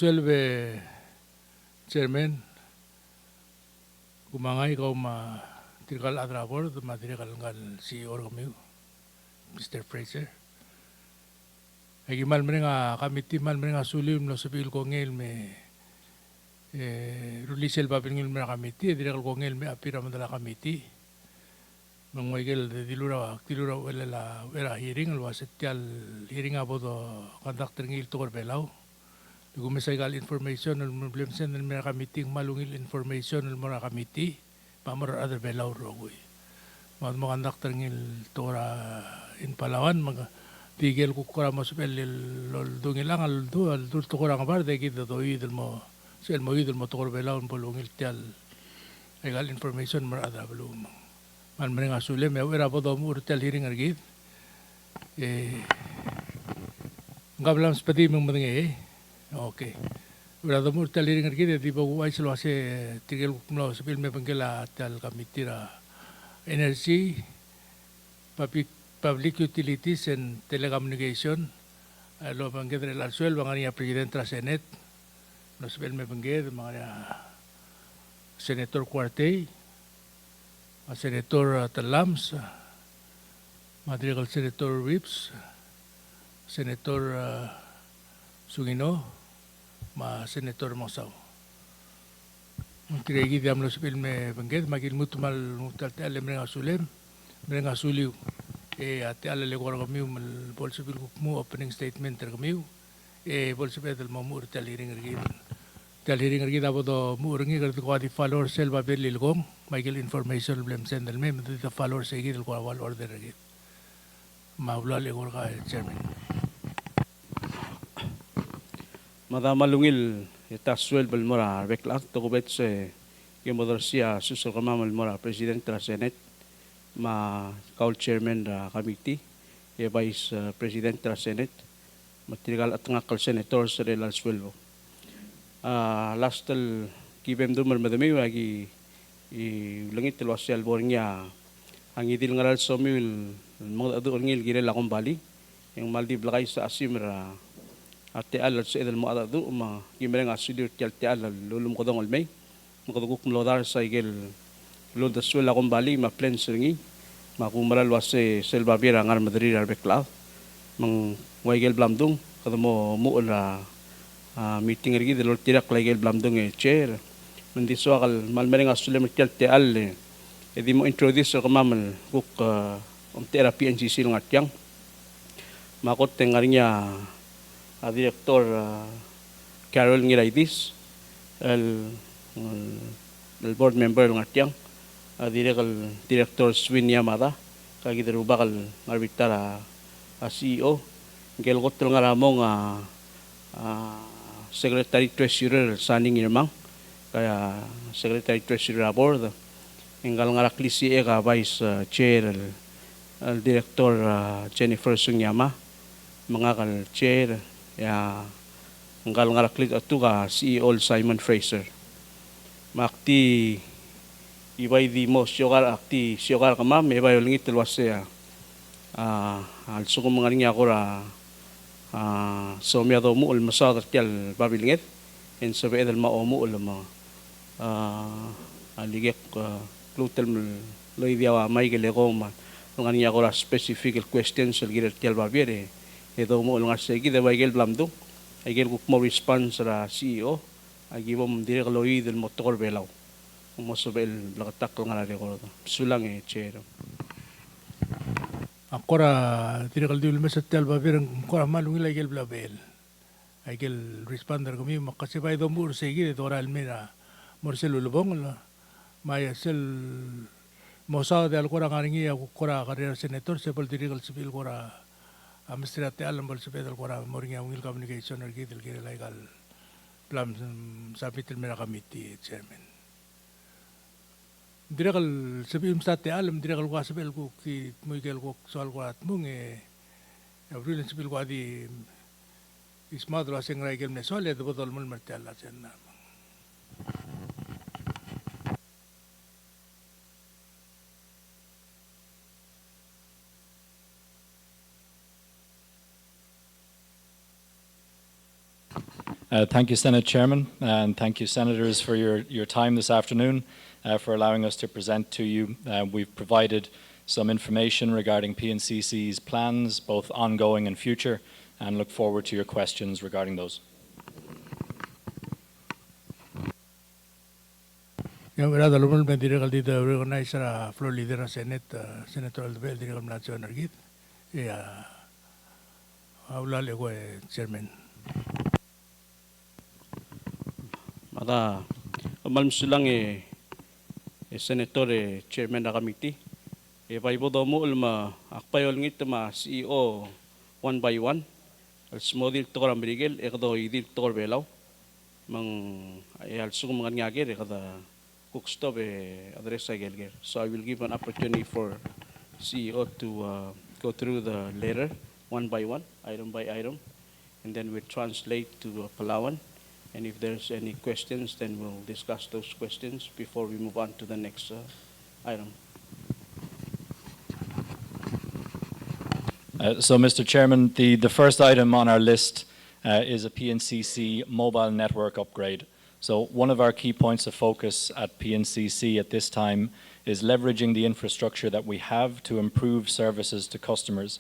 suelve chairman kumangay ko tirkal adrabor matirkal ngal CEO kami Mr. Fraser. Ay mal nga committee mal nga sulim no sapil ko ngel me rulisel babin ngel me committee dirkal ko ngel me apira mandala committee. Mang Michael tilura wala hearing alwas tial hearing abodo conductor ngil to Palau. Gumisaygal information ng problem sen ng mga committee malungil information ng mga committee pamor other Palau rogoy. Mga conductor ngil tora in Palawan mga tigel ko kora mo spell lol dungilang al dur to kora ngabar de kita to idel mo sel mo idel mo to Palau polungil tial legal information mga other Palau. Man nga sule me era bodo mo tial hearing argit ngablam spati mong mga Okay. Berada mo tali ringan kita di bawa ay selo ase tigel kumlo sepil me pengkela tal kamitira energy public utilities and telecommunication lo pengkedre la suel bangania president tra senate no sepil me pengked mangania senator Cuartey senator Talams madrigal senator Whips senator Sugino ma senator Masaw. Tiregi diam lo sepil me bangget magil mutumal mutal te ale mrenga sulem mrenga suliu ate ale le gora kami pol sepil mu opening statement ter kami pol sepil del mamur tal hearing ergi da bodo mu ringi ker ko adi follower sel ba bel lilgom magil information blem send del me the follower segi del ko wal order ergi ma bla le gora chairman. Madama lungil ita suel balmora beklat to kubet se kemodorsia susul kamamal mora president tra senate ma kaul chairman ra committee vice president tra senate matrigal at ngakal senator sa relal suelvo lastal kibem dumar madami wagi langit telwasial bornya ang idil ngaral somil mga adu ngil gire la kumbali yang maldi blakay sa asimra ate alal sa edal mo atadu kimere asidir tial tial lulum ko dong almay makaduguk mlodar sa igel lunda suela kumbali ma plan seringi makumaral wase selba bira ngar madri arbekla mang waigel blamdung kadamo muula meeting ergi delol tirak laigel blamdung chair mendi soakal malmere asulem tial tial edi mo introduce ko mamal kuk tera PNCC ngatyang makot tengarinya Director Carol Ngiraitis, el board member ng Atyang, Director Swin Yamada, kagidrubakal arbitara CEO, gelgot ng aramong Secretary Treasurer Saning Irmang, kaya Secretary Treasurer Board, enggal ngarakli si Eka Vice Chair, Director Jennifer Sungyama, mga kal Chair, ya nggal ngaraklit atu ka CEO Simon Fraser makti ibay di mo syokar akti syokar kama me bay lingit telwase al suko mangaling ako ra somya do mo ul masad tial babilingit en sabe edal ma omo ul ma aligek klutel loy diawa may gele ko ma ngaling ako ra specific questions sul giret tial babire ito mo ulungar sa igi, dahil agil blamdo, agil kuk mo response sa CEO, agil mo dire kaloy del motor belaw. Mo sobel blakatak ko nga ko sulang chair. Akora dire kaldiul mesat tel babir kora malung agil blabel. Agil responder kami makasibay do mur sa igi to oral mira morsel ulubong la maya sel mosa de alkora ngaringi akora career senator sepol dire kal civil kora Amstrate alam bol sepedal kora moringa ungil communication ergi del kire legal plan sabitil mera committee chairman. Direkal sebelum sate alam direkal ko sebel ko ki muigel ko soal ko at mung abril sebel ko adi ismadro aseng raigel me soal de botol mul martel la chen na. Thank you, Senate Chairman, and thank you, Senators, for your time this afternoon, for allowing us to present to you. We've provided some information regarding PNCC's plans, both ongoing and future, and look forward to your questions regarding those. Yang berada lumen pendidikan di organizer floor leader Senate Senator Albel di dalam nasional git ya aula le chairman. Maka malam silang senator chairman na committee paibo domo ulma akpayol ngit ma CEO one by one al smodil tokor Amerigel ekdo idil tokor Palau mang al sugum ngan ngagir kada cookstop address gelger. So I will give an opportunity for CEO to go through the letter one by one, item by item, and then we'll translate to Palauan. And if there's any questions, then we'll discuss those questions before we move on to the next item. So, Mr. Chairman, the first item on our list is a PNCC mobile network upgrade. So one of our key points of focus at PNCC at this time is leveraging the infrastructure that we have to improve services to customers,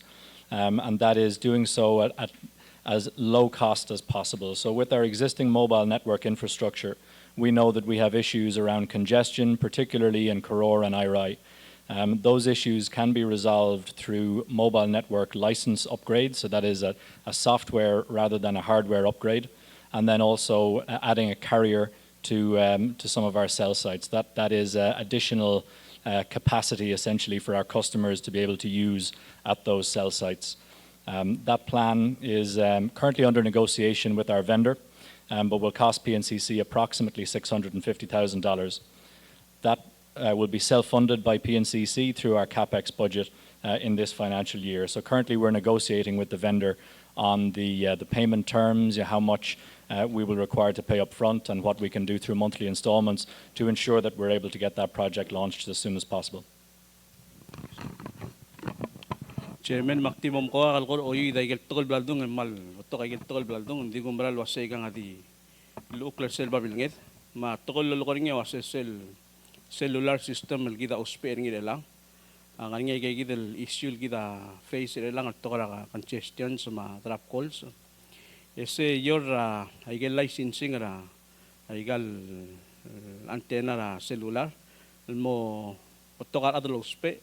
and that is doing so at as low cost as possible. So with our existing mobile network infrastructure, we know that we have issues around congestion, particularly in Koror and Irai. Those issues can be resolved through mobile network license upgrades, so that is a software rather than a hardware upgrade, and then also adding a carrier to some of our cell sites. That is additional capacity essentially for our customers to be able to use at those cell sites. That plan is currently under negotiation with our vendor, but will cost PNCC approximately $650,000. That will be self-funded by PNCC through our CapEx budget in this financial year. So currently we're negotiating with the vendor on the payment terms, how much we will require to pay up front and what we can do through monthly installments to ensure that we're able to get that project launched as soon as possible. Chairman maktimum ko kalkor oyi daigel tokol bladung mal to kaigel tokol bladung hindi ko maral wasay kang adi lukler sel babilnget ma tokol lolokor ngi wasay cellular system el gida usper ngi lang ang ngi kay gidel issue gida face lang at tokora congestion sama drop calls ese yor aigel licensing ra aigal antena ra celular mo tokar adlo uspe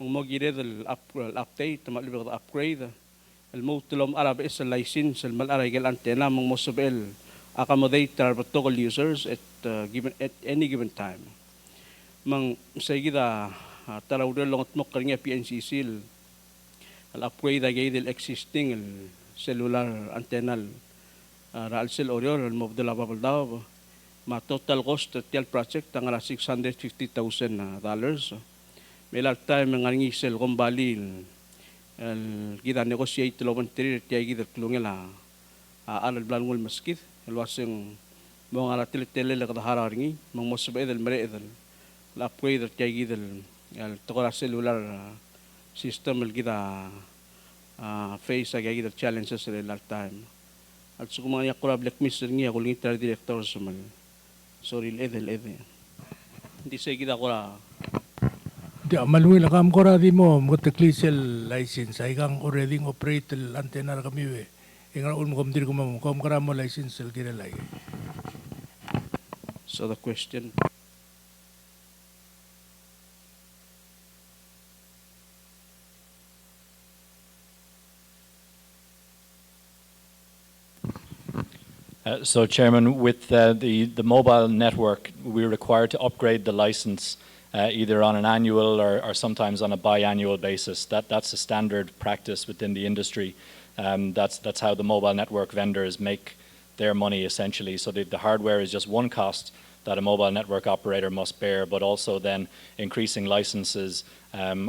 mo gired update malibig upgrade el mo tulom arab is a license el mal aigel antena mo sobel accommodate our protocol users at any given time mang say gida tarawdel longot mo kanya PNCC el upgrade agay existing el cellular antenna raal cell orior el mo de la babal daw ma total cost tel project ang $650,000 may lifetime ng ngi cell kumbali el kita negotiate loban tiri tiay gida klungela alal blangol maskit el waseng mo nga tele la kadahara ngi mang mo sabay del mare del la upgrade tiay gida el tokora cellular system el kita face agay gida challenges el lifetime at so kumanya kura black mister ngi ako lingi director sumal sorry edel hindi say gida kura Di amalwi la kam kora di mo moteklisel license ay kang already operate antena kami we. Ingra un kom dir kom kara mo license el kire lagi. So the question So, Chairman, with the mobile network, we're required to upgrade the license either on an annual or sometimes on a biannual basis. That's a standard practice within the industry. That's how the mobile network vendors make their money, essentially. So the hardware is just one cost that a mobile network operator must bear, but also then increasing licenses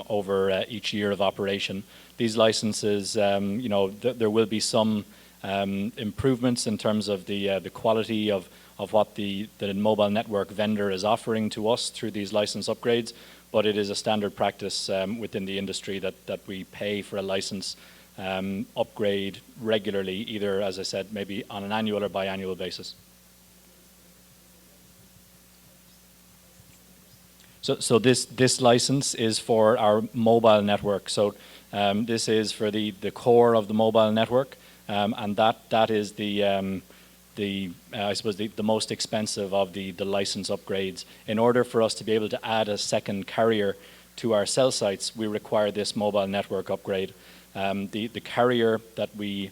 over each year of operation. These licenses, there will be some improvements in terms of the quality of what the mobile network vendor is offering to us through these license upgrades, but it is a standard practice within the industry that we pay for a license upgrade regularly, either, as I said, maybe on an annual or biannual basis. So this license is for our mobile network. So this is for the core of the mobile network, and that is I suppose the most expensive of the license upgrades. In order for us to be able to add a second carrier to our cell sites, we require this mobile network upgrade. The carrier that we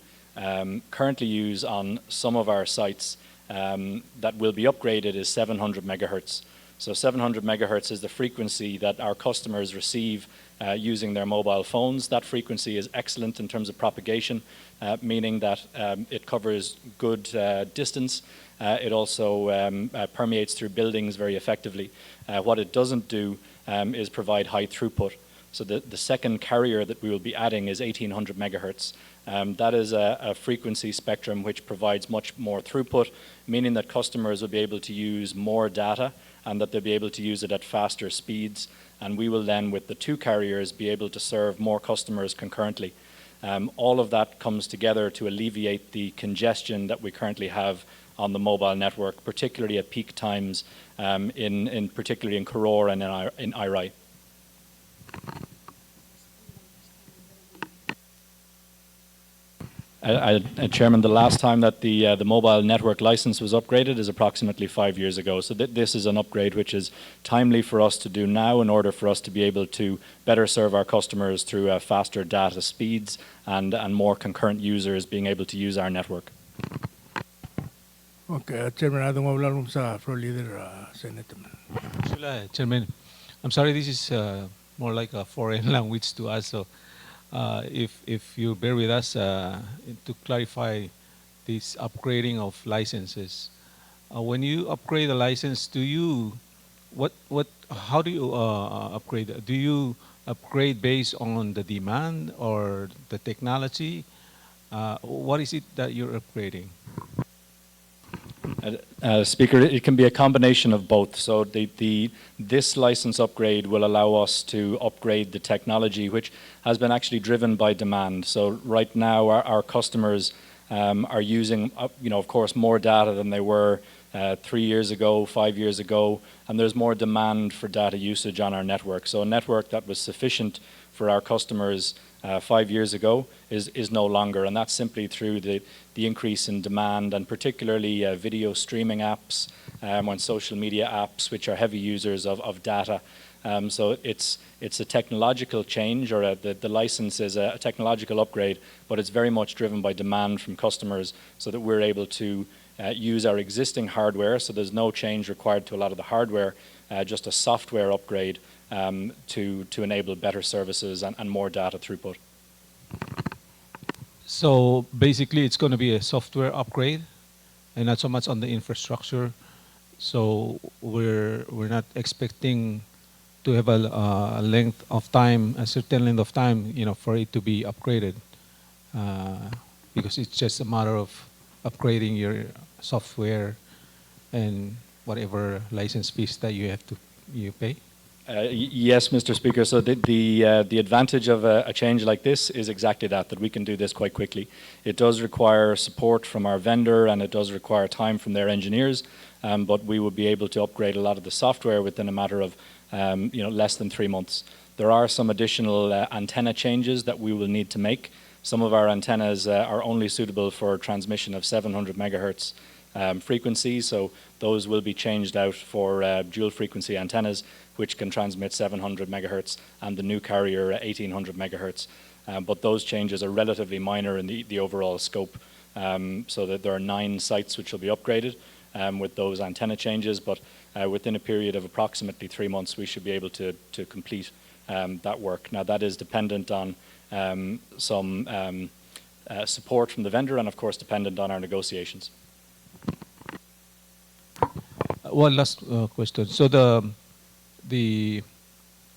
currently use on some of our sites that will be upgraded is 700 megahertz. So 700 megahertz is the frequency that our customers receive using their mobile phones. That frequency is excellent in terms of propagation, meaning that it covers good distance. It also permeates through buildings very effectively. What it doesn't do is provide high throughput. So the second carrier that we will be adding is 1800 megahertz. That is a frequency spectrum which provides much more throughput, meaning that customers will be able to use more data and that they'll be able to use it at faster speeds. And we will then, with the two carriers, be able to serve more customers concurrently. All of that comes together to alleviate the congestion that we currently have on the mobile network, particularly at peak times, particularly in Koror and in Irai. Chairman, the last time that the mobile network license was upgraded is approximately 5 years ago. So this is an upgrade which is timely for us to do now in order for us to be able to better serve our customers through faster data speeds and more concurrent users being able to use our network. Okay, Chairman, adong maulalong sa Floor Leader, Senator. Chairman, I'm sorry, this is more like a foreign language to us. So if you bear with us to clarify this upgrading of licenses, when you upgrade a license, how do you upgrade? Do you upgrade based on the demand or the technology? What is it that you're upgrading? Speaker, it can be a combination of both. So this license upgrade will allow us to upgrade the technology, which has been actually driven by demand. So right now, our customers are using, of course, more data than they were 3 years ago, 5 years ago, and there's more demand for data usage on our network. So a network that was sufficient for our customers 5 years ago is no longer, and that's simply through the increase in demand, and particularly video streaming apps and social media apps, which are heavy users of data. So it's a technological change, or the license is a technological upgrade, but it's very much driven by demand from customers so that we're able to use our existing hardware. So there's no change required to a lot of the hardware, just a software upgrade to enable better services and more data throughput. So basically, it's going to be a software upgrade, and not so much on the infrastructure. So we're not expecting to have a length of time, a certain length of time, for it to be upgraded, because it's just a matter of upgrading your software and whatever license fees that you pay. Yes, Mr. Speaker. So the advantage of a change like this is exactly that we can do this quite quickly. It does require support from our vendor, and it does require time from their engineers, but we would be able to upgrade a lot of the software within a matter of less than 3 months. There are some additional antenna changes that we will need to make. Some of our antennas are only suitable for transmission of 700 megahertz frequency, so those will be changed out for dual frequency antennas, which can transmit 700 megahertz, and the new carrier 1800 megahertz. But those changes are relatively minor in the overall scope, so that there are 9 sites which will be upgraded with those antenna changes, but within a period of approximately 3 months we should be able to complete that work. Now that is dependent on some support from the vendor, and of course dependent on our negotiations. One last question. So the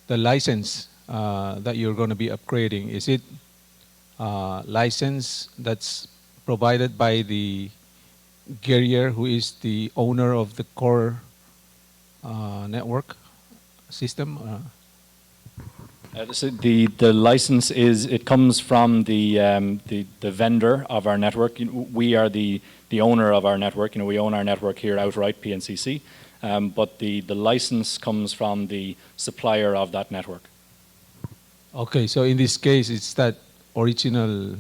license that you're going to be upgrading, is it license that's provided by the carrier who is the owner of the core network system? So the license comes from the vendor of our network. We are the owner of our network. We own our network here outright, PNCC, but the license comes from the supplier of that network. Okay, so in this case, it's that original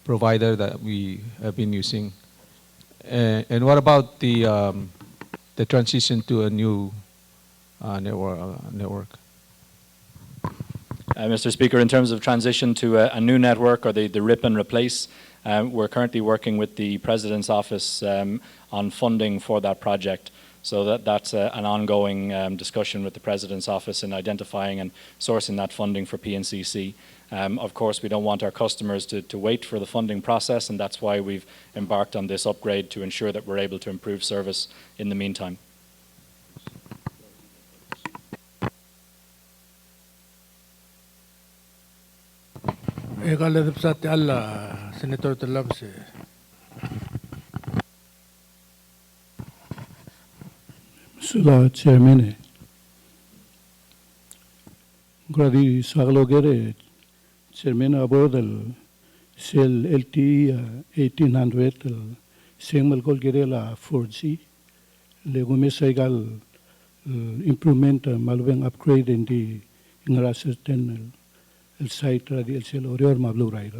provider that we have been using. And what about the transition to a new network? Mr. Speaker, in terms of transition to a new network or the rip and replace, we're currently working with the President's Office on funding for that project. So that's an ongoing discussion with the President's Office in identifying and sourcing that funding for PNCC. Of course, we don't want our customers to wait for the funding process, and that's why we've embarked on this upgrade to ensure that we're able to improve service in the meantime. Ega le dipsati alla Senator Talamse. Sula chairman gradi saglogere chairman aboard el cell LTE 1800 el sengmal kol gere la 4G le gomesa igal improvement malveng upgrade in the ingara certain el site radi el cell orior mablu rai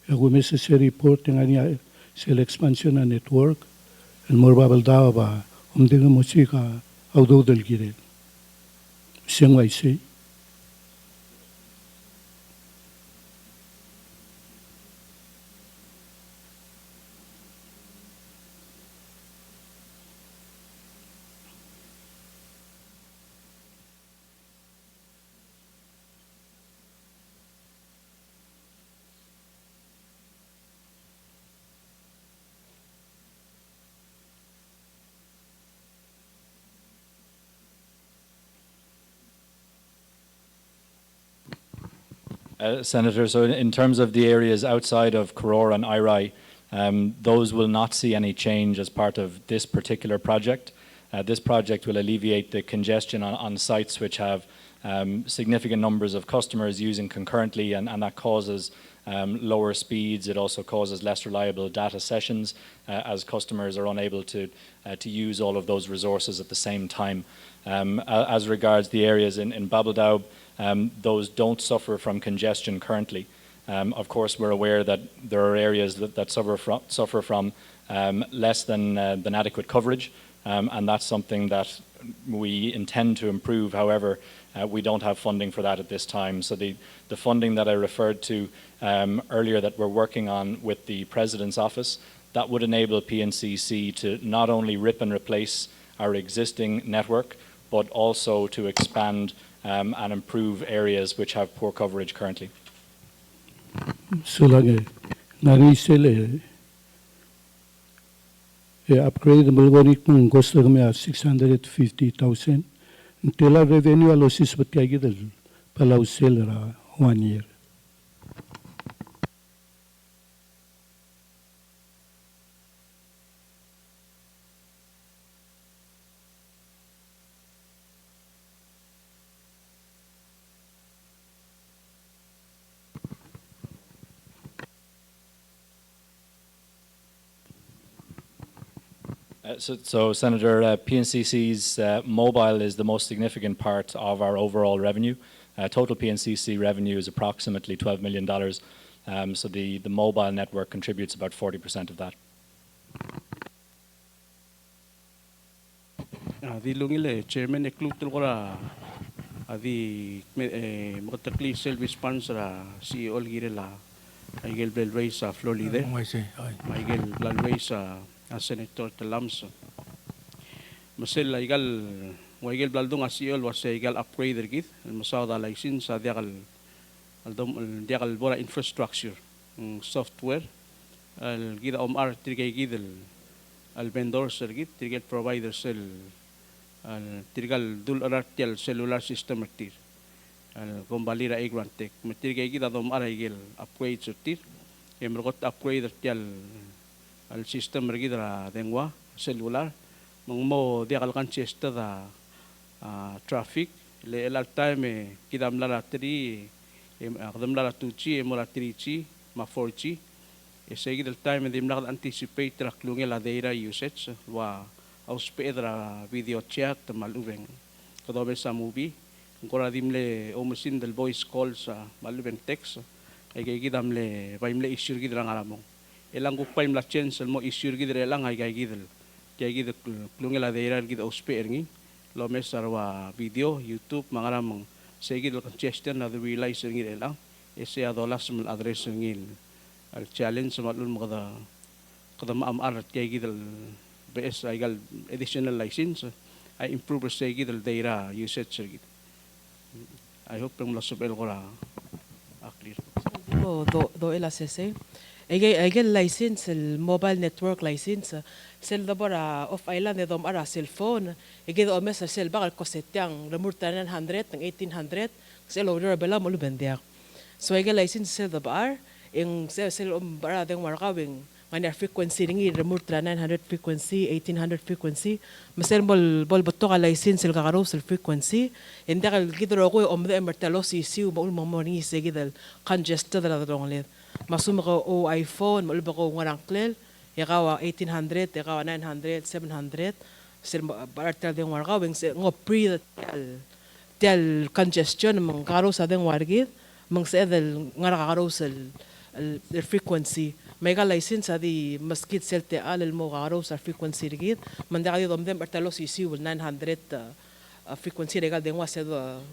gomesa se report ngani cell expansion and network el morbabel dawa ba umdega musika audo del gire sengwai sei Senator, so in terms of the areas outside of Karora and Irai, those will not see any change as part of this particular project. This project will alleviate the congestion on sites which have significant numbers of customers using concurrently, and that causes lower speeds. It also causes less reliable data sessions as customers are unable to use all of those resources at the same time. As regards the areas in Babeldaub, those don't suffer from congestion currently. Of course, we're aware that there are areas that suffer from less than adequate coverage, and that's something that we intend to improve. However, we don't have funding for that at this time. So the funding that I referred to earlier that we're working on with the President's Office, that would enable PNCC to not only rip and replace our existing network, but also to expand and improve areas which have poor coverage currently. Sulage nari sele upgrade mulgonik mung costo kami 650,000 tela revenue losses batkay gidal Palau sale ra 1 year. So Senator, PNCC's mobile is the most significant part of our overall revenue. Total PNCC revenue is approximately $12 million. So the mobile network contributes about 40% of that. Di lungile chairman eklutul kora adi makatakli service funds ra si olgire la Miguel Belray sa Florida. Miguel Belray sa Senator Talamso. Masel igal Miguel Baldung asiol wasa igal upgrade git masada license sa diakal diakal bora infrastructure software al gida omar tirgay gidel al vendor sergit tirgay provider sel al tirgal dul artial cellular system tir al gombalira igrantek tirgay gida omar igel upgrade tir emrogot upgrade artial al sistem regidra dengwa celular mong mo dia kalkan chesta da traffic le el time kidam la 3 kadam la 2G mo la 3G ma 4G segi del time dim la anticipate ra klunge la data usage wa aus pedra video chat maluveng kadobe sa movie kora dimle o machine del voice calls maluveng text ay kidam le paimle issue gid lang alamong elang gupay la chance mo issue gid lang ay gidel kaya klunge la data gid aus pederngi lo mesarwa video YouTube mangaramong segi del congestion na realize ngil lang ese adolas mal address ngil al challenge malun mo kada maamar kaya gidel BS ay gal additional license ay improve segi del data usage gid I hope yung lasubel ko ra clear do el assesse ay license el mobile network license sel dabara off island edom ara cell phone ege do mes sel bakal kosetyang remur 900 ng 1800 sel order bela mo lubendia so ege license sel dabar ing sel bara deng markawing ngani frequency ringi remur 900 frequency 1800 frequency masel bol botto ka license sel kakaro sel frequency inda kal gidro ko omde emertalo si siu mo ni segidal congested la donglet masum ko o iPhone mo ko ngarang klel yakawa 1800 yakawa 900 700 sir bartel deng wargawing ngo pre tel congestion mong karo sa deng wargid mong sa del ngara karo sel el frequency mega license adi maskit selte al mo karo sa frequency rigid manda kadi dom dem bartelo si 900 frequency regal deng wa se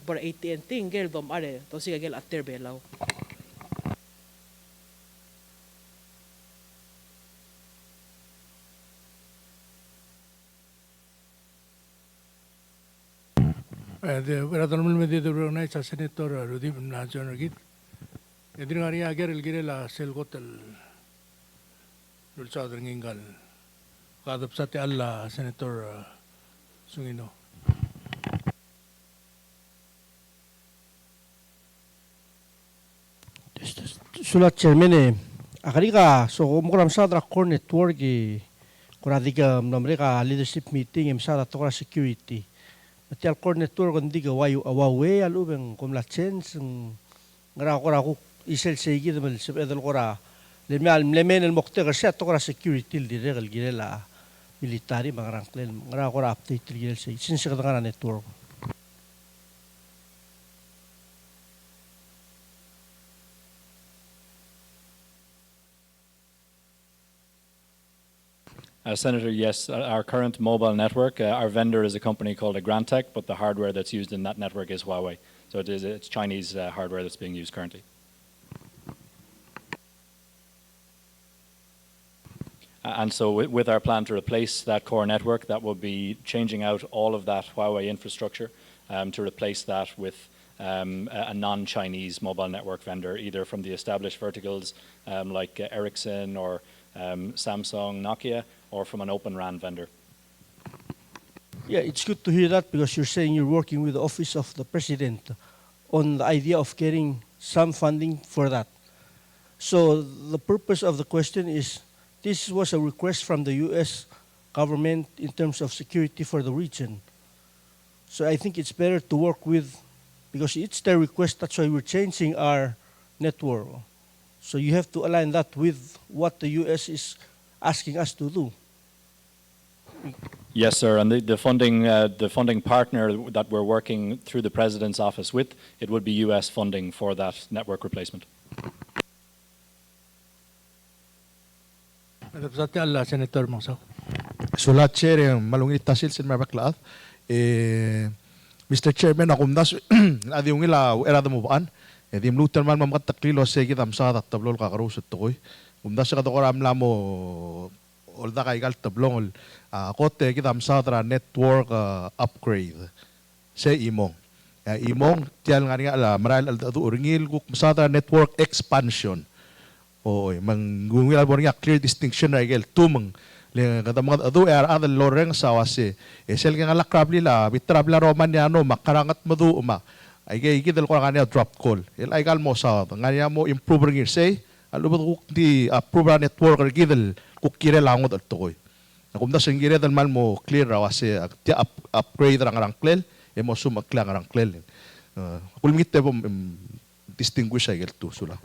por AT&T ngel dom are to siga gel atter belaw Era normal medida organiza senator Rudim National Git. Edrin ager el gire la sel gotel Lulsa dringingal. Kadap sate alla senator Sungino. Sulat chairman akariga so muram sadra core network kuradiga namreka leadership meeting emsada tokra security Tial core network on diga wayu awawe alubeng kom la chance ngara kora ku isel segi del sebedel kora le men el mokte gasya tokra security di regal girela military mangarang klen ngara kora update girel segi sinse kadangana network Senator, yes, our current mobile network, our vendor is a company called Agrantech, but the hardware that's used in that network is Huawei. So it's Chinese hardware that's being used currently. And so with our plan to replace that core network, that will be changing out all of that Huawei infrastructure to replace that with a non-Chinese mobile network vendor, either from the established verticals like Ericsson or Samsung, Nokia, or from an open RAN vendor. Yeah, it's good to hear that because you're saying you're working with the Office of the President on the idea of getting some funding for that. So the purpose of the question is, this was a request from the U.S. government in terms of security for the region. So I think it's better to work with, because it's their request, that's why we're changing our network. So you have to align that with what the U.S. is asking us to do. Yes, sir. And the funding partner that we're working through the President's office with, it would be U.S. funding for that network replacement. Sate alla senator Mangsaw. Sulat chair malungit tasil sin mabaklaat. Mr. Chairman akumdas adi ungila era damubaan. Edim lutan man mamkatakilo segi damsa tablol kakarusot tokoy. Kumdas ka dokora amlamo olda kay gal tablong kote kita amsadra network upgrade sa imong imong tial nga ala maral al uringil kuk masada network expansion oy mangungil albor nga clear distinction na igel tumang le kada mga adu other loreng sawase esel nga lakrabli la bitrabla roman ni ano makarangat madu uma ay gidel ko nga drop call el ay gal mo sa nga mo improve ngir say alubot kuk di approve network gidel kukire langot at tokoy. Nakumda singire dan man mo clear raw kasi upgrade rang klel emo sum aklang arang klel kulmit te bom distinguish ay geltu sula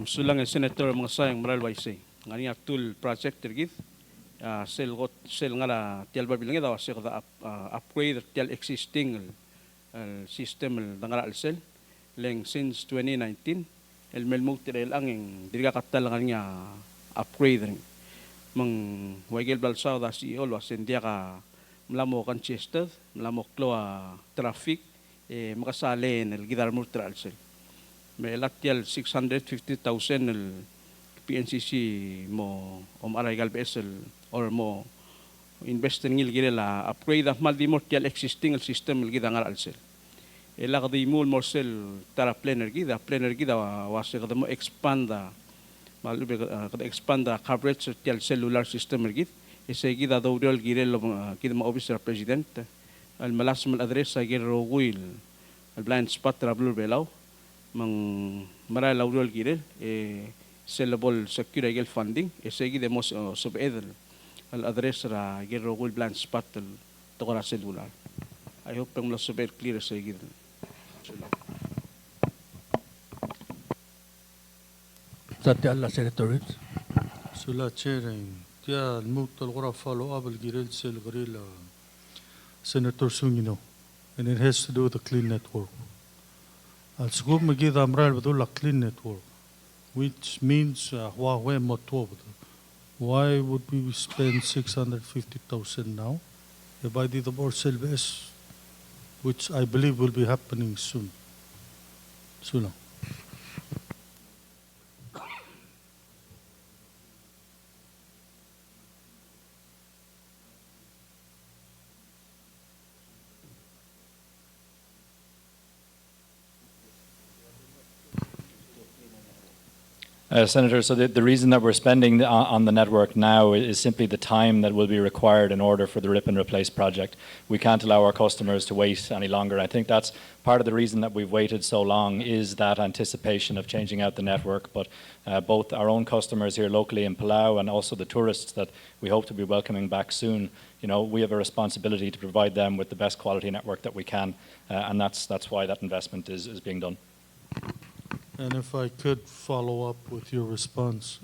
Sulang Senator mga sayang maral waisay ngani aktul project tergit sel ngala tial babilang ida wasik da upgrade tial existing system dangala sel leng since 2019 el melmuk tirel angin dirga katal nganya upgrade mang wagel balsa da CEO wasen dia ka mlamo congested mlamo kloa traffic makasalen el gidar murtral sel may latial 650,000 el PNCC mo aray galbesel or mo investor ngil girela upgrade of multimortial existing system el gidang alsel ela kadi mul morsel tara planner gida wase kada mo expand kada expand coverage tel cellular system el gid ese gida dawdol girelo kida mo officer president al malas mal address sa giro will al blind spot travel belaw mang maray lawdol girel sellable secure gel funding ese gida mo subedel al address ra giro will blind spot to kora cellular I hope pang lo super clear sa gid sa ti alla Senator Ritz. Sula chairing tia mutal gora follow up el girel sel gorilla Senator Sungino and it has to do with the clean network. Al sugub magid amral badul clean network which means Huawei motor. Why would we spend 650,000 now? If I did the board service, which I believe will be happening soon. Sooner. Senator, so the reason that we're spending on the network now is simply the time that will be required in order for the rip and replace project. We can't allow our customers to wait any longer. I think that's part of the reason that we've waited so long is that anticipation of changing out the network. But both our own customers here locally in Palau and also the tourists that we hope to be welcoming back soon, you know, we have a responsibility to provide them with the best quality network that we can, and that's why that investment is being done. And if I could follow up with your response,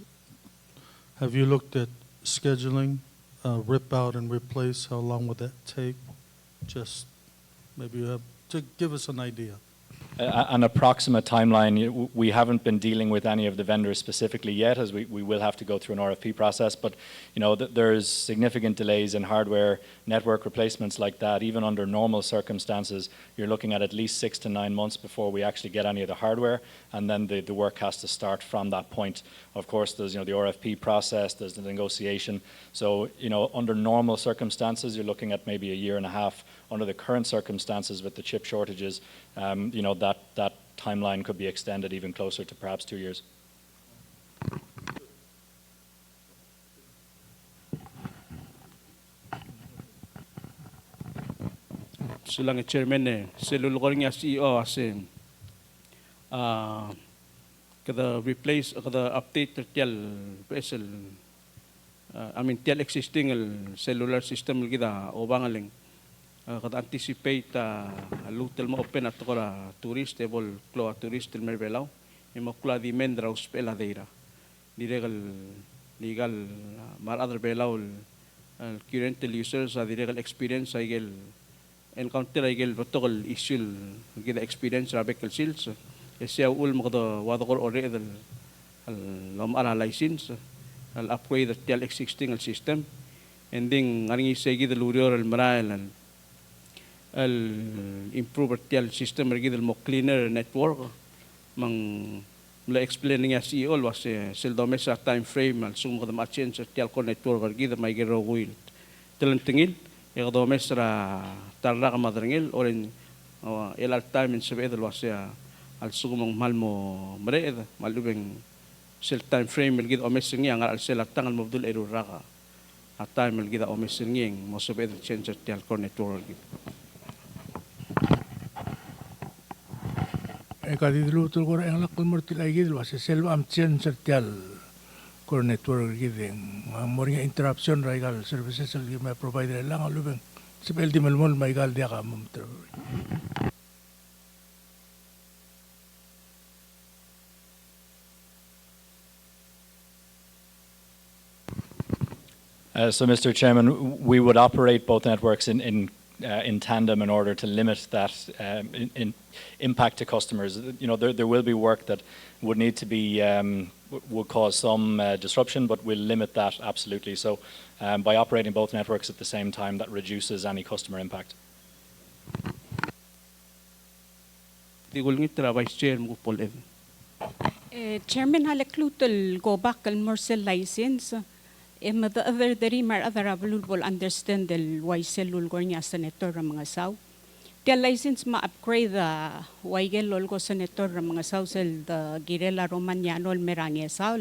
have you looked at scheduling, rip out and replace? How long would that take? Just maybe you have to give us an idea. An approximate timeline, we haven't been dealing with any of the vendors specifically yet, as we will have to go through an RFP process, but you know, there's significant delays in hardware network replacements like that. Even under normal circumstances, you're looking at least 6 to 9 months before we actually get any of the hardware, and then the work has to start from that point. Of course, there's, you know, the RFP process, there's the negotiation. So, you know, under normal circumstances, you're looking at maybe 1.5 years. Under the current circumstances with the chip shortages, you know, that timeline could be extended even closer to perhaps 2 years. Sulang chairman selulgor nga CEO asin kada replace kada update tel PSL tel existing cellular system gida o bangaling kada anticipate lutel mo open at kora tourist able klo tourist el merbelaw imo kla di mendraus peladeira legal mar other belaw current users legal experience igel encounter igel protocol issue gida experience rabek sales sia ul mo kada wadokor ore el lomara license al upgrade tel existing system ending ngaringi segi the lurior el maral al improve tel system ergid el mo cleaner network mang la explaining as CEO was sel domesa time frame al sum kada ma change tel ko network ergid may gero will telentingil ya domesra tarra ka madringil oren el time in sebed was al sumong malmo mreed malubeng sel time frame ergid omesing yang al sel tangal mobdul eruraka at time ergid omesing yang mo sebed change tel ko network ergid Kadi dulu tu kor yang lakul murti lagi dulu asal selva amcian sertial kor network gitu yang mornya interruption regal services lagi mai provider lang alubeng Sebel di malmol maigal dia ka mumtro. So, Mr. Chairman, we would operate both networks in tandem in order to limit that in impact to customers. You know, there will be work that would need to be would cause some disruption, but we'll limit that absolutely. So, by operating both networks at the same time, that reduces any customer impact. Tigulngit Vice Chair mo Paul Ev. Chairman halaklutul go back al morsel license. The other derimar other will understand the why selul gornya senator mga saw. The license ma upgrade the waigel lolgo senator mga saw sel the girela romaniano merange saw.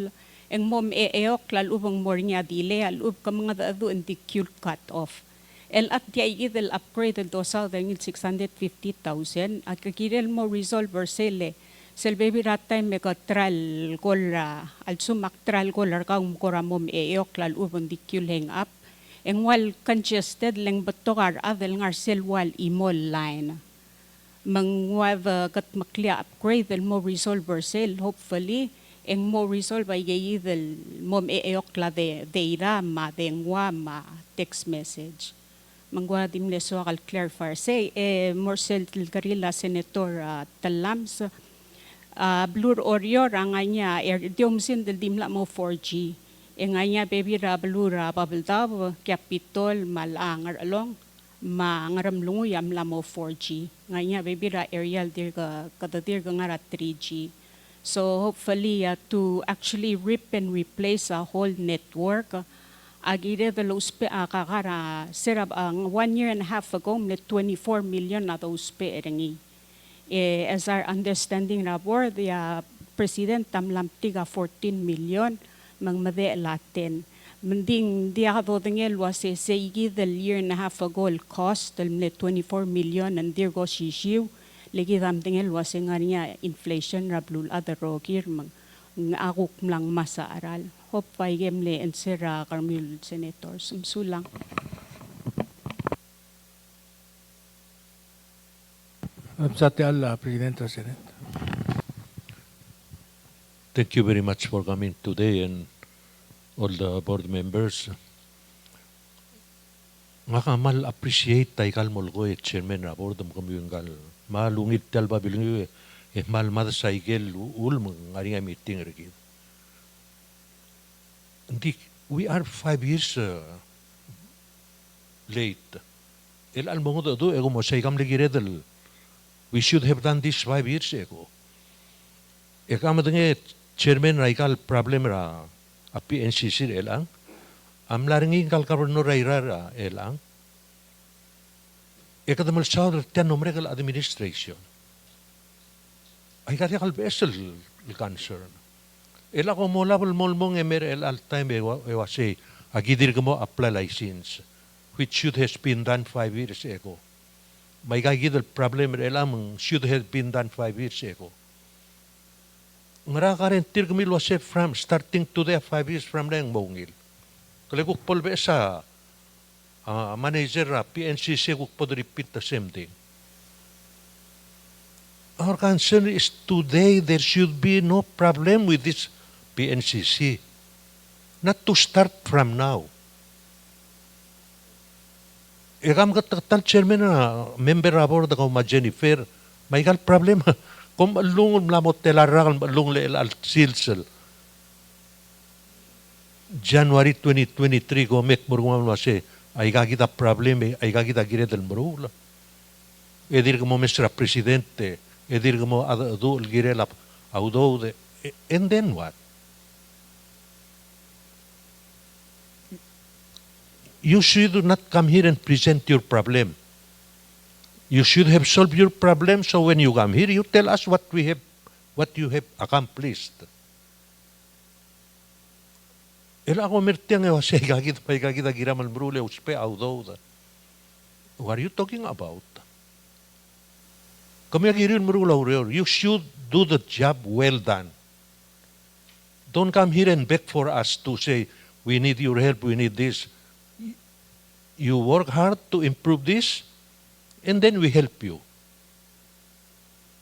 Eng mom eok lal ubang mornya dile al ub ka mga adu and the cute cut off. El at the idel upgrade the 650,000 at kagirel mo resolver sele. Sel baby ratay mega tral gola al sumak tral gola kaum koramom eok lal ubon dikul hang up eng wal congested leng batogar adel ngar sel wal imol line mangwa the kat maklia upgrade el mo resolver sel hopefully eng mo resolve ay del mom eok la de ira ma dengwa ma text message mangwa dimle so al clarify say morsel garila senator talams blur oryo ranganya diomsin del dimla mo 4G enganya baby ra blura babeldaw capitol malangar along mangaram lungu yam la mo 4G nganya baby ra aerial dir ka kadadir ngara 3G so hopefully to actually rip and replace a whole network agire the lospe kakara serab ang 1 year and a half ago net 24 million na those pe erengi as our understanding rapport, the President tamlamtiga 14 million mang made Latin. Mending dia kadodengel was a seigi the year and a half ago cost the 24 million and there go shishiu. Legi damdengel was nga inflation rablul other rogir mang akuk lang masa aral. Hope pa gemle and sira Carmel senators sumsulang. Sati alla Presidente Senate. Thank you very much for coming today and all the board members. Nga mal appreciate tay kal molgo chairman na board mo kami ngal malungit tal ba bilingi mal mad cycle ul ngari meeting regi. We are 5 years late. El almongo do ego mo saygam legiredel. We should have done this 5 years ago. Ekamadenge chairman raikal problem ra a PNCC elang. Amlaringi kal karono raira elang. Ekadamal saud tian nombre kal administration. Ay kaya kal besel concern. Ela ko mola bol molmong emer el al time ewa say agidir mo apply license which should have been done 5 years ago. May gagidal problem elam should have been done 5 years ago. Ngara karen tirgmil was from starting today 5 years from lang mongil. Kalekuk polbe sa manager PNCC kuk pod repeat the same thing. Our concern is today there should be no problem with this PNCC. Not to start from now. Ekam katal chairman na member aboard ako ma Jennifer, may gal problema. Kung malungon la mo telaral malung le al silsel. January 2023 ko mek murgum ma se ay gagita problema ay gagita gire del murula. Edir como Mr. Presidente, edir como adu gire la audo de and then what? You should not come here and present your problem. You should have solved your problem, so when you come here, you tell us what you have accomplished. Ela ako mertiang ewa siya ikakita giramal brule uspe audo. What are you talking about? Kami agirin brule you should do the job well done. Don't come here and beg for us to say, we need your help, we need this. you work hard to improve this, and then we help you.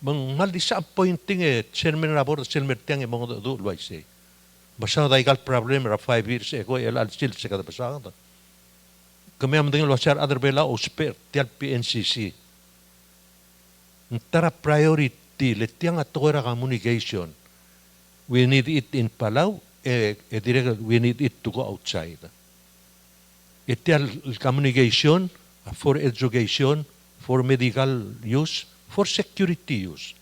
Mang mal disappointing chairman rabor chairman tiang mga do luay say. Basta daigal problem ra 5 years ago el al still se kada basa. Kami am dengan luar other bela o spare tial PNCC. Tara priority le tiang atora communication. We need it in Palau, we need it to go outside. Itial communication for education, for medical use, for security use.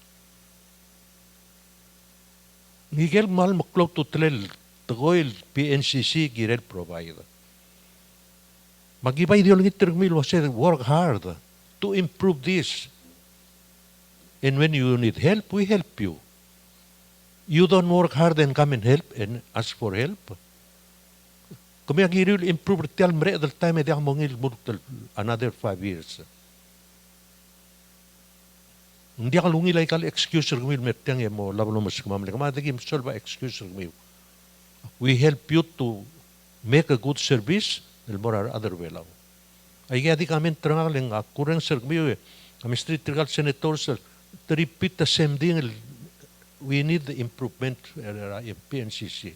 Miguel mal maklaw to tlel tagoil PNCC girel provide. Magibay di lang itirmil was work hard to improve this. And when you need help, we help you. You don't work hard and come and help and ask for help. Kami agiril improve tial mre del time edi mongil murtal another 5 years. Hindi ka lungi kal excuse rumil mertang mo labno mas kumamle kama dagi solve excuse rumil. We help you to make a good service el morar other way lao. Ay gadi kami trangal ng kurang sergmiu kami street trigal senators to repeat the same thing. We need the improvement in PNCC.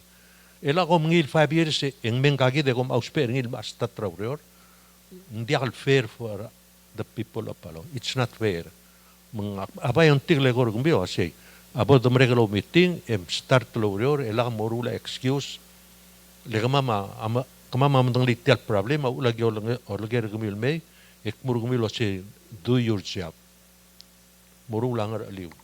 Ela ko mngil 5 years ang mengkagi de kom ausper ngil mas tatraurior. Hindi akal fair for the people of Palau. It's not fair. Apa yung tigle ko gumbio say about the regular meeting start traurior ela morula excuse. Lega mama kama mamandang litial problem ulagi olagi gumil may ek murgumil say do your job. Morula ngar aliw.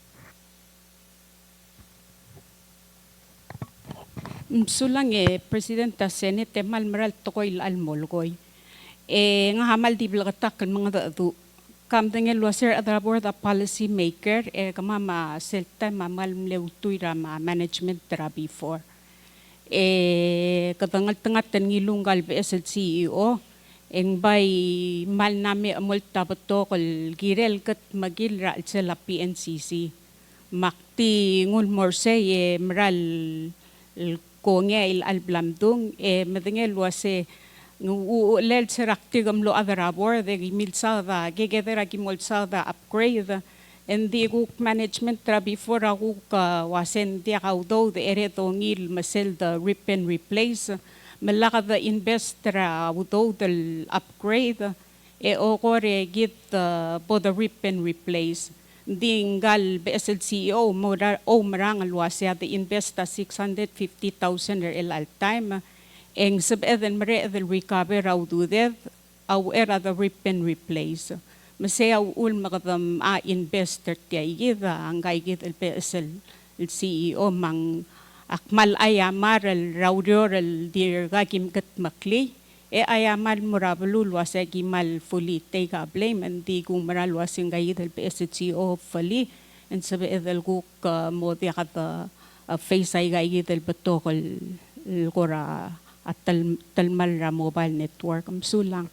Sulang Presidenta Senate malmaral tokoy almolgoy. Nga hamal di blagatak kan mga dadu. Kam dengan luasir adabor da policy maker kama selta mamal mleutuy ma management tra before. Katangal tangat ngilunggal BSL CEO eng bay mal nami amol tabato kol girel kat magil ra sila PNCC. Makti ngul morse mral konge il alblamdung madengel wase lel serakti gamlo adarabor de gimilsada gegedera gimolsada upgrade and the guk management tra before aku wasen dia kaudo de eretongil masel the rip and replace malaka the investor udo del upgrade okore git both the rip and replace Dingal BSL CEO marang alwasya the investa 650,000 al time eng sabeden mare the recover au duded au era the rip and replace masaya ul magadam investor tiayida angay git el BSL el CEO mang akmal ayamar el raurior el dir gagim kat makli ayamal murabulul wasagi mal fully take a blame and di gumaral wasing gayid el PSCO fully and sabi edel guk mo di kata face ay gayid el batokol kora at talmal ra mobile network sulang.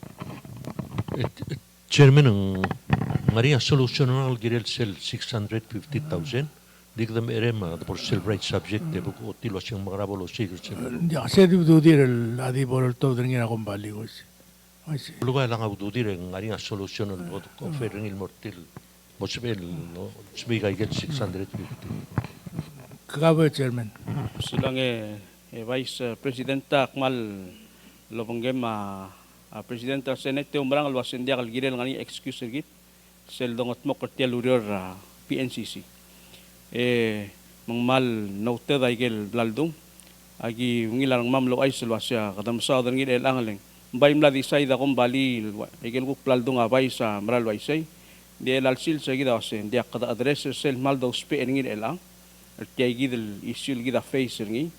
Chairman ng Maria solution ng girel sel 650,000 digdam erema por cell right subject de buko tilo siyang magrabolo siguro Ya se dividir el adibor todo dengan akong bali ko. lugar lang aududir ang aring solution ng offering il mortil possible no sbigay get 650 Kagawa chairman. Sulang Vice Presidenta Akmal Lobonggem Presidenta Senate umrang alwasin dia kal girel ngani excuse git sel dongot mo kertial urior PNCC. Mangmal note daigel baldung agi ngilang mamlo ay selwasya kadam sa dan ngil angaling bay mladi say da kom bali igel ku baldung abay sa maral waisay di alsil sa gida wasen dia kada address sel mal do spe ngil elang artay gidel isul gida face ngi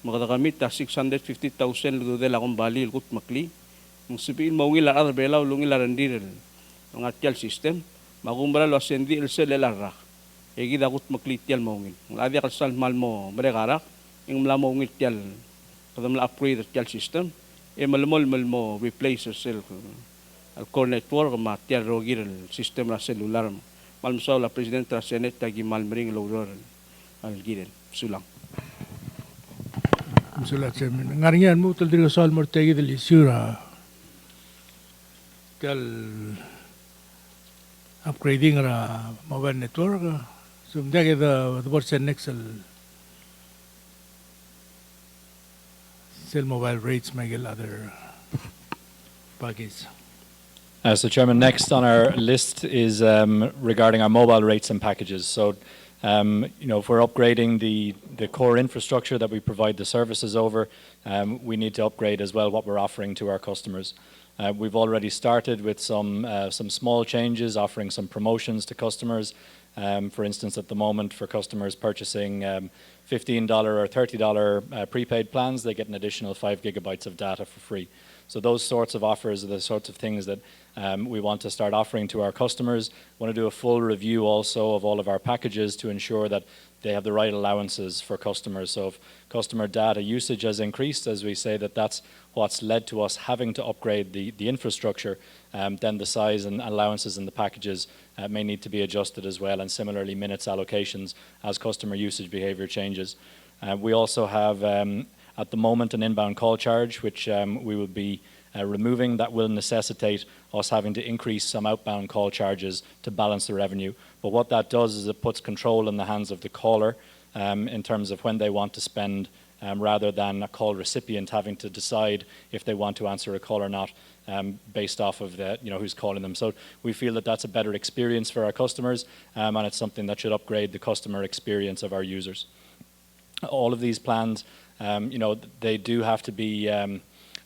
magada kamit ta 650,000 do de la kom bali gut makli mung sibil mo ngila ar belaw lungila randir ang atial system magumbral wasen di sel elarra egi dagut maklitial mongil adi kalsal mal mo bregara ing mla mongil tial kadam la upgrade tial system malmol mo replace sel al core network ma tial rogir system la cellular mal sa la president tra senate tagi mal mring logor al girel sulang Chairman. Ngaringan mo tal diri sal mortegi del isura tial upgrading ra mobile network. So mdagi the what's the next sell mobile rates magil other package. So Chairman, next on our list is regarding our mobile rates and packages. So, if we're upgrading the core infrastructure that we provide the services over, we need to upgrade as well what we're offering to our customers. We've already started with some small changes, offering some promotions to customers. For instance, at the moment, for customers purchasing $15 or $30 prepaid plans, they get an additional 5 gigabytes of data for free. So those sorts of offers are the sorts of things that we want to start offering to our customers. We want to do a full review also of all of our packages to ensure that they have the right allowances for customers. So if customer data usage has increased, as we say that's what's led to us having to upgrade the infrastructure, then the size and allowances in the packages may need to be adjusted as well, and similarly minutes allocations as customer usage behavior changes. We also have at the moment an inbound call charge, which we will be removing. That will necessitate us having to increase some outbound call charges to balance the revenue. But what that does is it puts control in the hands of the caller in terms of when they want to spend, rather than a call recipient having to decide if they want to answer a call or not, based off of who's calling them. So we feel that that's a better experience for our customers, and it's something that should upgrade the customer experience of our users. All of these plans, they do have to be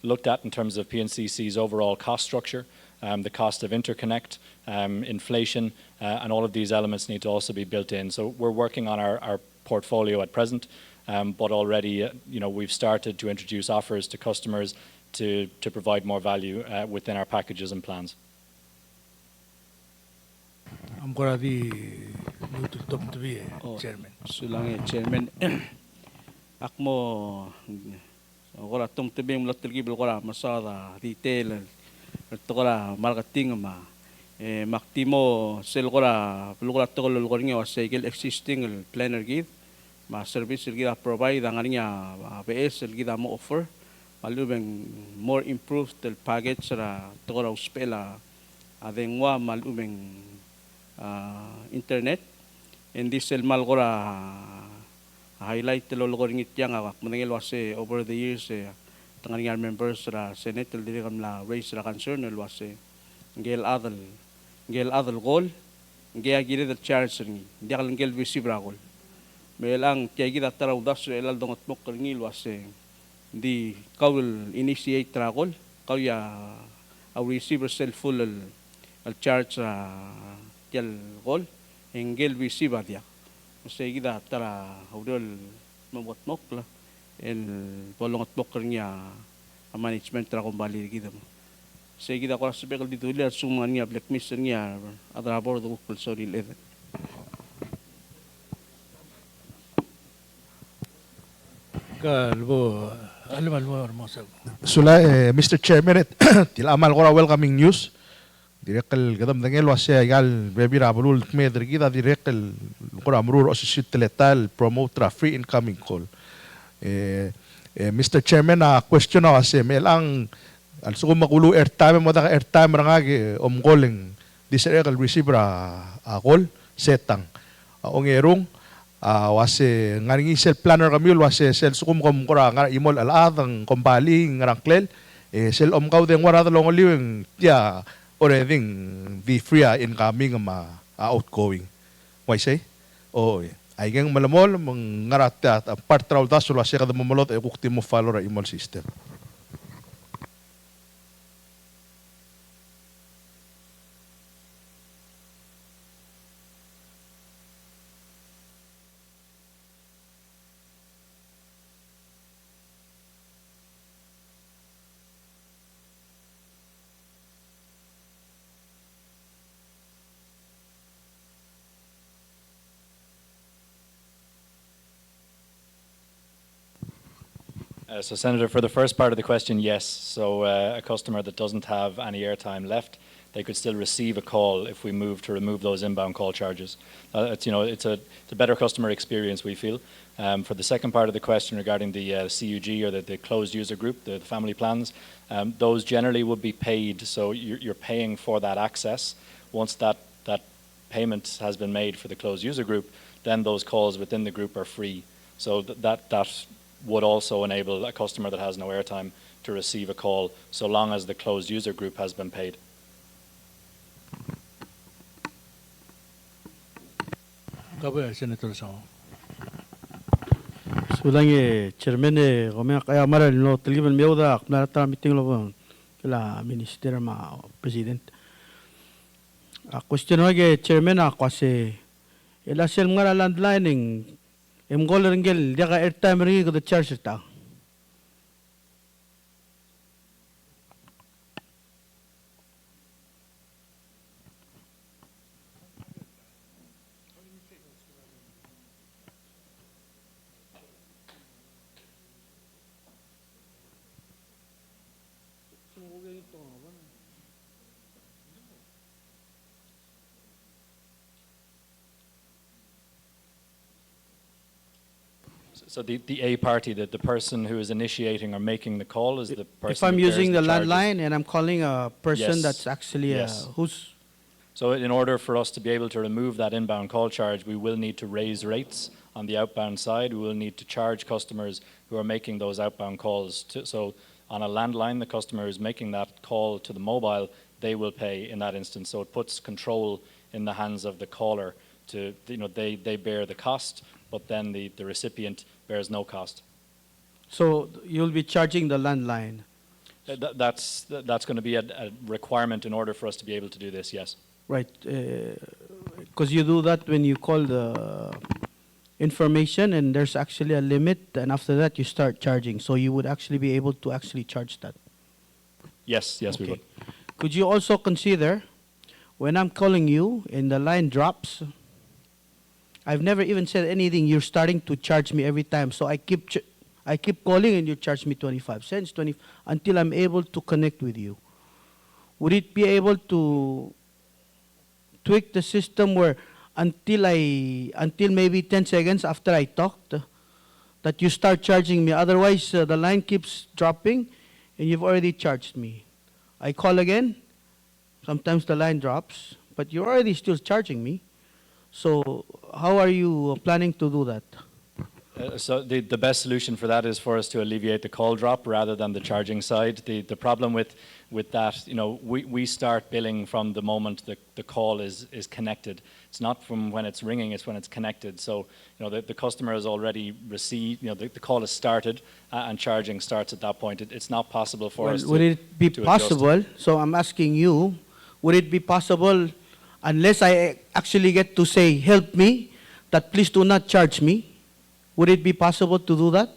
looked at in terms of PNCC's overall cost structure, the cost of interconnect, inflation, and all of these elements need to also be built in. So we're working on our portfolio at present, but already we've started to introduce offers to customers to provide more value within our packages and plans. I'm going to be top to be chairman. Sulang chairman. Akmo agora tom tebem latilgi belgora masada retail tokora marketing ma maktimo selgora belgora tokol lornga wasegel existing planner give ma service gida provide angania ABS gida mo offer malubeng more improved the package ra tokora uspela adengwa malubeng internet and this el malgora highlight lo logorngit yang awak menengel wase over the years tangangar members ra senate dili kam la raise ra concern el wase ngel adal gol ngea gire the charge ni dial ngel receive ra gol melang tiagi datara udas elal dongot mok ngil wase di kaul initiate ra gol kau ya au receiver self full el charge ra tial gol ngel receive dia seguida tara haudol membuat la el bolongot moknya management tra kembali gitu seguida ko sebekal ditulir sumanya blacklist nya adra bordo kul sorry le Kalbo almo hermoso. Sula Mr. Chairman tilamal gora welcoming news direct el gadam dengel wase gal bebi rabul medr gida direct el gora amrur osit letal promote free incoming call. Mr. Chairman, a question na wase melang al sugo makulu airtime mo da airtime rangage omgoling disergal receiver a call setang ongerong wase ngaringi sel planner kamil wase sel sukum kom gora ngar imol aladang kombali ngarangklel sel omkaw deng wara longoliweng ya already the free incoming outgoing. Why say? Oh, ay gang malamol mangarat at part travel das wala siya kada mamalot ay kukti mo follow ra email system. So Senator, for the first part of the question, yes. So a customer that doesn't have any airtime left, they could still receive a call if we move to remove those inbound call charges. It's a better customer experience, we feel. For the second part of the question regarding the CUG or the closed user group, the family plans, those generally would be paid, so you're paying for that access. Once that payment has been made for the closed user group, then those calls within the group are free. So that would also enable a customer that has no airtime to receive a call so long as the closed user group has been paid. Gabay, Senator Sao. Sulangi chairman kami kaya maral no teliban meuda narata meeting lo kala minister ma president. A question wage chairman ako kasi ila sel ngara landlining golerngel dia ka airtime ringi ko the charge ta. So the A party, the person who is initiating or making the call is the person. If I'm who bears using the charges. landline and I'm calling a person Yes. that's actually Yes. who's So in order for us to be able to remove that inbound call charge, we will need to raise rates on the outbound side. We will need to charge customers who are making those outbound calls. So on a landline, the customer who's making that call to the mobile, they will pay in that instance. So it puts control in the hands of the caller to, they bear the cost, but then the recipient bears no cost. so you'll be charging the landline. That's going to be a requirement in order for us to be able to do this, yes. Right, because you do that when you call the information and there's actually a limit, and after that you start charging. So you would actually be able to actually charge that. Yes, we Okay. would. Could you also consider when I'm calling you and the line drops, I've never even said anything, you're starting to charge me every time. So I keep calling and you charge me 25 cents, until I'm able to connect with you. Would it be able to tweak the system where until maybe 10 seconds after I talked, that you start charging me? Otherwise, the line keeps dropping and you've already charged me. I call again, sometimes the line drops, but you're already still charging me. So how are you planning to do that? So the best solution for that is for us to alleviate the call drop rather than the charging side. The problem with that, we start billing from the moment the call is connected. It's not from when it's ringing, it's when it's connected. So, the customer has already received, the call is started and charging starts at that point. It's not possible for us to Would it be to possible, so I'm asking you, would it be possible, unless I actually get to say, help me, that please do not charge me, would it be possible to do that?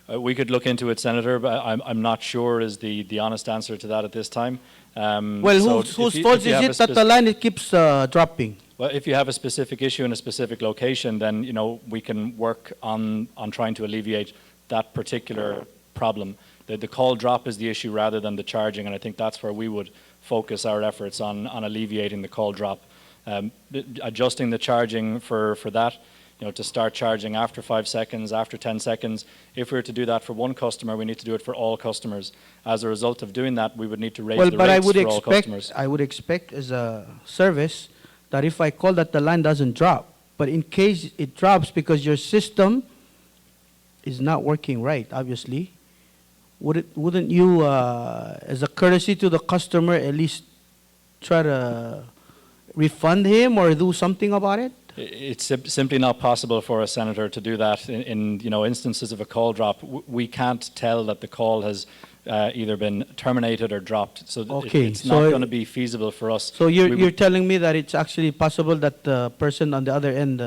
We could look into it, Senator, but I'm not sure is the honest answer to that at this time. Well, So whose if you fault have is it that the line it keeps dropping? Well, if you have a specific issue in a specific location, then we can work on trying to alleviate that particular problem. The call drop is the issue rather than the charging, and I think that's where we would focus our efforts on alleviating the call drop. Adjusting the charging for that, to start charging after 5 seconds, after 10 seconds. If we were to do that for one customer, we need to do it for all customers. As a result of doing that, we would need to raise the rates for all customers. I would expect as a service that if I call that the line doesn't drop, but in case it drops because your system is not working right, obviously, wouldn't you, as a courtesy to the customer, at least try to refund him or do something about it? It's simply not possible for a senator to do that in instances of a call drop. We can't tell that the call has either been terminated or dropped. So Okay, it's so not going to be feasible for us. So We you're would- telling me that it's actually possible that the person on the other end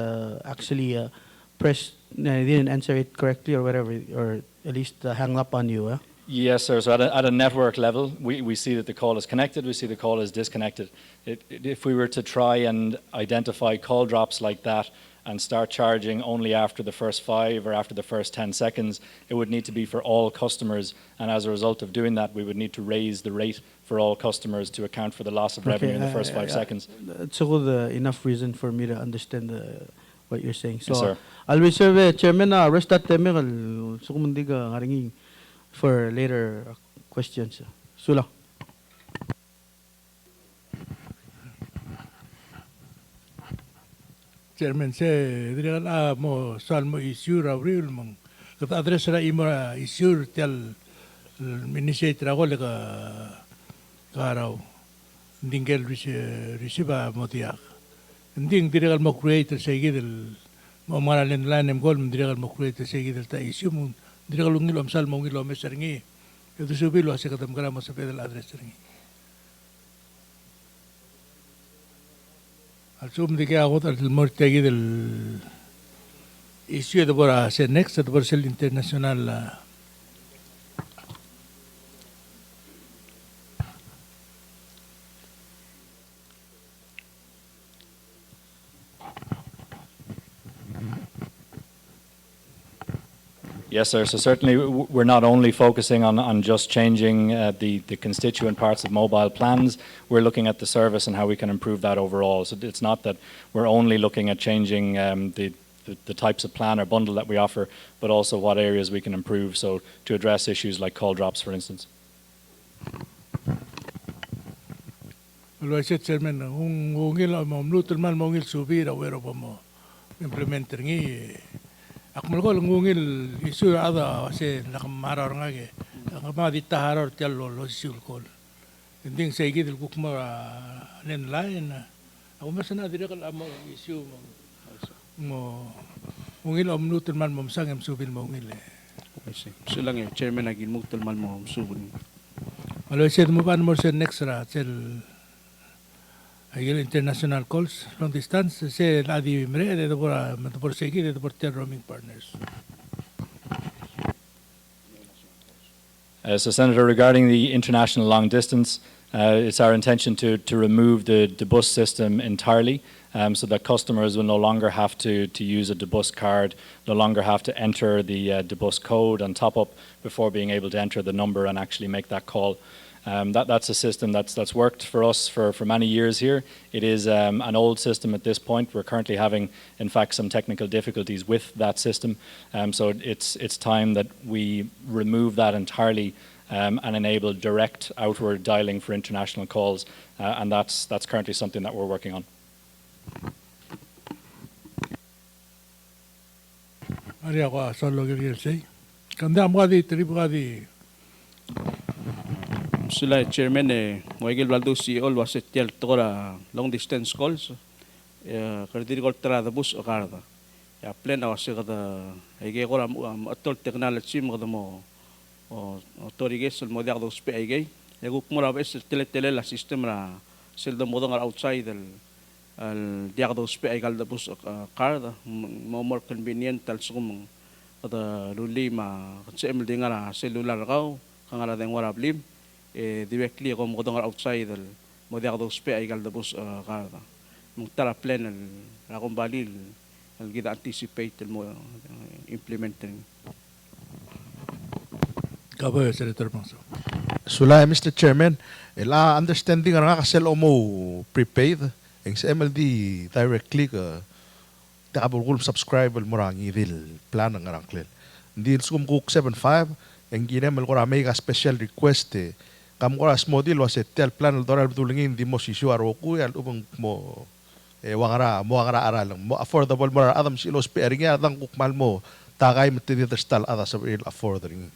actually pressed, didn't answer it correctly or whatever, or at least hung up on you, Yes, sir. So at a network level, we see that the call is connected, we see the call is disconnected. If we were to try and identify call drops like that and start charging only after the first 5 or after the first 10 seconds, it would need to be for all customers. And as a result of doing that, we would need to raise the rate for all customers to account for the loss of revenue in the first 5 seconds. It's a good enough reason for me to understand what you're saying. So Yes, sir. I'll reserve Chairman rest that time sukumundiga ngaringi for later questions. Sula. Chairman se direla mo salmo issue abril mong kat address ra imo issue tel initiate ra gole ka karaw dingel resiba motiak ding direl mo create seguidel mo maralen lanem gol direl mo create seguidel ta issue mo direl ngilo amsal mo ngilo meserngi itu subilo ase katam kara mo sa federal address ringi Asum de que hago el morte aquí del issue de por hacer next de por ser internacional Yes, sir. So certainly we're not only focusing on just changing the constituent parts of mobile plans, we're looking at the service and how we can improve that overall. So it's not that we're only looking at changing the types of plan or bundle that we offer, but also what areas we can improve, so to address issues like call drops, for instance. lo ese chairman ngil mamlutul mal mongil subira wero mo implementer ngi akmal ko ngungil isu ada se nakamara nga ge ngama ditahar tel lo sul kol ending se gid kukma nen line ako masana dire kal amo isu mo ngungil mamlutul mal momsang em subil mo ngil Silang chairman agin muktal mal mo subun. alo ese mo pan mo se next ra tel Ayel international calls long distance se la di mre de por seguir de por ter roaming partners. So Senator, regarding the international long distance, it's our intention to remove the bus system entirely, so that customers will no longer have to use a bus card, no longer have to enter the bus code and top up before being able to enter the number and actually make that call. That's a system that's worked for us for many years here. It is an old system at this point. We're currently having, in fact, some technical difficulties with that system. So it's time that we remove that entirely and enable direct outward dialing for international calls. And that's currently something that we're working on. Aria ko solo gil sei. Kanda mo di tribu di Sila chairman Moigel Valdo CEO was tel tora long distance calls. Kardir kol tra da bus akarda. Ya plan awas kada ege ko atol technology mo kada mo toriges mo dia dos pe ege. Ego kumura bes tele la system ra sel do modong outside al dia dos pe ege da bus akarda more convenient tal sum kada luli ma sem dinga cellular kau kangala deng wara blim directly ako mo dong outside el modelo dos pe ay galda bus karda mong tara plan el akong balil el gida anticipate el mo implementing Cabo Senator Manso. Sula Mr. Chairman, ela understanding nga kasel mo prepaid ang sa MLD directly ka takabulgul subscriber mo rangi dil plan nga rangklen. Hindi sum cook 75 ang ginemel ko ramay ka special request kamu ko as model was tel plan doral tulungin di mo sisyo aroku al ubang mo wangara aral mo affordable mo adam silos pering ya dang kukmal mo takay mo tinidestal ada sa affording.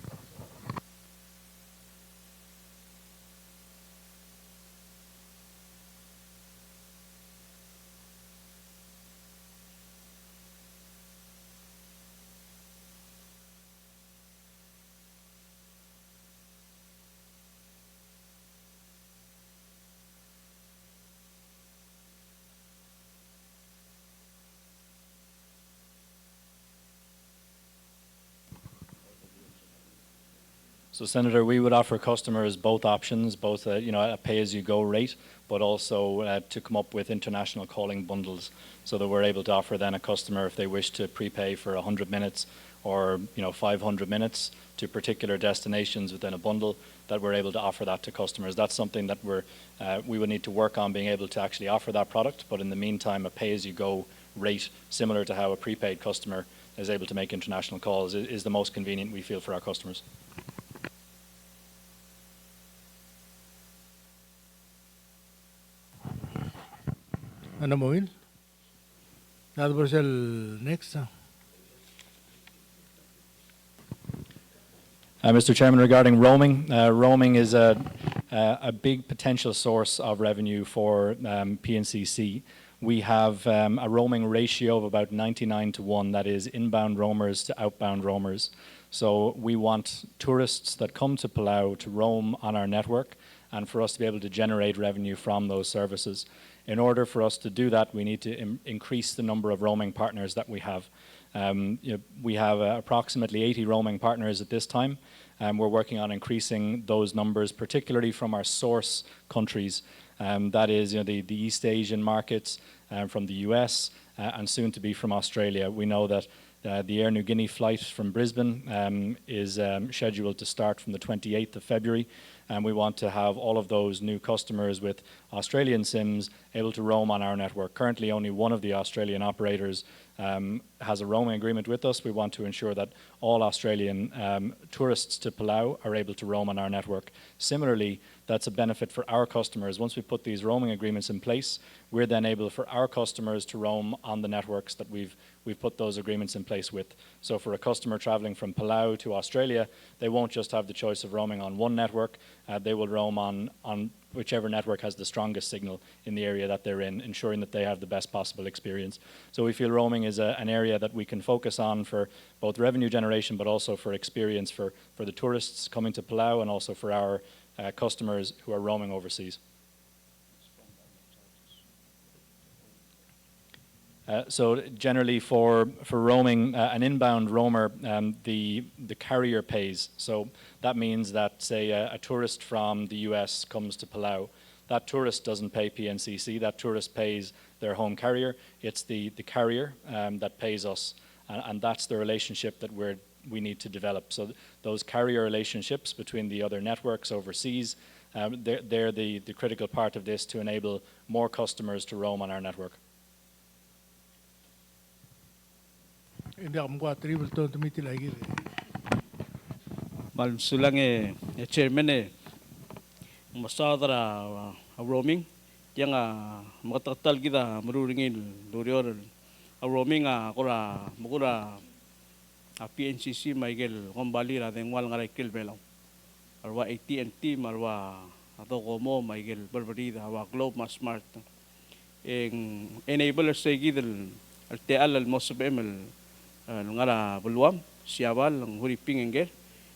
So, Senator, we would offer customers both options, both a pay-as-you-go rate, but also to come up with international calling bundles, so that we're able to offer then a customer, if they wish to prepay for 100 minutes or 500 minutes to particular destinations within a bundle, that we're able to offer that to customers. That's something that we would need to work on, being able to actually offer that product. But in the meantime, a pay-as-you-go rate, similar to how a prepaid customer is able to make international calls, is the most convenient, we feel, for our customers. Ano mo, Will? Next. Mr. Chairman, regarding roaming, roaming is a big potential source of revenue for PNCC. We have a roaming ratio of about 99:1, that is inbound roamers to outbound roamers. So we want tourists that come to Palau to roam on our network, and for us to be able to generate revenue from those services. In order for us to do that, we need to increase the number of roaming partners that we have. We have approximately 80 roaming partners at this time. We're working on increasing those numbers, particularly from our source countries. That is, the East Asian markets, from the US, and soon to be from Australia. We know that the Air Niugini flight from Brisbane is scheduled to start from the 28th of February. And we want to have all of those new customers with Australian SIMs able to roam on our network. Currently, only one of the Australian operators has a roaming agreement with us. We want to ensure that all Australian tourists to Palau are able to roam on our network. Similarly, that's a benefit for our customers. Once we put these roaming agreements in place, we're then able for our customers to roam on the networks that we've put those agreements in place with. So for a customer traveling from Palau to Australia, they won't just have the choice of roaming on one network. They will roam on whichever network has the strongest signal in the area that they're in, ensuring that they have the best possible experience. So we feel roaming is an area that we can focus on for both revenue generation, but also for experience for the tourists coming to Palau, and also for our customers who are roaming overseas. So generally for roaming, an inbound roamer, the carrier pays. So that means that, say, a tourist from the US comes to Palau. That tourist doesn't pay PNCC, that tourist pays their home carrier. It's the carrier that pays us, and that's the relationship that we need to develop. So those carrier relationships between the other networks overseas, they're the critical part of this to enable more customers to roam on our network. Hindi ako mukha to tumiti lagi. Mal sulang chairman masadara roaming yang makatal kita meruringin durior roaming kora mukura PNCC Michael kembali ra tengwal ngarai kil belau arwa AT&T marwa atau komo Michael berberi hawa globe mas smart enable segidel al mosbemel ngara beluam siabal ng huriping engger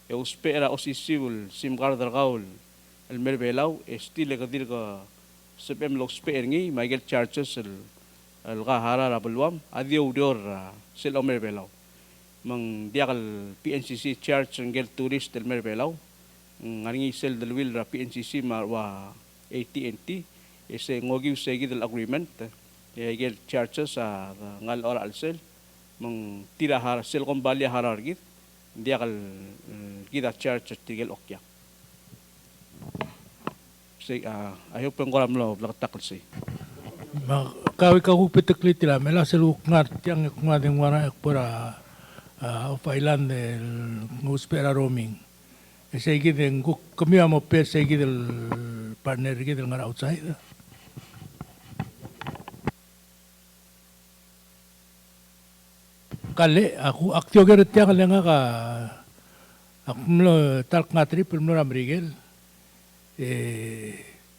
uspera osisiul sim card gaul el merbelau estile kadir ka sebem lo speringi Michael charges el gahara ra beluam adio udor sel merbelau mang diakal PNCC charge engger tourist del merbelau ngaringi sel del will ra PNCC marwa AT&T ese ngogiu segidel agreement engger charges ngal ora al sel mang tira har sel kembali harar git dia kal kita charge tigel okya say I hope ngoram lo laktakal say Kawi piteklit la mela selu ngar tiang ngadeng wara ekpora of island nguspera roaming ese giden kami amo pe se gidel partner gidel ngar outside. Kali aku aktio geret tiang kali nga aku mlo talk ngatri pelmlo ramrigel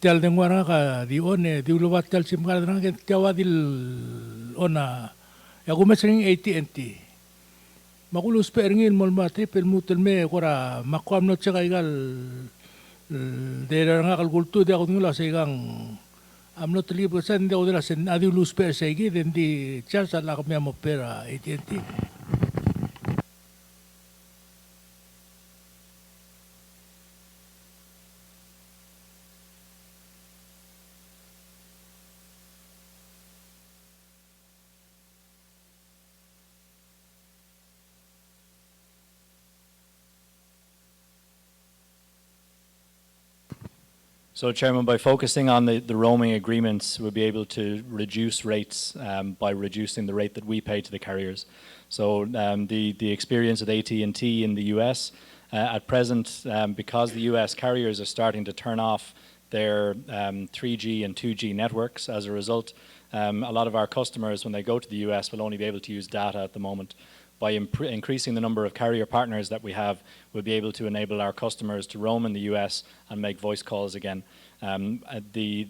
tial dengwara ka di one di ulubat tial sim kala nang tiawa dil ona aku mesring AT&T makulus peringil mol matri pelmutel me kora makwam no tsaka igal dera nga kalkultu di ako ngula sa igang I'm not libre sen de odela sen adi luz per segi den di charsa la kami amo pera AT&T. So, Chairman, by focusing on the roaming agreements, we'll be able to reduce rates by reducing the rate that we pay to the carriers. So, the experience with AT&T in the US, at present, because the US carriers are starting to turn off their 3G and 2G networks, as a result, a lot of our customers, when they go to the US, will only be able to use data at the moment. By increasing the number of carrier partners that we have, we'll be able to enable our customers to roam in the US and make voice calls again. The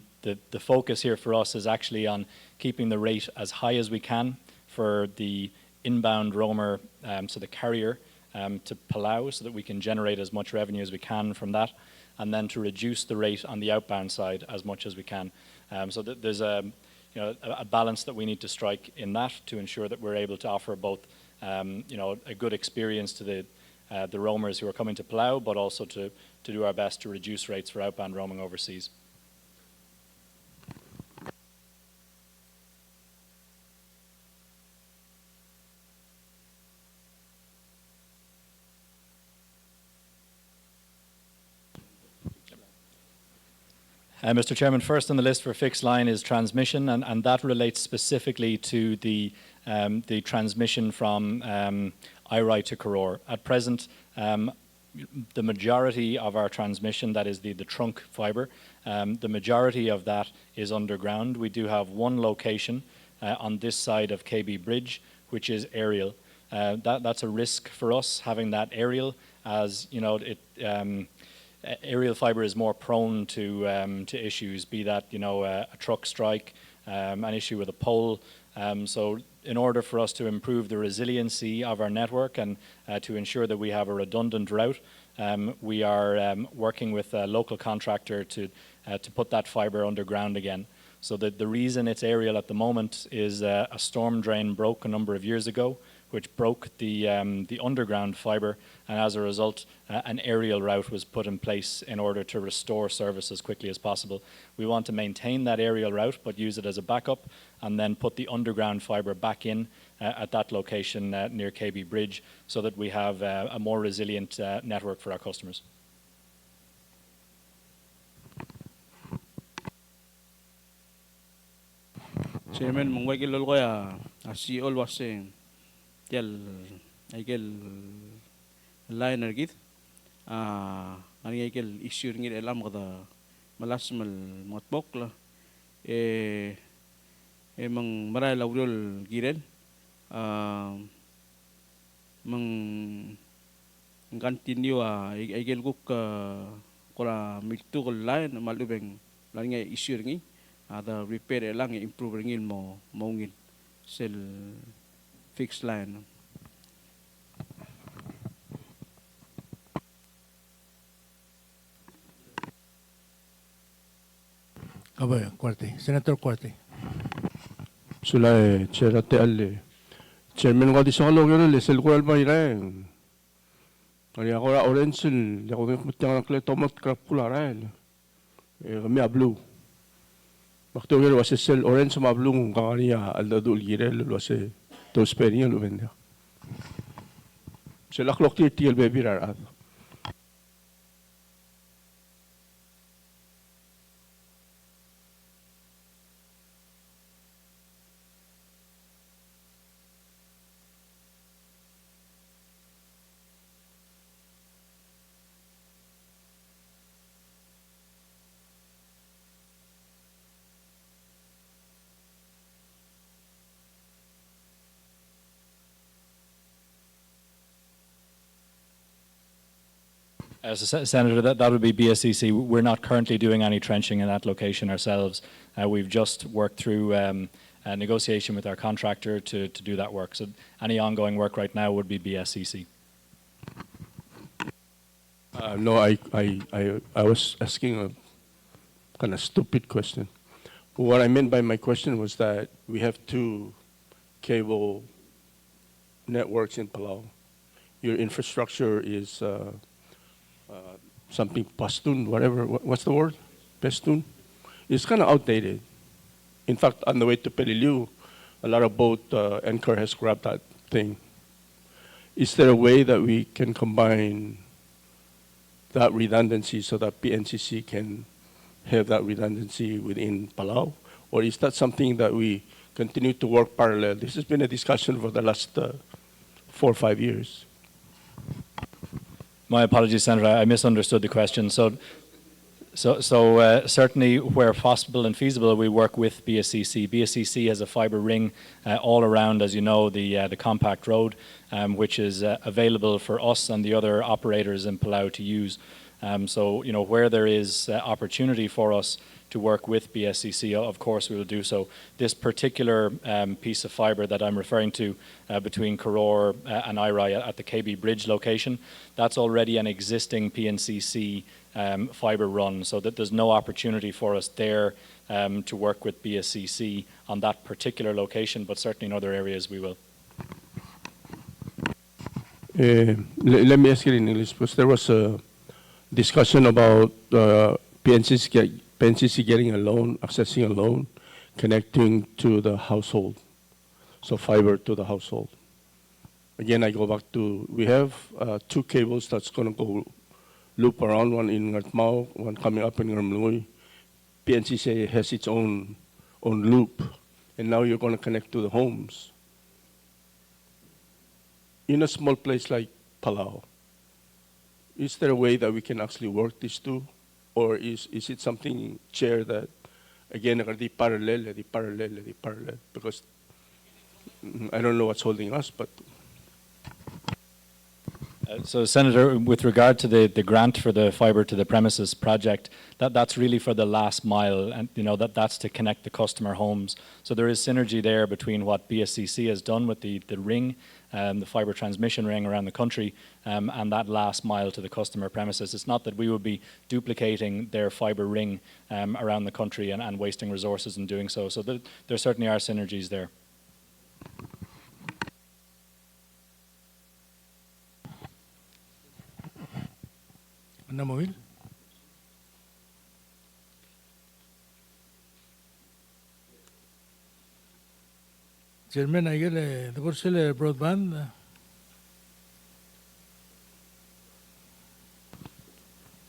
focus here for us is actually on keeping the rate as high as we can for the inbound roamer, so the carrier, to Palau, so that we can generate as much revenue as we can from that, and then to reduce the rate on the outbound side as much as we can. So there's a balance that we need to strike in that to ensure that we're able to offer both a good experience to the roamers who are coming to Palau, but also to do our best to reduce rates for outbound roaming overseas. Mr. Chairman, first on the list for fixed line is transmission, and that relates specifically to the transmission from Irai to Karor. At present, the majority of our transmission, that is the trunk fibre, the majority of that is underground. We do have one location on this side of KB Bridge, which is aerial. That's a risk for us, having that aerial, as you know, aerial fibre is more prone to issues, be that a truck strike, an issue with a pole. So in order for us to improve the resiliency of our network and to ensure that we have a redundant route, we are working with a local contractor to put that fibre underground again. So the reason it's aerial at the moment is a storm drain broke a number of years ago, which broke the underground fibre, and as a result, an aerial route was put in place in order to restore service as quickly as possible. We want to maintain that aerial route, but use it as a backup, and then put the underground fibre back in at that location near KB Bridge, so that we have a more resilient network for our customers. Chairman, mungwagil ko ya CEO wasing tel aikel liner git ani aikel issue ngir elam kada malas mal motbok la emang maray laurul girel mang continue aikel guk kola mitu kol line malubeng langay issue ngi ada repair elang improve ngil mo ngil sel fixed line. Cuarte. Senator Cuarte. Sula cerate alle. Chairman ko di sa kalogero le sel ko alba iraen. Kaya ako ra orange le ko ngutang kle tomat crap kula rael. Kami ablu. Waktu gero wase sel orange ma ablu ngania alda dul girel wase to sperian lo venda. Sela clock ti el baby ra. Senator, that would be BSCC. We're not currently doing any trenching in that location ourselves. We've just worked through a negotiation with our contractor to do that work. So any ongoing work right now would be BSCC. No, I was asking a kind of stupid question. What I meant by my question was that we have two cable networks in Palau. Your infrastructure is something Pastun, whatever, what's the word? Pastun? It's kind of outdated. In fact, on the way to Peliliu, a lot of boat anchor has grabbed that thing. Is there a way that we can combine that redundancy so that PNCC can have that redundancy within Palau? Or is that something that we continue to work parallel? This has been a discussion for the last 4 or 5 years. My apologies, Senator. I misunderstood the question. So certainly, where possible and feasible, we work with BSCC. BSCC has a fibre ring all around, as you know, the compact road, which is available for us and the other operators in Palau to use. So, where there is opportunity for us to work with BSCC, of course we will do so. This particular piece of fibre that I'm referring to between Koror and Irai at the KB Bridge location, that's already an existing PNCC fibre run, so that there's no opportunity for us there to work with BSCC on that particular location, but certainly in other areas we will. Let me ask it in English, because there was a discussion about PNCC getting a loan, accessing a loan, connecting to the household, so fiber to the household. Again, I go back to, we have 2 cables that's going to go loop around, one in Ngatmao, one coming up in Ngarmlui. PNCC has its own loop, and now you're going to connect to the homes. In a small place like Palau, is there a way that we can actually work these two? Or is it something, Chair, that, again, di parallel, because I don't know what's holding us, but... So, Senator, with regard to the grant for the fibre to the premises project, that's really for the last mile, and that's to connect the customer homes. So there is synergy there between what BSCC has done with the ring, the fibre transmission ring around the country, and that last mile to the customer premises. It's not that we would be duplicating their fibre ring around the country and wasting resources in doing so. So there certainly are synergies there. Namoil? Chairman, I get the Gorsele broadband.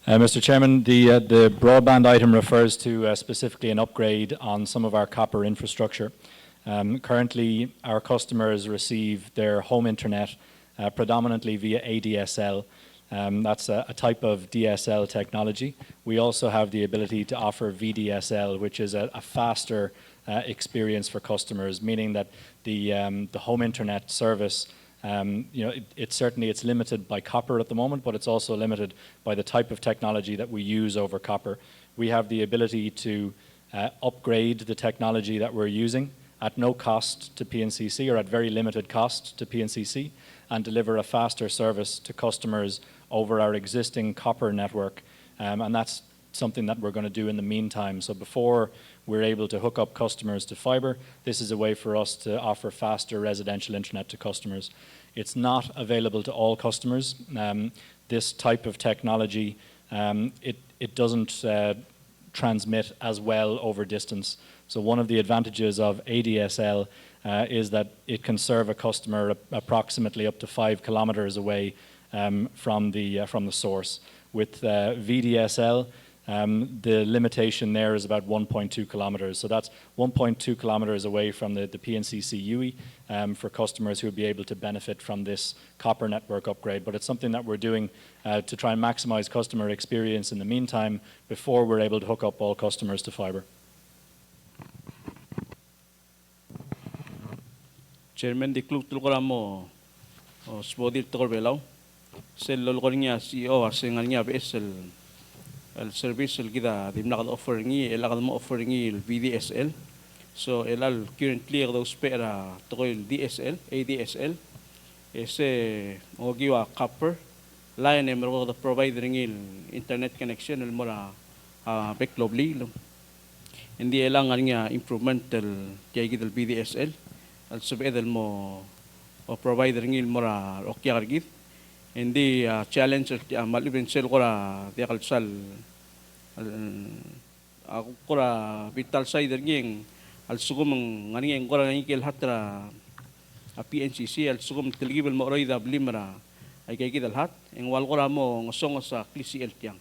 Mr. Chairman, the broadband item refers to specifically an upgrade on some of our copper infrastructure. Currently, our customers receive their home internet predominantly via ADSL. That's a type of DSL technology. We also have the ability to offer VDSL, which is a faster experience for customers, meaning that the home internet service, it's limited by copper at the moment, but it's also limited by the type of technology that we use over copper. We have the ability to upgrade the technology that we're using at no cost to PNCC, or at very limited cost to PNCC, and deliver a faster service to customers over our existing copper network, and that's something that we're going to do in the meantime. So before we're able to hook up customers to fibre, this is a way for us to offer faster residential internet to customers. It's not available to all customers. This type of technology, it doesn't transmit as well over distance. So one of the advantages of ADSL is that it can serve a customer approximately up to 5 kilometers away from the source. With VDSL, the limitation there is about 1.2 kilometers. So that's 1.2 kilometers away from the PNCC UE for customers who will be able to benefit from this copper network upgrade. But it's something that we're doing to try and maximize customer experience in the meantime before we're able to hook up all customers to fibre. Chairman, di klub tulukora mo spodir tukor belau. Sel lolkornya CEO arsengalnya BSL el service el kita dimnakad offer ngi elakad mo offer ngi el VDSL. So elal currently those pera tukol DSL, ADSL. Ese ogiwa copper line emro the provider ngi internet connection el mora backlobly. Hindi elang nga improvement el kaya el VDSL. Al subedel mo o provider ngil mora okyagargit hindi challenge malibin sel kora dia kalsal ako kora vital side nging al sugum ngani kora ngikil hatra PNCC al sugum tilgibel mo roida blimra ay kay kidal hat eng wal kora mo ngosong sa klisi el tiang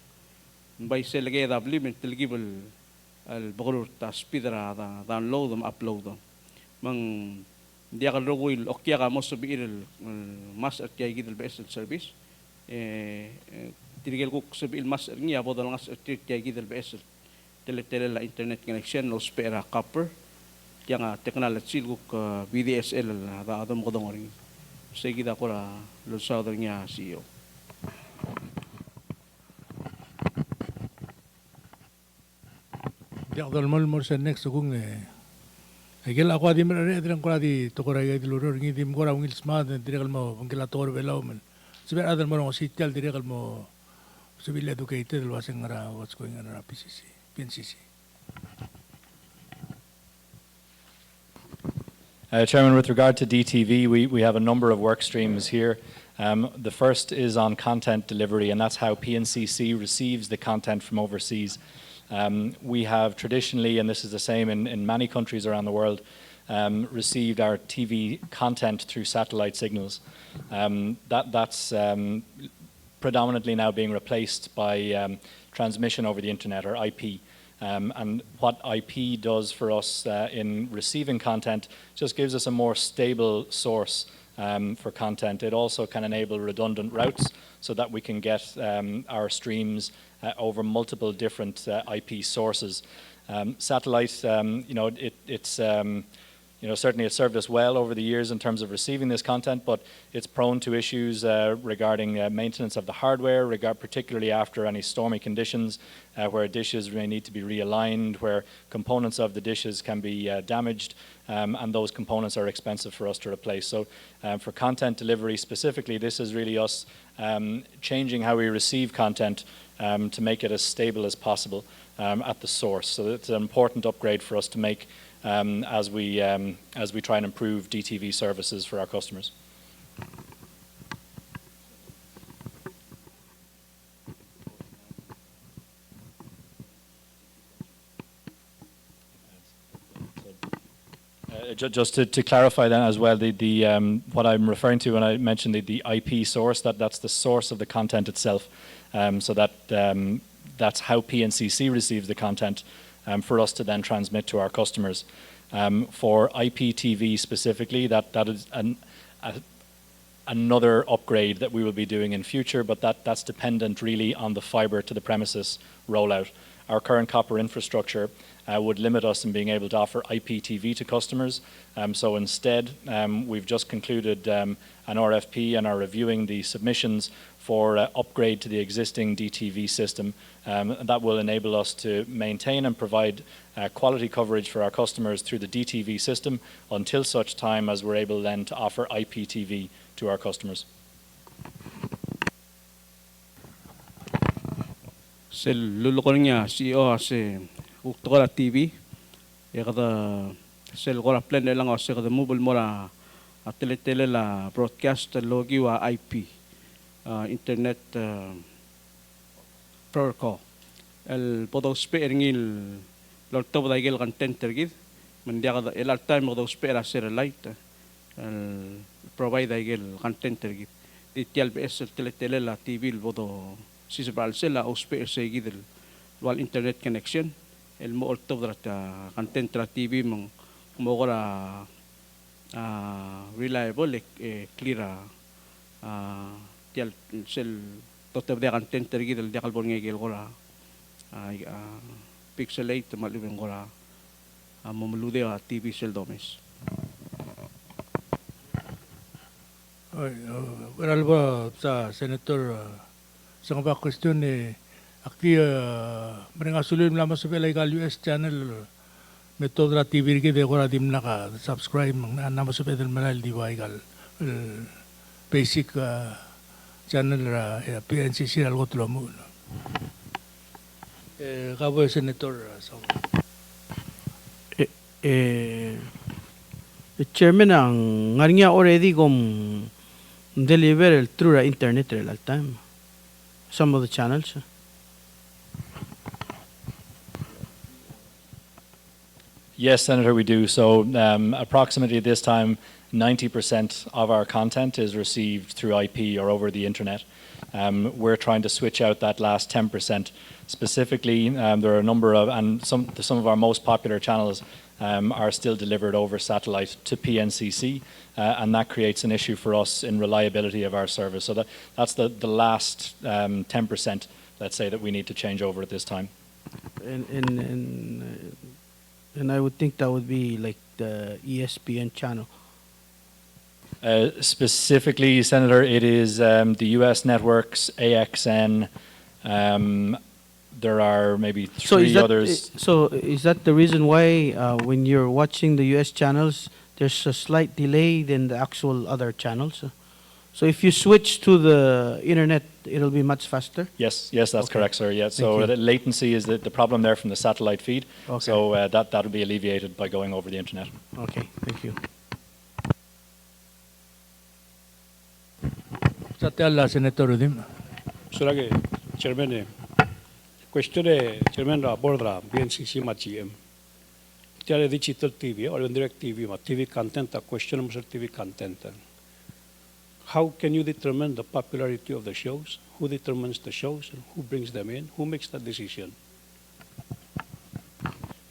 by selege dabli men teligibel al bagulur ta speedera da download them upload them mang dia ka rogwil okya ka mo subir mas at kay gidel best service tirigel ko subir mas ngi abo dal ngas at kay gidel best tele la internet connection no spera copper yang technology ko VDSL da adam ko dong ring segida ko la lo southern nya CEO. Dia dal mal mor sen next kung agel ako di mer edren ko di to ko ray di loro ngi dim ko ra ngil smad direl mo ngila tor belaw men siber adal mo sitial direl mo civil educated wasing ra what's going on at PNCC. Chairman, with regard to DTV, we have a number of work streams here. The first is on content delivery, and that's how PNCC receives the content from overseas. We have traditionally, and this is the same in many countries around the world, received our TV content through satellite signals. That's predominantly now being replaced by transmission over the internet, or IP. And what IP does for us in receiving content just gives us a more stable source for content. It also can enable redundant routes so that we can get our streams over multiple different IP sources. Satellite, it's certainly it's served us well over the years in terms of receiving this content, but it's prone to issues regarding maintenance of the hardware, particularly after any stormy conditions, where dishes may need to be realigned, where components of the dishes can be damaged, and those components are expensive for us to replace. So for content delivery specifically, this is really us changing how we receive content to make it as stable as possible at the source. So it's an important upgrade for us to make as we try and improve DTV services for our customers. Just to clarify that as well, what I'm referring to when I mentioned the IP source, that's the source of the content itself. So that's how PNCC receives the content for us to then transmit to our customers. For IPTV specifically, that is another upgrade that we will be doing in future, but that's dependent really on the fibre to the premises rollout. Our current copper infrastructure would limit us in being able to offer IPTV to customers. So instead, we've just concluded an RFP and are reviewing the submissions for upgrade to the existing DTV system. That will enable us to maintain and provide quality coverage for our customers through the DTV system until such time as we're able then to offer IPTV to our customers. Sel lulukon niya CEO ase uktola TV kada sel gora plan lang ase kada mobile mora tele la broadcast logi wa IP internet protocol el podo spare ngil lorto da igel content tergid mendia kada el time podo spare ase light el provide igel content tergid detail bes tele la TV podo sisbal sela o spare se gidel wal internet connection el mo orto da content tra TV mo gora reliable clear tial sel tote de content tergidel de kalbon ngegel gora pixelate malibeng gora momlude a TV sel domes. Alba sa Senator sa mga question akti mereka sulun lama supaya legal US channel metodra TV ke dekora dim naka subscribe nama supaya del manal di legal basic channel ra PNCC algo tulo mo kabo Senator Chairman ang ngarinya already gom deliver el through internet real time some of the channels. Yes, Senator, we do. So approximately this time 90% of our content is received through IP or over the internet. We're trying to switch out that last 10%. Specifically, there are a number of, and some of our most popular channels are still delivered over satellite to PNCC, and that creates an issue for us in reliability of our service. So that's the last 10%, let's say, that we need to change over at this time. And I would think that would be like the ESPN channel. Specifically, Senator, it is the US networks, AXN. There are maybe three others. So is that the reason why when you're watching the US channels, there's a slight delay than the actual other channels? So if you switch to the internet, it'll be much faster? Yes, that's correct, sir. Yeah. So the latency is the problem there from the satellite feed. Okay. So that'll be alleviated by going over the internet. Okay, thank you. Sa tela Senator Udim. Surage, Chairman, question Chairman Bordra, PNCC ma GM. Tiare digital TV or indirect TV ma TV content, a question of TV content. How can you determine the popularity of the shows? Who determines the shows? Who brings them in? Who makes that decision?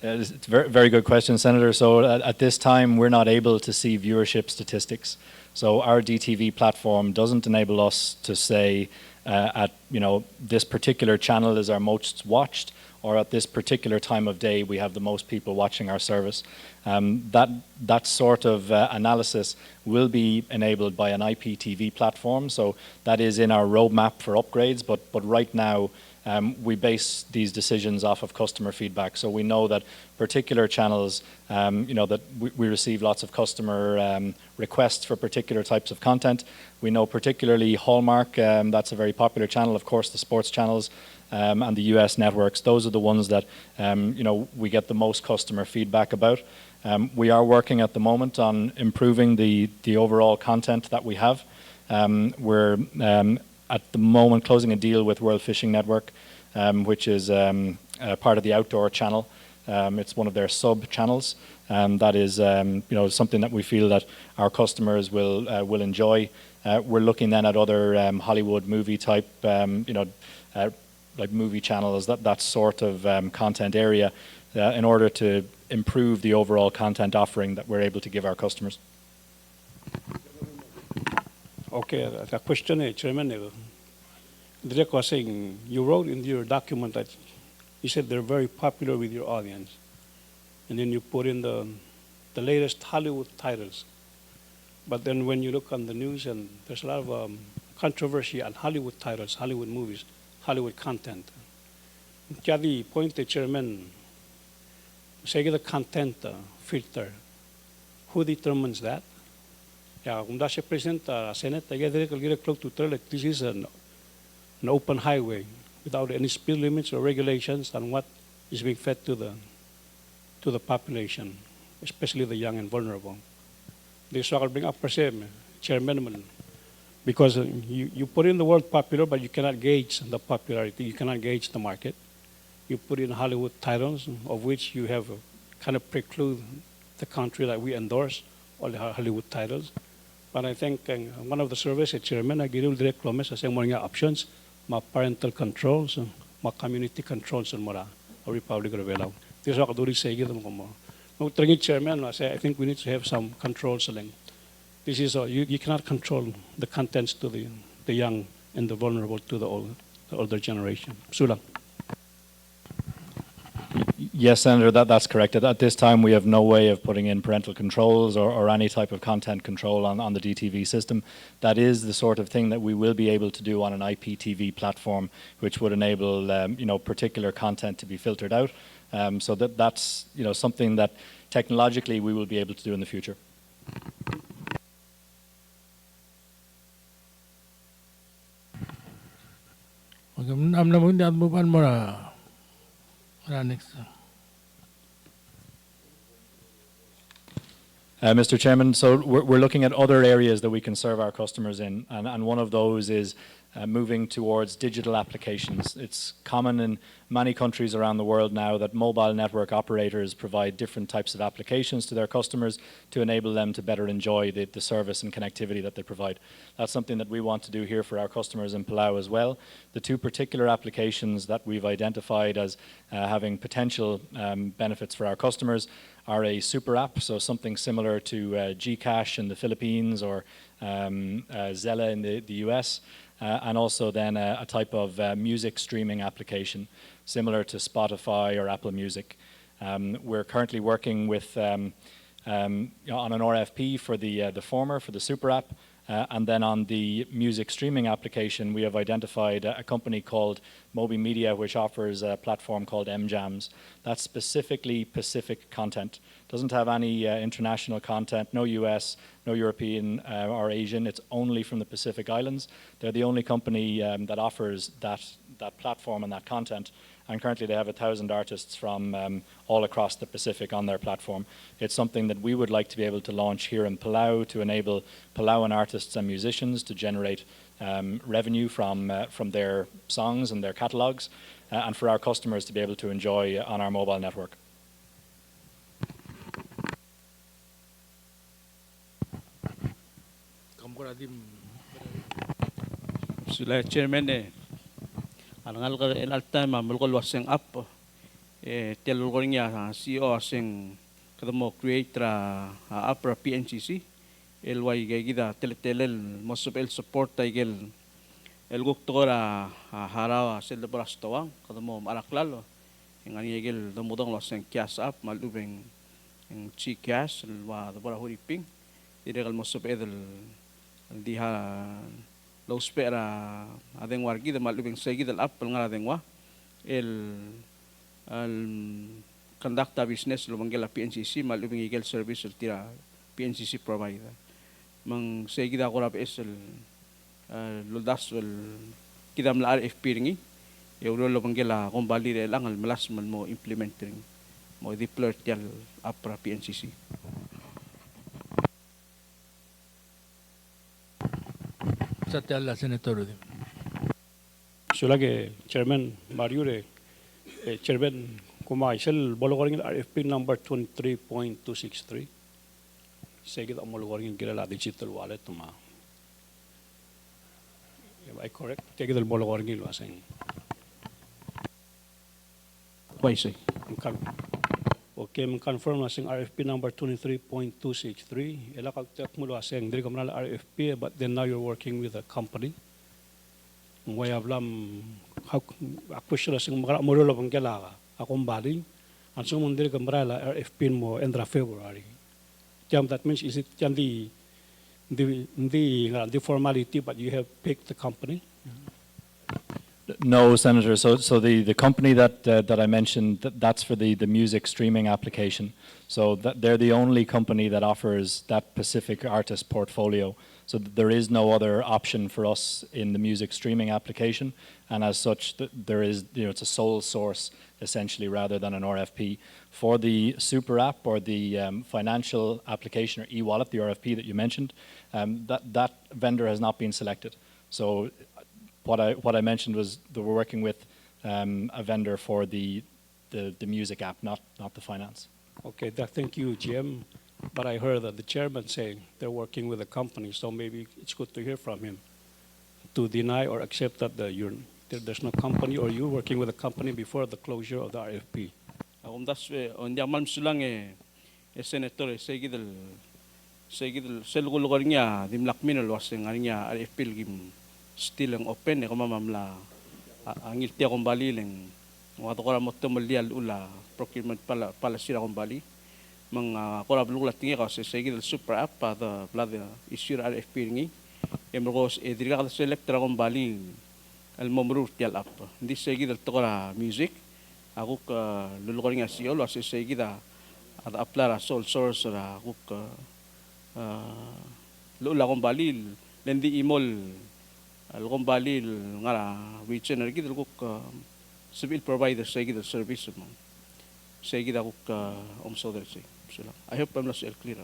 It's a very, very good question, Senator. So at this time, we're not able to see viewership statistics. So our DTV platform doesn't enable us to say this particular channel is our most watched, or at this particular time of day we have the most people watching our service. That sort of analysis will be enabled by an IPTV platform. So that is in our roadmap for upgrades. But right now, we base these decisions off of customer feedback. So we know that particular channels, that we receive lots of customer requests for particular types of content. We know particularly Hallmark, that's a very popular channel, of course, the sports channels, and the US networks. Those are the ones that, we get the most customer feedback about. We are working at the moment on improving the overall content that we have. We're at the moment closing a deal with World Fishing Network, which is part of the Outdoor channel. It's one of their sub-channels. That is something that we feel that our customers will enjoy. We're looking then at other Hollywood movie type, like movie channels, that sort of content area, in order to improve the overall content offering that we're able to give our customers. Okay, a question, Chairman. Direk was saying, you wrote in your document that you said they're very popular with your audience. And then you put in the latest Hollywood titles. But then when you look on the news, and there's a lot of controversy on Hollywood titles, Hollywood movies, Hollywood content. Kaya the point, Chairman, say the content filter, who determines that? Yeah, kung da siya present Senate, I get close to tell like this is an open highway without any speed limits or regulations on what is being fed to the population, especially the young and vulnerable. This will bring up per se, Chairman, because you put in the word popular, but you cannot gauge the popularity, you cannot gauge the market. You put in Hollywood titles, of which you have kind of preclude the country that we endorse, all the Hollywood titles. But I think one of the surveys, Chairman, I give direct comments sa mga options, mga parental controls, mga community controls, and mga Republic of Palau. This is what I say. Chairman, I think we need to have some controls. This is you cannot control the contents to the young and the vulnerable to the older generation. Sulang. Yes, Senator, that's correct. At this time, we have no way of putting in parental controls or any type of content control on the DTV system. That is the sort of thing that we will be able to do on an IPTV platform, which would enable particular content to be filtered out. So that's something that technologically we will be able to do in the future. Next. Mr. Chairman, so we're looking at other areas that we can serve our customers in, and one of those is moving towards digital applications. It's common in many countries around the world now that mobile network operators provide different types of applications to their customers to enable them to better enjoy the service and connectivity that they provide. That's something that we want to do here for our customers in Palau as well. The two particular applications that we've identified as having potential benefits for our customers are a super app, so something similar to Gcash in the Philippines or Zella in the US, and also then a type of music streaming application similar to Spotify or Apple Music. We're currently working with on an RFP for the former, for the super app, and then on the music streaming application, we have identified a company called Mobi Media, which offers a platform called MJams. That's specifically Pacific content. Doesn't have any international content, no US, no European or Asian. It's only from the Pacific Islands. They're the only company that offers that platform and that content. And currently they have 1,000 artists from all across the Pacific on their platform. It's something that we would like to be able to launch here in Palau to enable Palauan artists and musicians to generate revenue from their songs and their catalogs, and for our customers to be able to enjoy on our mobile network. Sila chairman alangal ka el alta ma mulkol waseng up telul goringya CEO aseng kadamo creator upra PNCC el way gida telel most el support taigel el guktora harawa sel brastawang kadamo araklalo ngani gel domodong waseng kias up malubeng en chikas wa bora huriping idegal most el diha lo spera adeng wargi de malubing segi del apple ngara dengwa el conducta business lo manggela PNCC malubing igel service el tira PNCC provider mang segi da korap esel lo das el kidam la RFP ringi euro lo manggela kombali de langal melas man mo implementing mo deploy tel apra PNCC. Sula que Chairman Mariure, Chairman Kumai, sel bologoring RFP number 23.263. Sige da bologoring girela digital wallet tuma. Am I correct? Sige da bologoring lo aseng. Why say? Okay, confirm asing RFP number 23.263. Ela kagtak mulo asing diri kamnal RFP, but then now you're working with a company. Way avlam question asing magara mulo lo bangela akong bali. Ansung mun diri kamrala RFP mo endra February. That means is it the formality, but you have picked the company? No, Senator. So the company that I mentioned, that's for the music streaming application. So they're the only company that offers that Pacific artist portfolio. So there is no other option for us in the music streaming application, and as such, there is it's a sole source essentially rather than an RFP. For the super app or the financial application or e-wallet, the RFP that you mentioned, that vendor has not been selected. So what I mentioned was that we're working with a vendor for the music app, not the finance. Okay, thank you, Jim. But I heard that the chairman saying they're working with a company, so maybe it's good to hear from him to deny or accept that there's no company or you're working with a company before the closure of the RFP. On yaman sulang senator segidel selgul gornya dimlakmin alwaseng arinya RFP gim still ang open ko mamamla ang ilti akong bali leng mga to mo tumalial ula procurement pala sira akong bali mga korab lulat tingi ko sa segidel super app the blood issue RFP ngi emrogos edriga ka select akong bali al momrur tial app hindi segidel to music ako ka lulukoring nga siyo lo sa segida at aplara sole source ra ako ka lula akong bali lendi imol algom bali ngara which energy ko civil provider segida service mo segida ko omso der say I hope I'm not clear.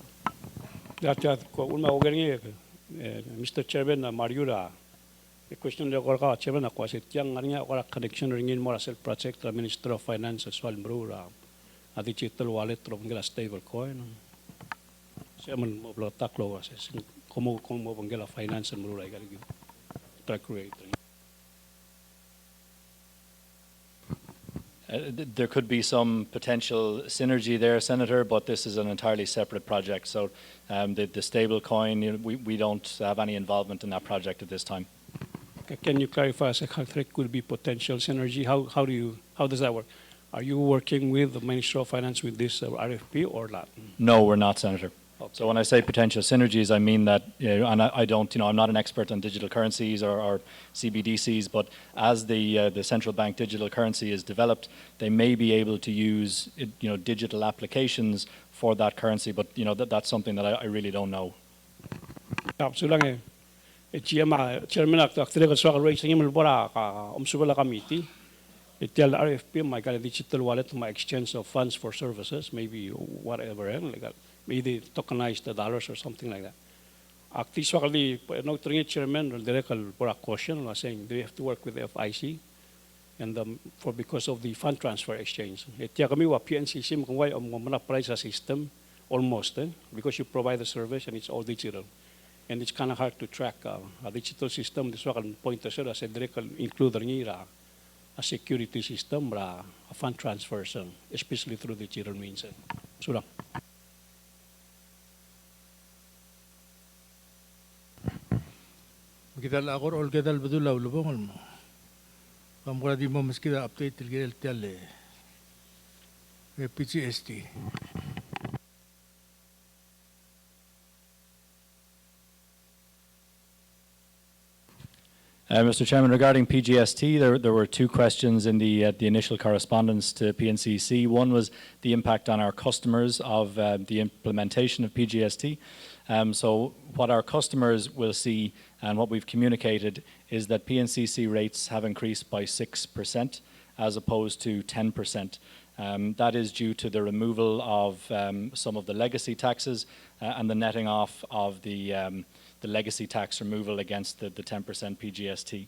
That ko una ogerngi Mr. Chairman Mariura The question is, what Chairman, ako si Tiang, nga wala connection ringin mo sa project the Minister of Finance as well, bro, a digital wallet from the stable coin. Chairman, mo blo taklo kasi kung mo bangla finance and bro like track rate. There could be some potential synergy there, Senator, but this is an entirely separate project. So the stable coin, we don't have any involvement in that project at this time. Can you clarify how there could be potential synergy? How does that work? Are you working with the Minister of Finance with this RFP or not? No, we're not, Senator. Okay. So when I say potential synergies, I mean that, and I don't, I'm not an expert on digital currencies or CBDCs, but as the central bank digital currency is developed, they may be able to use, digital applications for that currency, but that's something that I really don't know. Chairman, actually, so raising him bora umsubala committee. It tell RFP my digital wallet my exchange of funds for services, maybe whatever, like that. Maybe tokenize the dollars or something like that. Actually, no chairman or direct for a question was saying, do you have to work with the FIC and because of the fund transfer exchange? Itiya kami wa PNCC kung why price system almost because you provide the service and it's all digital. And it's kind of hard to track a digital system. This one point as a direct include a security system, a fund transfers, especially through digital means. So lang. Kita lakor ol kita betul lah lubang mo. Kamu kalau di mau meski dah update terkait tiada PCST. Mr. Chairman, regarding PGST, there were two questions in the initial correspondence to PNCC. One was the impact on our customers of the implementation of PGST. So what our customers will see and what we've communicated is that PNCC rates have increased by 6% as opposed to 10%. That is due to the removal of some of the legacy taxes and the netting off of the legacy tax removal against the 10% PGST.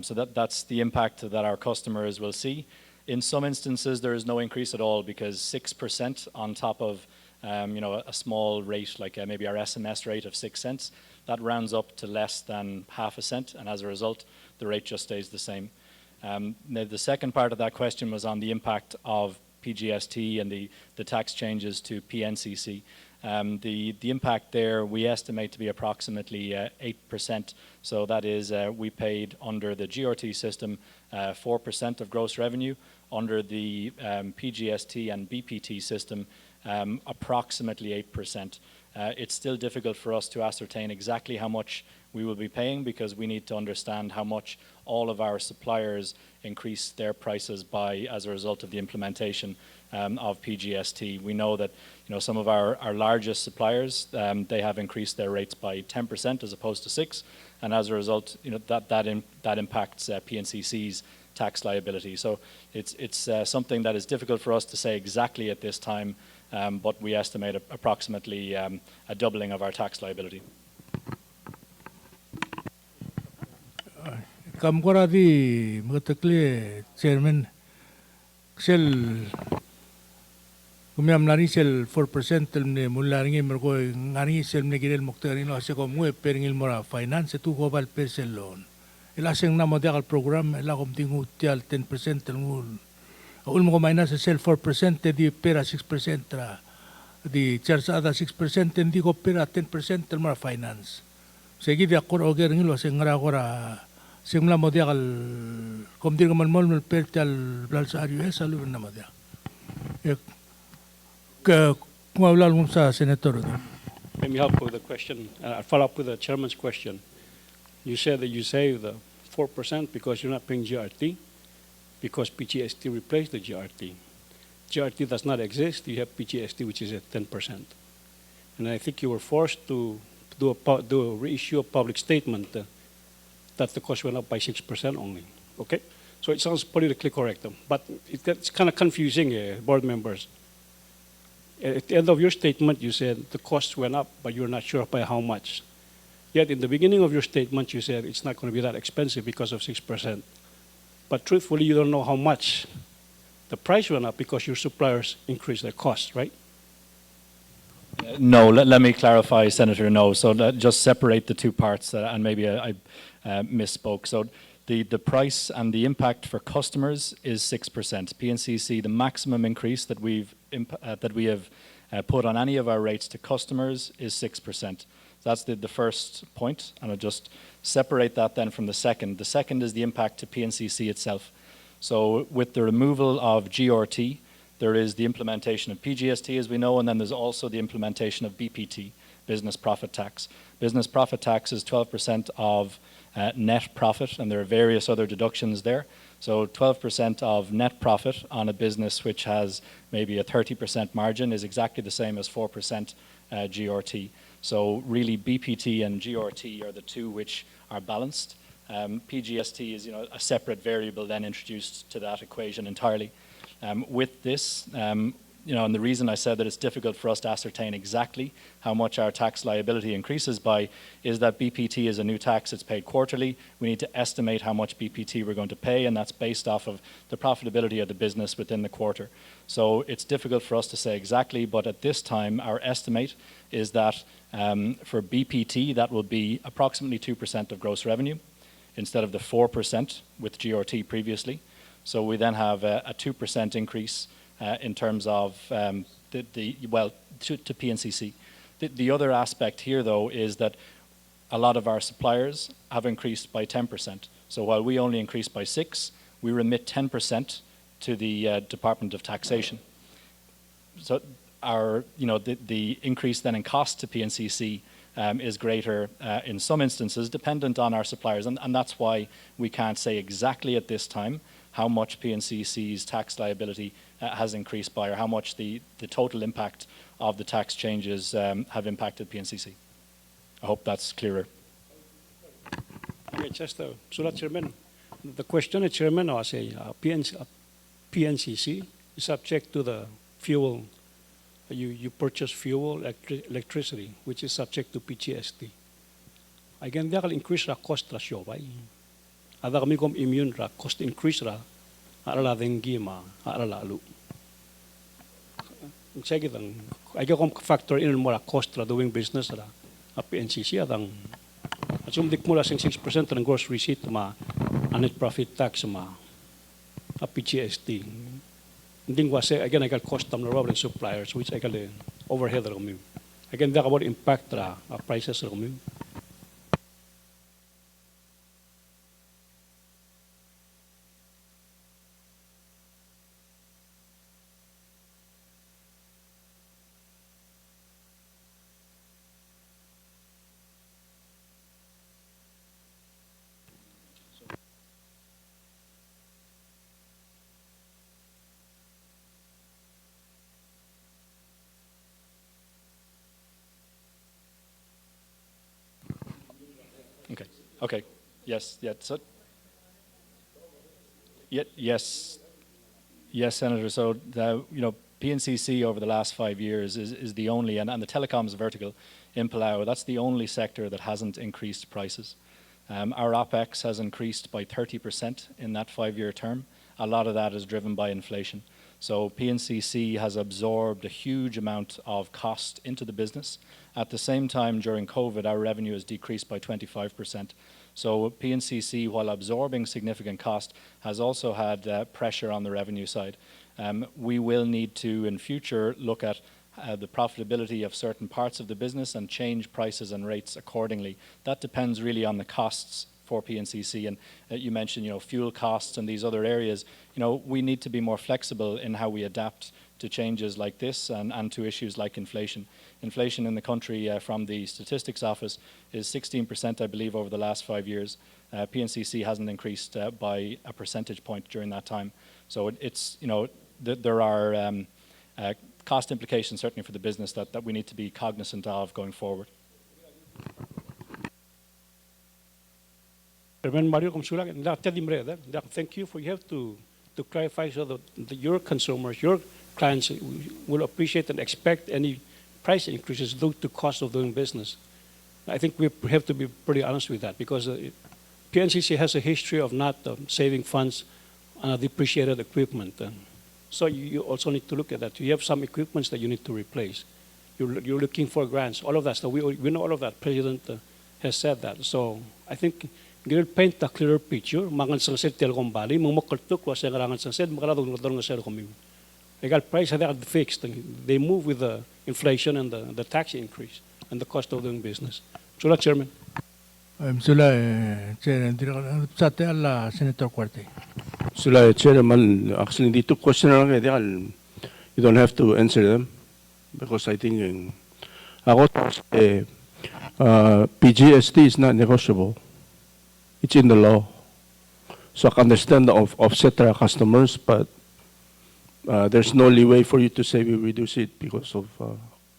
So that's the impact that our customers will see. In some instances, there is no increase at all because 6% on top of a small rate like maybe our SMS rate of 6 cents, that rounds up to less than half a cent, and as a result, the rate just stays the same. Now the second part of that question was on the impact of PGST and the tax changes to PNCC. The impact there we estimate to be approximately 8%. So that is we paid under the GRT system 4% of gross revenue, under the PGST and BPT system approximately 8%. It's still difficult for us to ascertain exactly how much we will be paying because we need to understand how much all of our suppliers increase their prices by as a result of the implementation of PGST. We know that some of our largest suppliers they have increased their rates by 10% as opposed to 6%, and as a result that impacts PNCC's tax liability. So it's something that is difficult for us to say exactly at this time, but we estimate approximately a doubling of our tax liability. Kamu kora di mengetekli chairman sel kumiam nari sel 4% telne mularingi mergo ngari sel negirel muktari no ase komu peringil mora finance tu global personal loan. Ila seng namo dia al program ila kom tingu tial 10% telngul. Ulmo ko minus sel 4% di pera 6% tra di charge ada 6% di ko pera 10% tel mora finance. Segi dia kor oger ngilo seng ngara kora Simla mo dia kal komdir kamal mol per tal balsa US alu na mo dia. Kung awlal mo sa senator. Let me help with the question. I'll follow up with the chairman's question. You said that you save the 4% because you're not paying GRT, because PGST replaced the GRT. GRT does not exist. You have PGST, which is at 10%. And I think you were forced to do a reissue a public statement that the cost went up by 6% only. Okay? So it sounds politically correct, but it's kind of confusing, board members. At the end of your statement, you said the cost went up, but you're not sure by how much. Yet in the beginning of your statement, you said it's not going to be that expensive because of 6%. But truthfully, you don't know how much the price went up because your suppliers increased their costs, right? No, let me clarify, Senator, no. So just separate the two parts, and maybe I misspoke. So the price and the impact for customers is 6%. PNCC, the maximum increase that we have put on any of our rates to customers is 6%. That's the first point, and I'll just separate that then from the second. The second is the impact to PNCC itself. So with the removal of GRT, there is the implementation of PGST, as we know, and then there's also the implementation of BPT, business profit tax. Business profit tax is 12% of net profit, and there are various other deductions there. So 12% of net profit on a business which has maybe a 30% margin is exactly the same as 4% GRT. So really BPT and GRT are the two which are balanced. PGST is a separate variable then introduced to that equation entirely. With this, and the reason I said that it's difficult for us to ascertain exactly how much our tax liability increases by is that BPT is a new tax, it's paid quarterly. We need to estimate how much BPT we're going to pay, and that's based off of the profitability of the business within the quarter. So it's difficult for us to say exactly, but at this time, our estimate is that for BPT, that will be approximately 2% of gross revenue instead of the 4% with GRT previously. So we then have a 2% increase in terms of to PNCC. The other aspect here, though, is that a lot of our suppliers have increased by 10%. So while we only increased by 6%, we remit 10% to the Department of Taxation. So our, the increase then in cost to PNCC is greater in some instances, dependent on our suppliers, and that's why we can't say exactly at this time how much PNCC's tax liability has increased by, or how much the total impact of the tax changes have impacted PNCC. I hope that's clearer. Okay, just so Chairman, the question, Chairman, was PNCC is subject to the fuel. You purchase fuel, electricity, which is subject to PGST. Again, they will increase the cost ratio, right? Ada kami kom immune ra cost increase ra ala dengue ma ala alu. Saya kitang aga kom factor in more cost ra doing business ra PNCC adang asum dik mula sing 6% ng gross receipt ma net profit tax ma PGST. Hindi ko say again I got cost tam na problem suppliers which I got the overhead ra kami. Again da about impact ra prices ra kami. Okay. Yes. Yeah. So. Yes, Senator. So PNCC over the last 5 years is the only, and the telecoms vertical in Palau, that's the only sector that hasn't increased prices. Our OPEX has increased by 30% in that 5-year term. A lot of that is driven by inflation. So PNCC has absorbed a huge amount of cost into the business. At the same time, during COVID, our revenue has decreased by 25%. So PNCC, while absorbing significant cost, has also had pressure on the revenue side. We will need to, in future, look at the profitability of certain parts of the business and change prices and rates accordingly. That depends really on the costs for PNCC, and you mentioned fuel costs and these other areas. We need to be more flexible in how we adapt to changes like this and to issues like inflation. Inflation in the country from the Statistics Office is 16%, I believe, over the last 5 years. PNCC hasn't increased by a percentage point during that time. So it's there are cost implications certainly for the business that we need to be cognizant of going forward. Thank you for you have to clarify so that your consumers, your clients will appreciate and expect any price increases due to cost of doing business. I think we have to be pretty honest with that because PNCC has a history of not saving funds on depreciated equipment. So you also need to look at that. You have some equipments that you need to replace. You're looking for grants, all of that. So we know all of that. President has said that. So I think we'll paint a clearer picture. Mangan sang sed telecom bali, mamakaltuk was ang rangan sang sed, makaradong ng sir kami. Legal price had fixed. They move with the inflation and the tax increase and the cost of doing business. So that, Chairman. Sula, Sate alla Senator Quarte. Sula, Chairman, actually, the two questions you don't have to answer them because I think PGST is not negotiable. It's in the law. So I can understand the offset our customers, but there's no leeway for you to say we reduce it because of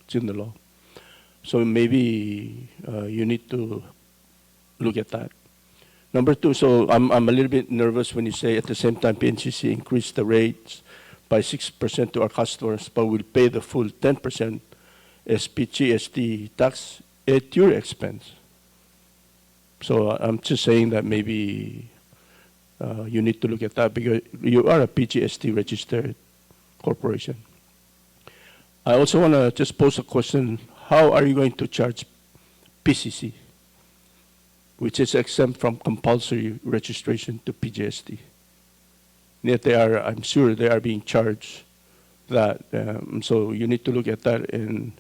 it's in the law. So maybe you need to look at that. Number two, so I'm a little bit nervous when you say at the same time PNCC increased the rates by 6% to our customers, but we'll pay the full 10% as PGST tax at your expense. So I'm just saying that maybe you need to look at that because you are a PGST registered corporation. I also want to just pose a question. How are you going to charge PCC, which is exempt from compulsory registration to PGST? Yet they are, I'm sure they are being charged that. So you need to look at that and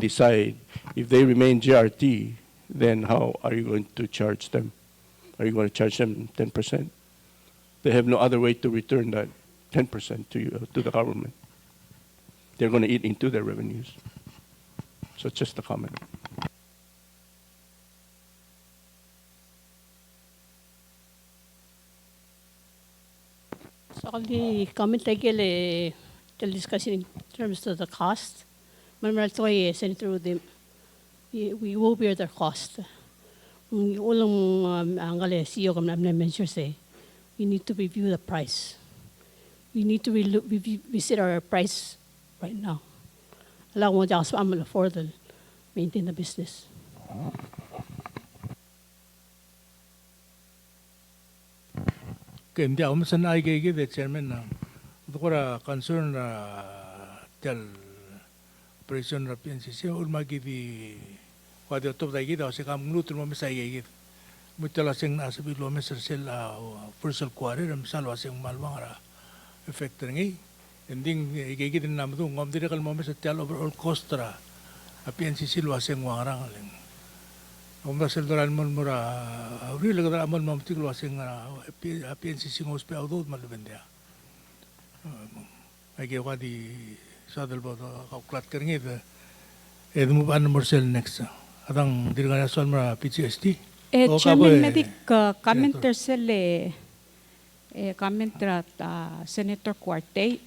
decide if they remain GRT, then how are you going to charge them? Are you going to charge them 10%? They have no other way to return that 10% to the government. They're going to eat into their revenues. So just a comment. So the comment I get the discussion in terms of the cost. Senator Udim, we will bear their cost. Ulang angale CEO kam namna mention say we need to review the price. We need to revisit our price right now. Allow mo just amal afford to maintain the business. Hindi ako masan ay gigi the chairman na dukora concern tel operation ra PNCC ulmagi di wadi top da gida se kam nutur mo mesay gigi mutala sing na sa bilo meser sel first quarter ram salwa sing malwang ra effect ngi ending gigi din nam du ngom dire kal mo mesel tel overall cost ra PNCC lo sing wangrang ling Omba seldoran mon mura real kadar amon mam tiklo sing PNCC ngos pe audo malubendia. Age wadi sadel bodo kalkulat keringi de edmu ban morsel next. Adang dirgana sol mura PCST. Chairman Medic commenter sele commenter Senator Quarte.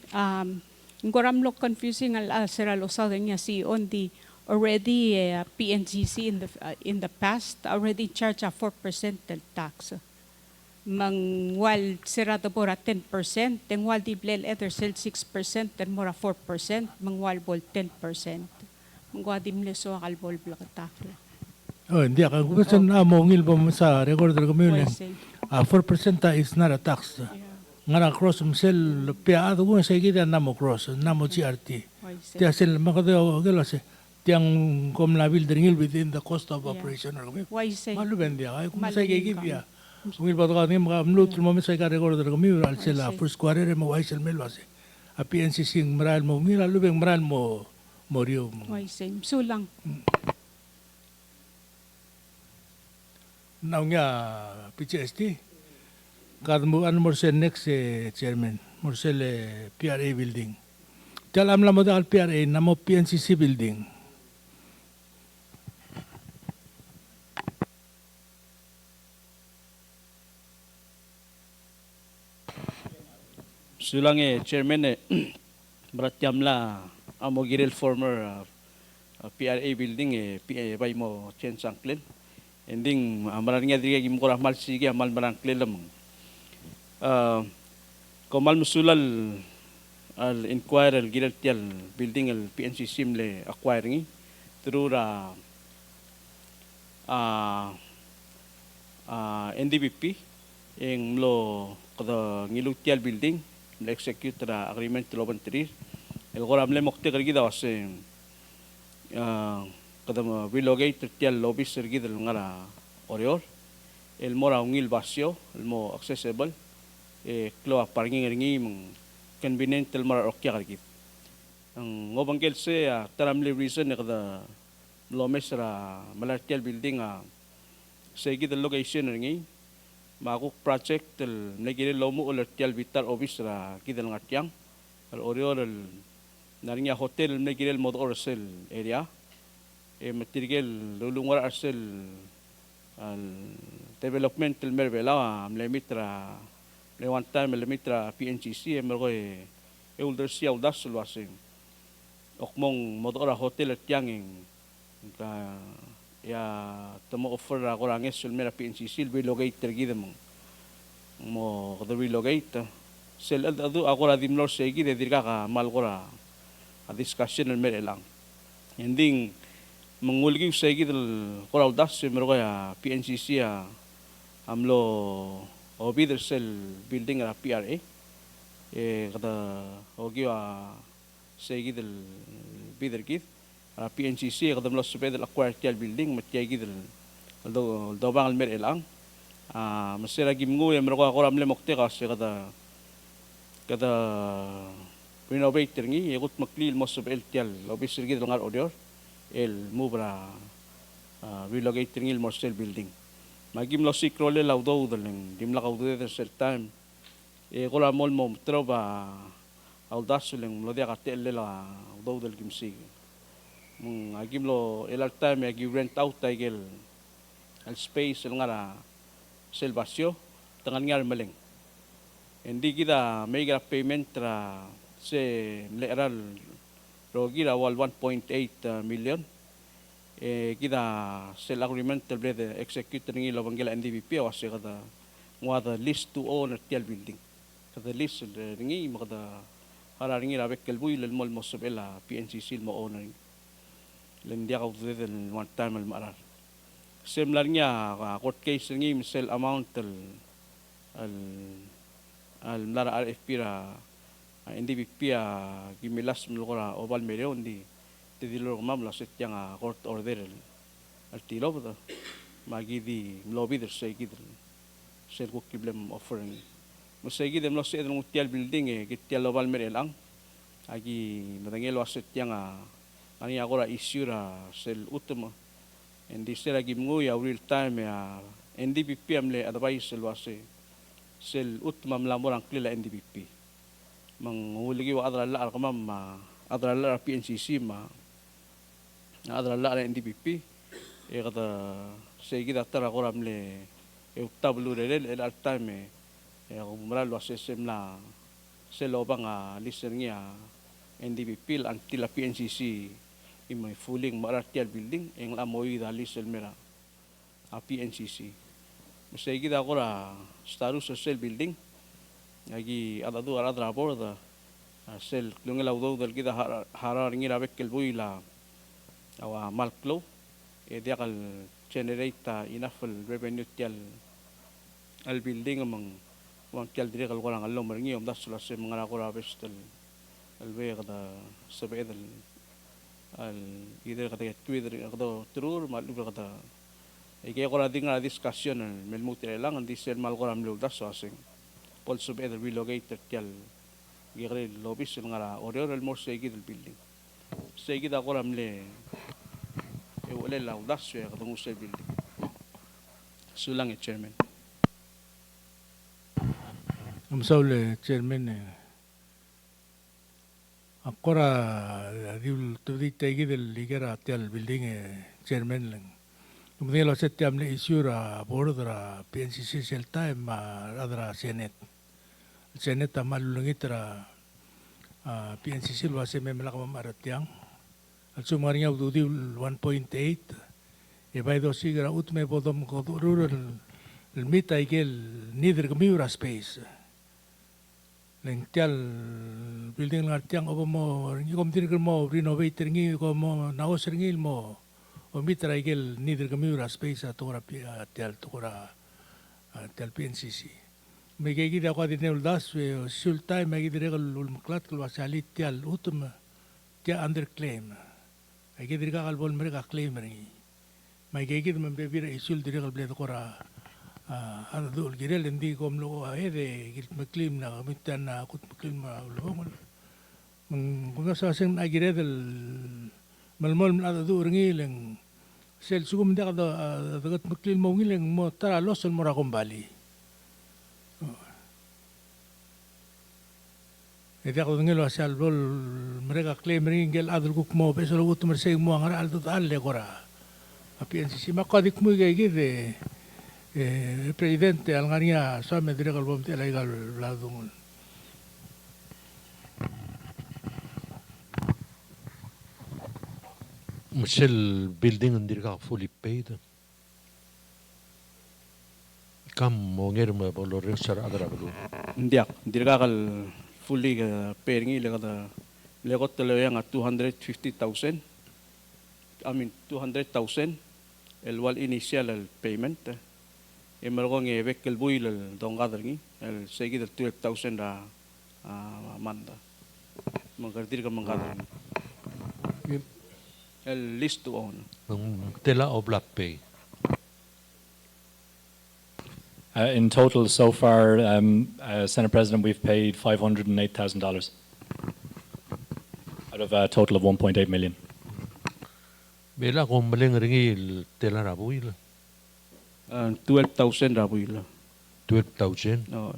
Ngoram lo confusing al sera lo sa niya si on the already PNCC in the past already charge a 4% tax. Mangwal sirado bora 10%, tengwal di blel ether sell 6%, then mora 4%, mangwal bol 10%. Mangwa di mleso akal bol blakatakla. Oh, hindi ka gusto na mongil ba sa recorder community. 4% is not a tax. Ngara cross sell pia ado sa gida na mo cross, na mo GRT. Tiya sell makado gelo se tiang kom labil dringil within the cost of operation or kami. Why say? Malu bendia. Ay kung sa gigi dia. Ungil ba ka ngim mga mlut mo sa ka record kami al sela first quarter mo why sel melwase. A PNCC maral mo ngil alu beng maral mo morio. Why say? Sulang. Now nga PCST. Kad mo ano morsel next chairman. Morsel PRA building. Talam la mo dal PRA na mo PNCC building. Sulang chairman beratiam la amo girel former PRA building bay mo chen sangklen ending amaran nga diri gim ko mal sige amal marang klelam komal musulal al inquire al girel tial building al PNCC le acquiring through NDBP yang mlo kada ngilutial building mlo execute ra agreement loban tiri el goram le mokte kargi da wase kada relocate tial lobby sergi del ngara orior el mora ngil basio el mo accessible klo parking ringi mong convenient el mora okya kargi ang ngobangkel se taramli reason kada mlo mesra malartial building segi del location ringi maguk project del negire lomu olertial vital office ra kidel ngatiang al orior el naringa hotel negire el mod orsel area material lulungwar arsel al development el merbela mlemitra le one time mlemitra PNCC emergoy euldersia udas lo asing okmong mod ora hotel tianging ka ya tamo offer ako ranges sul mera PNCC relocate tergida mo kada relocate sel adu ako ra dimlor segi de dirga ka malgora a discussion el mera lang ending mengulgi segi del koral das mero ya PNCC amlo obi der sel building ra PRA kada ogi segi del bider kit PNCC kadam lo subed al aquartial building matiyagi del do bang al mer elang masira gimngu ya mergo ako ramle mokte kasi kada renovate ngi yegut maklil mo subel tial lobby sirgi del ngar audio el mubra relocate ngi el morsel building magim lo sikrole laudo del dimla kaudo de ser time ko la mol mo troba audas leng lo dia katel la audo del gimsi agim lo el time agi rent out taigel al space el ngara selvasyo tangan ngar maleng hindi kita may payment tra se leral rogira wal 1.8 million kita sel agreement tel brede execute ngi lo bangela NDBP wase kada ngwada list to own tial building kada list ngi makada hara ngi rabek kelbui lel mol mosbela PNCC mo owner len dia kau tu one time al marar semlarnya court case ngi misal amount al lara RFP ra NDBP gimilas mulgora obal mereo ndi tidilor mamla setyang court order al tilo bata magi di lobby der segi der sel ko kiblem offering musegi dem lo se der mutial building kitial obal merelang agi madangelo setyang ani agora issue ra sel utama endi sera gimngu ya real time ya NDBP amle advice sel wase sel utama mlamorang klila NDBP manguligi wa adra la kamam adra la PNCC adra la NDBP kata segi datar agora amle utablu rel el time umral wase semla selobang listennya NDBP antil PNCC imay fuling maratial building ang amoy dali sel mera PNCC masay gida ko ra status sa sel building agi adadu aradra borda sel lungelaw do dal gida harar ngi rabek kelbuy la awa malklo dia kal generate enough revenue tial al building among tial dire kal korang allo merengi om das la se mangara ko ra bestel alwe kada sabed al either kata Twitter kata terur malu kata ike ko rading discussion melmuti lang andi sel mal ko ramlo das asing also be the relocated tial gire lobby sel ngara orior el morse gid el building segi da ko ramle e wala la das ya kata musel building sulang chairman amsaule chairman akora diul tudi tegi del ligera tial building chairman lang Kemudian lo setiap le isu ra board ra PNCC sel time adra senet amal lungit ra PNCC lo ase memela kam maratiang al sumarnya ududi 1.8 e vai do sigra utme bodom ko rural el mita igel neither gmiura space leng tial building ngartiang obo mo ngi kom dir mo renovate ngi ko mo naos ngi mo o mitra igel nidir kamiura space atora tel tokora tel PNCC. Megi gida kwa dinel das we sultai megi diregal ulmuklat kul wasalit tel utum tia under claim. Agi dirga kalbol mereka claim ringi. Megi gida membebira isul diregal ble tokora ada dul girel endi kom lo ahede gilt meklim na mitan na kut meklim na ulong. Kung sa sing agiredel malmol ada du ringileng sel sugum dia kada dagat meklim mo ngileng mo tara losol mora kombali. Edi ako ngelo asal bol mereka claim ringel adul kuk mo besol gut merseg mo ngara aldo alle kora. PNCC makadik mo gide presidente alngania sama direkal bom te legal ladung. Michelle building ndirga fully paid. Kam monger ma bolore sar adra bulu. Ndiak dirga kal fully paying le legot tele yang 250,000. I mean 200,000 el wal initial el payment. Emergong e vekel buil el dongadringi el seguido 12,000 da manda. Mangardir ka mangadringi. El list to own. Tela o black pay. In total, so far, Senate President, we've paid $508,000 out of a total of 1.8 million. Bela kung maling ringi tela rabuil. 12,000 rabuil. 12,000. No.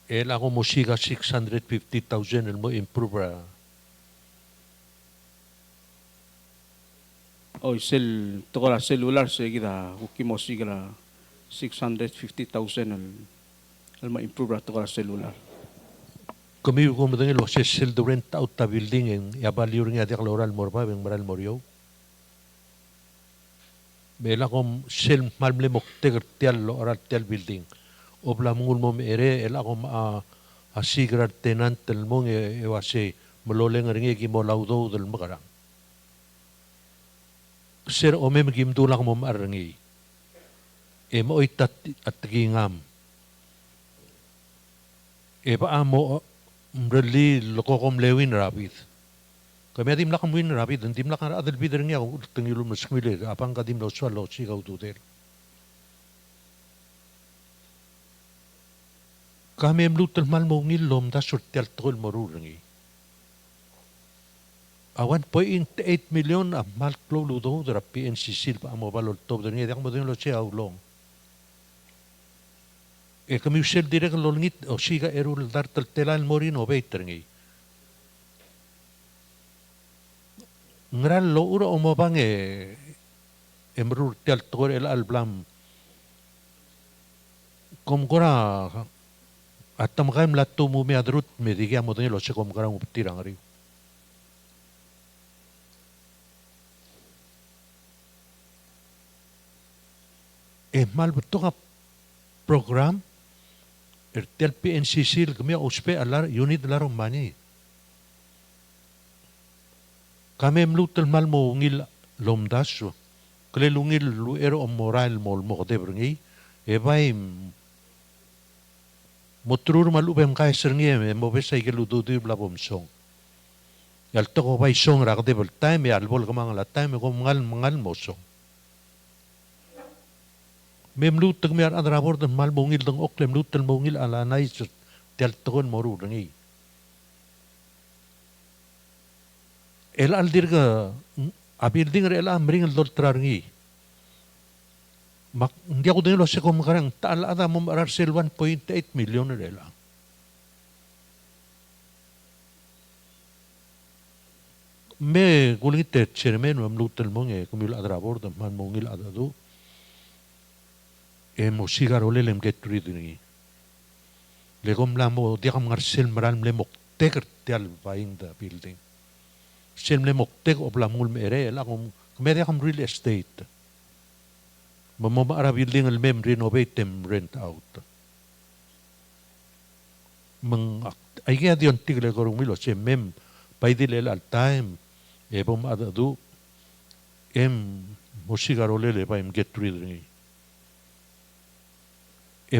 Ela kung musiga 650,000 el mo improve. Oh, sel tokora celular seguida ukimo sigra 650,000 el ma improve tokora celular. Kami kung madangil lo sel do rent out ta building en yabaliw ringi adik loral morba beng maral morio. Bela kung sel malmle mokteger tial lo oral tial building. Obla mungul mom ere ela kung asigra tenant el mong ewase maloleng ringi kimo laudo del magarang. Sir omem gimdulak mom arangi. Mo itat at gingam. Ba amo mreli lokokom lewin rapid. Kami adim lakam win rapid, andim lakam adal bidring ako tengilum naskwile apang kadim lo swalo sigaw tudel. Kami mlutal mal mo ngilom da surtial tol morurangi. 1.8 million a mal klolo do dra PNCC pa mo balol top de ngedi mo lo che aulong. Kami usel direk lo ngit o siga erul dar tel telan morin o beiter ngi. Ngral lo ura o mo bange emrur tel tor el alblam. Kom gora atam gaim latto mo me adrut me diga mo de lo che kom gora mo tirang ri. Mal betul program ertel PNCC kami uspe alar unit larom mani. Kami mlutel mal mo ngil lomdaso. Kelelungil lu ero moral mol mo debrengi. Ebai motrur malu bem kai serngi mo besa igelu dudu blabom song. Yal toko bai song rak debel time al bol kamang la time ko mangal mo song. Memlut teng mer adra bord mal bongil teng oklem lut teng bongil ala nai tel ton moru rengi el al dirga a building re la amring dol trarengi mak ndia ko den lo se kom karang tal ada mom arar sel 1.8 million re la me gulite chairman memlut teng bonge kumil adra bord man bongil adadu mo sigaro lelem get rid ni legom la mo diam ngar sel maral le mok teker tial buying the building sel le mok tek obla mul mere la kom me diam real estate mo ara building el mem renovate them rent out mang ay ga dion tigle korong milo che mem by the al time bom adadu musigarolele pa get rid ringi.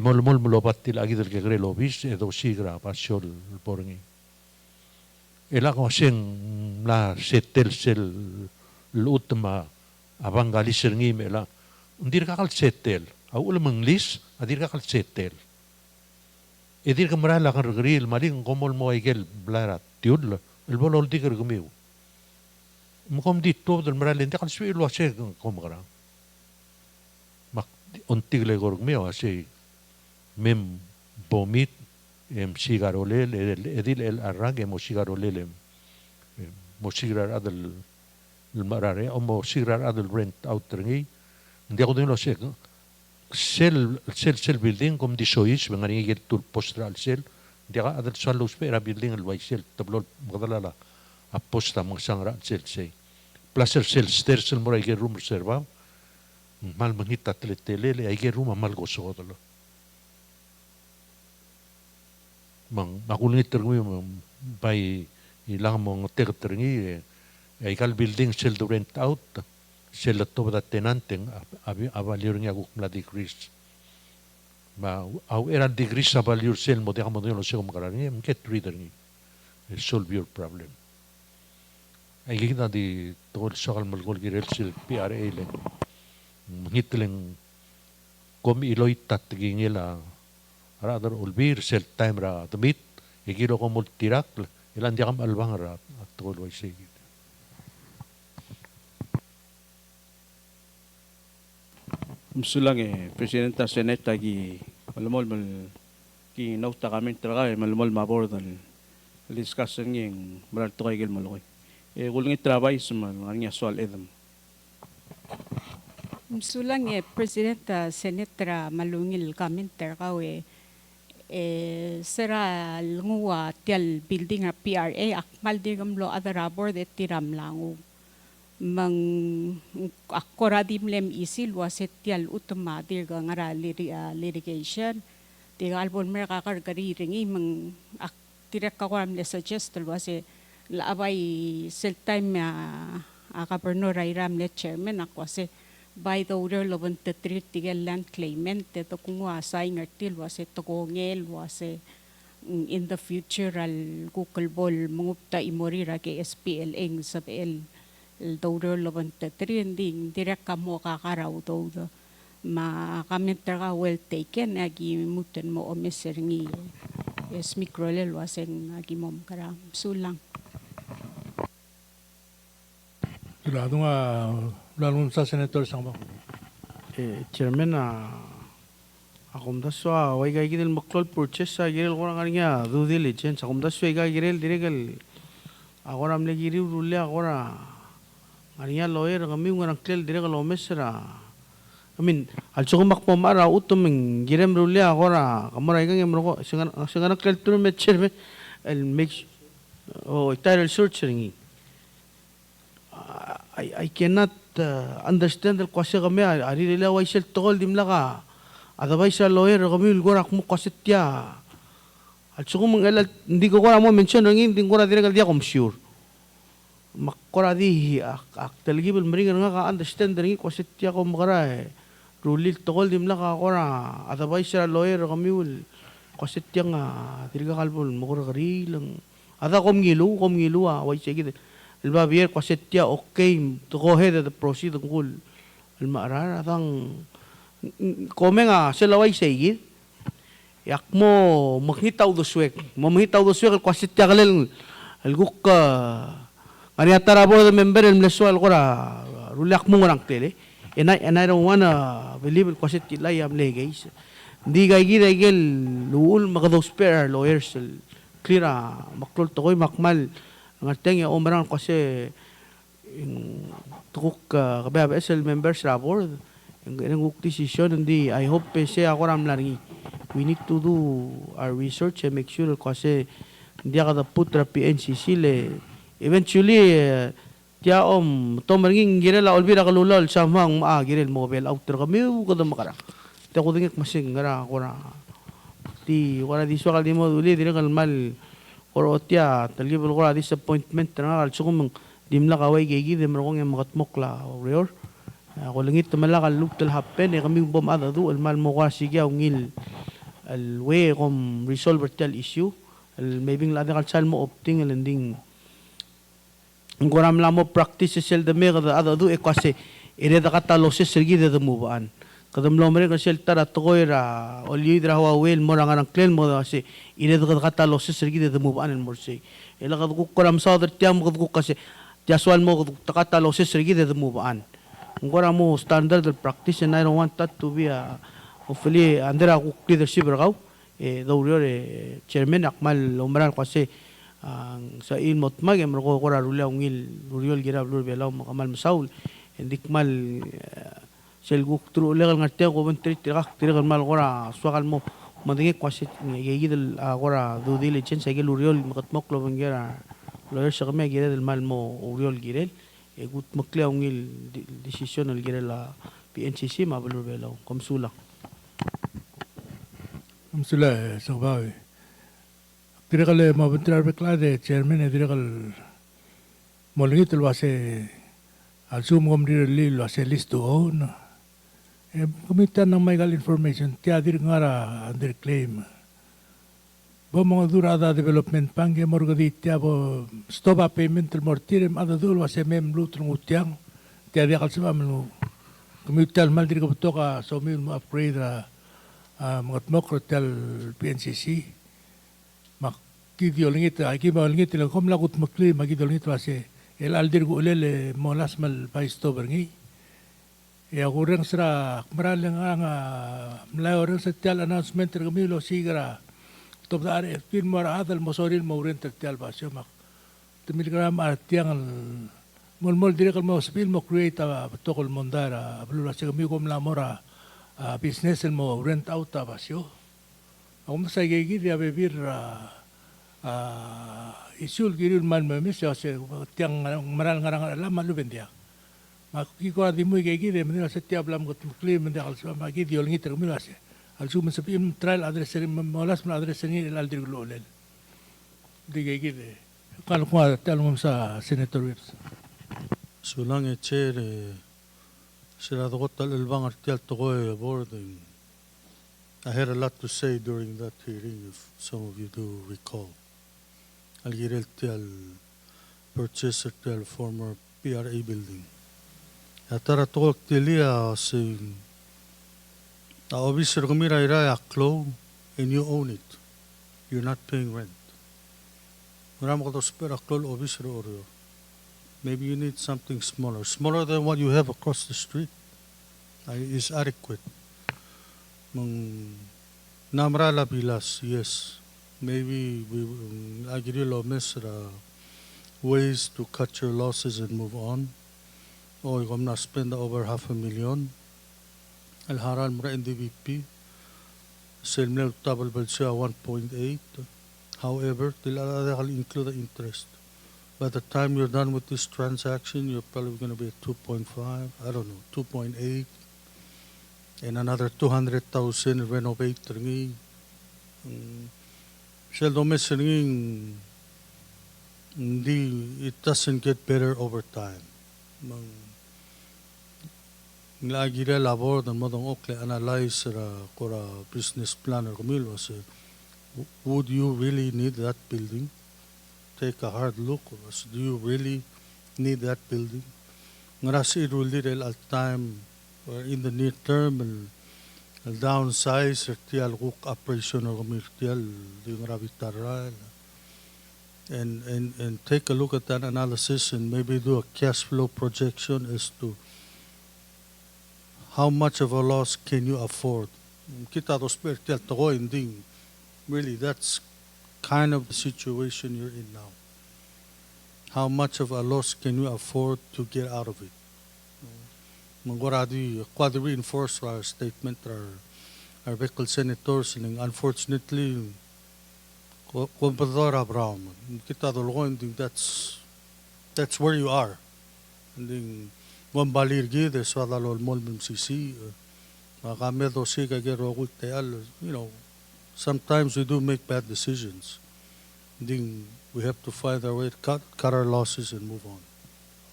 Molmol mulopat til agi del kegre lobis edo sigra pasiol poringi. Ela ko sing la setel sel l'ultima avangali seringi mela undir kakal setel au ulam inglis adir kakal setel edir kamera la kan regril maling komol mo igel blarat tiul el bolol diger gumiu mukom dit to del mera lente kan sui lo ase komgra mak ontigle gor gumiu ase mem bomit sigarolel edil el arrange mo sigarolel mo sigrar adel المرارة أو سيرار هذا الرنت أو ترني ندي أقول له شيء سيل بيلدين كم دي شويش من غير يجي تول بوستر على سيل ندي هذا السؤال لو سبيرا بيلدين الواي سيل تبلو مقدر لا أبوستا مغسان رأ سيل شيء بلاس السيل ستير سيل مرة يجي روم رسيرفا مال من هيتا تلتيلي لي يجي روم مال غوسو هذا من أقول نترمي باي يلام من ترني Egal building sell to rent out, sell to the tenanting, avaluing a gukla decrease. Ma au era decrease avalure sell mo deka mo dino se como karani, get rid of it. Solve your problem. Ay gina di tol sakal malgol girel sell PRA le. Hitling kom iloy tat gingela rather ulbir sell time ra the meet igilo ko multirak ilan di kam albang ra tol way sige. Msulang Presidenta Seneta ki malmol mal ki nauta kami traga malmol mabor dal discussion ng maral to kay malkoy. Guling itrabay sumal nganya soal edam. Msulang Presidenta Seneta malungil kami traga sera lungwa tial building a PRA akmal digam lo adarabor de tiram langu. Mang akoradim lem isil wasetial utama dirga ngara litigation dirga albon mereka kargari ringi mang ak direk kawaram le suggest wase la abay sel time akapernor iram le chairman akwase by the order loban tetrit tigel land claimant to kungwa signer til wase to ngel wase in the future al Google ball mungupta imorira ke SPL eng sabel el daughter loban tetri ending direk kamo kakaraw do ma kami terga well taken agi muten mo omiserngi es mikrolel waseng agi mom karam sulang Lalo nga lalo sa senator sangba chairman akomdaswa way gay gidel maklol purchase sa girel kurang kanya due diligence akomdaswa gay girel diregal agora amle giri rulle agora Ariya lawyer kami ngarang klel dire kalau mesra. I mean, al cukup mak pemara utum girem rulia agora kamera ikan yang merokok sengan klel tu mecer me el make title search ringi. I cannot understand el kuasa kami ari rela waisel tol dimla ka. Otherwise lawyer kami ulgor akmu kuasa tia. Al cukup mengelal hindi ko kora mo mention ringi hindi ko kora dire dia kom sure. Makora di talagi bel meringan nga ka understand ringi ko sitya ko makara rulil tokol dimla ka kora otherwise lawyer kami ul ko sitya nga dirga kalbol makora kari lang ada kom ngilu wai sige ilba bier ko sitya okay to go ahead and proceed kul almara atang komenga selawai sige yak mo maghitaw do swek ko sitya kalel alguk Ani atarabo the member el mlesual kora rulak mo nang tele and I don't wanna believe ko sit tilay am guys di gay gida gel luul makado spare lawyers clear maklol to koy makmal ngateng ya omarang kasi tukuk kabab SL members rabor ang decision hindi I hope say ako ram lari we need to do our research and make sure kasi hindi ka putra PNCC le eventually tiya tomaringin girela olbira kalulol samang girel mobile outer kami ko da makara tiya ko dingek masing ngara kora ti wala di swakal di mo uli dire kalmal koro tiya talgibol kora disappointment na kal sukum Dimla kaway gigi dimrong yang makatmok la orior. Ako langit malaka loop tel happen kami bom ada tu al mal mo kasi gya ngil al way kom resolve tel issue al maybe la ada kalsal mo opting al ending ngoram la mo practice sel de me ada tu ekwase ere da kata losses sergi de mubaan kadam lomre ka sel tara toira oli dra wa wel mo rangarang clean mo kasi ere da kata losses sergi de mubaan en morse ela ka ku koram sa der tiam ko kasi jaswal mo kata losses sergi de mubaan ngora mo standard del practice and I don't want that to be a hopefully andera ku leadership ragaw daurior chairman akmal umral kasi sa ilmot mag emro ko kora rula ungil ruriol gira blur belaw makamal masaul endikmal selguk tru legal ngarte ko ben tirak mal kora swakal mo madingi kasi gigidel kora due diligence ay ruriol makatmok lo bangera lawyer sa kami gira del mal mo ruriol girel gut maklew ngil decision al gira la PNCC mabalur belaw komsula sabawi direkal mabentrar beklade chairman direkal molingit wase al sum komdir li wase listo on kumitan ng legal information tiadir ngara under claim bo mga durada development pangge morgadi tiabo stop up payment mortirem ada dul wase mem lutrung utiang tiadir kal sabam kumitan mal dir ko toka so mi upgrade mga tmokrotel PNCC makidiyolingit akibalingit lang kom lagut makli magidolingit wase el aldir go ulele molas mal paisto berngi ya kurang sera maralang ang mlayo sa tel announcement kamilo sigara top da are film mara adal mosoril mauren tel basyo mak temilgram artiang mol dire kalmo film mo create tokol mondara blula sa kami kom la mora business mo rent out basyo ako sa gigi dia bebir isul giril man memis ya se tiang maral ngarang alam malu bendia makiko di mo gigi de menila sa tiab lam got mukli mendia kalso magi di olngi ter mila se alsu men sapim trial address molas men address ni el aldir glolel di gigi de kalau ko talong sa senator wirs sulang echere sila dogotal elbang artial togoy boarding. I had a lot to say during that hearing, if some of you do recall. Algirel tial purchaser tial former PRA building. Atara togok tilia sing officer kumira ira aklo and you own it. You're not paying rent. Maram ko to spera aklo officer oryo. Maybe you need something smaller than what you have across the street. Is adequate. Namrala bilas, yes. Maybe we agrilo mesra ways to cut your losses and move on. Or you're not spend over $500,000. Al haral mura NDVP. Selmel double balsa 1.8. However, they'll include the interest. By the time you're done with this transaction, you're probably going to be at 2.5, I don't know, 2.8, and another 200,000 renovate ringi. It doesn't get better over time. Nglagire labor dan modong okle analyze kora business planner kumilo say, would you really need that building? Take a hard look. Do you really need that building? Ngarasi irulirel al time or in the near term al downsize tial cook operation or commercial di ngravitaral and take a look at that analysis and maybe do a cash flow projection as to how much of a loss can you afford. Kita dos tial togo hindi. Really, that's kind of the situation you're in now. How much of a loss can you afford to get out of it? Mangoradi, quad reinforce our statement, our vehicle senators, and unfortunately, Comprador Abraham, kita dologon, that's where you are. And then, one balirgi, there's wadalol mol PNCC, makamedo siga gero teal, you know, sometimes we do make bad decisions. Then we have to find our way to cut our losses and move on.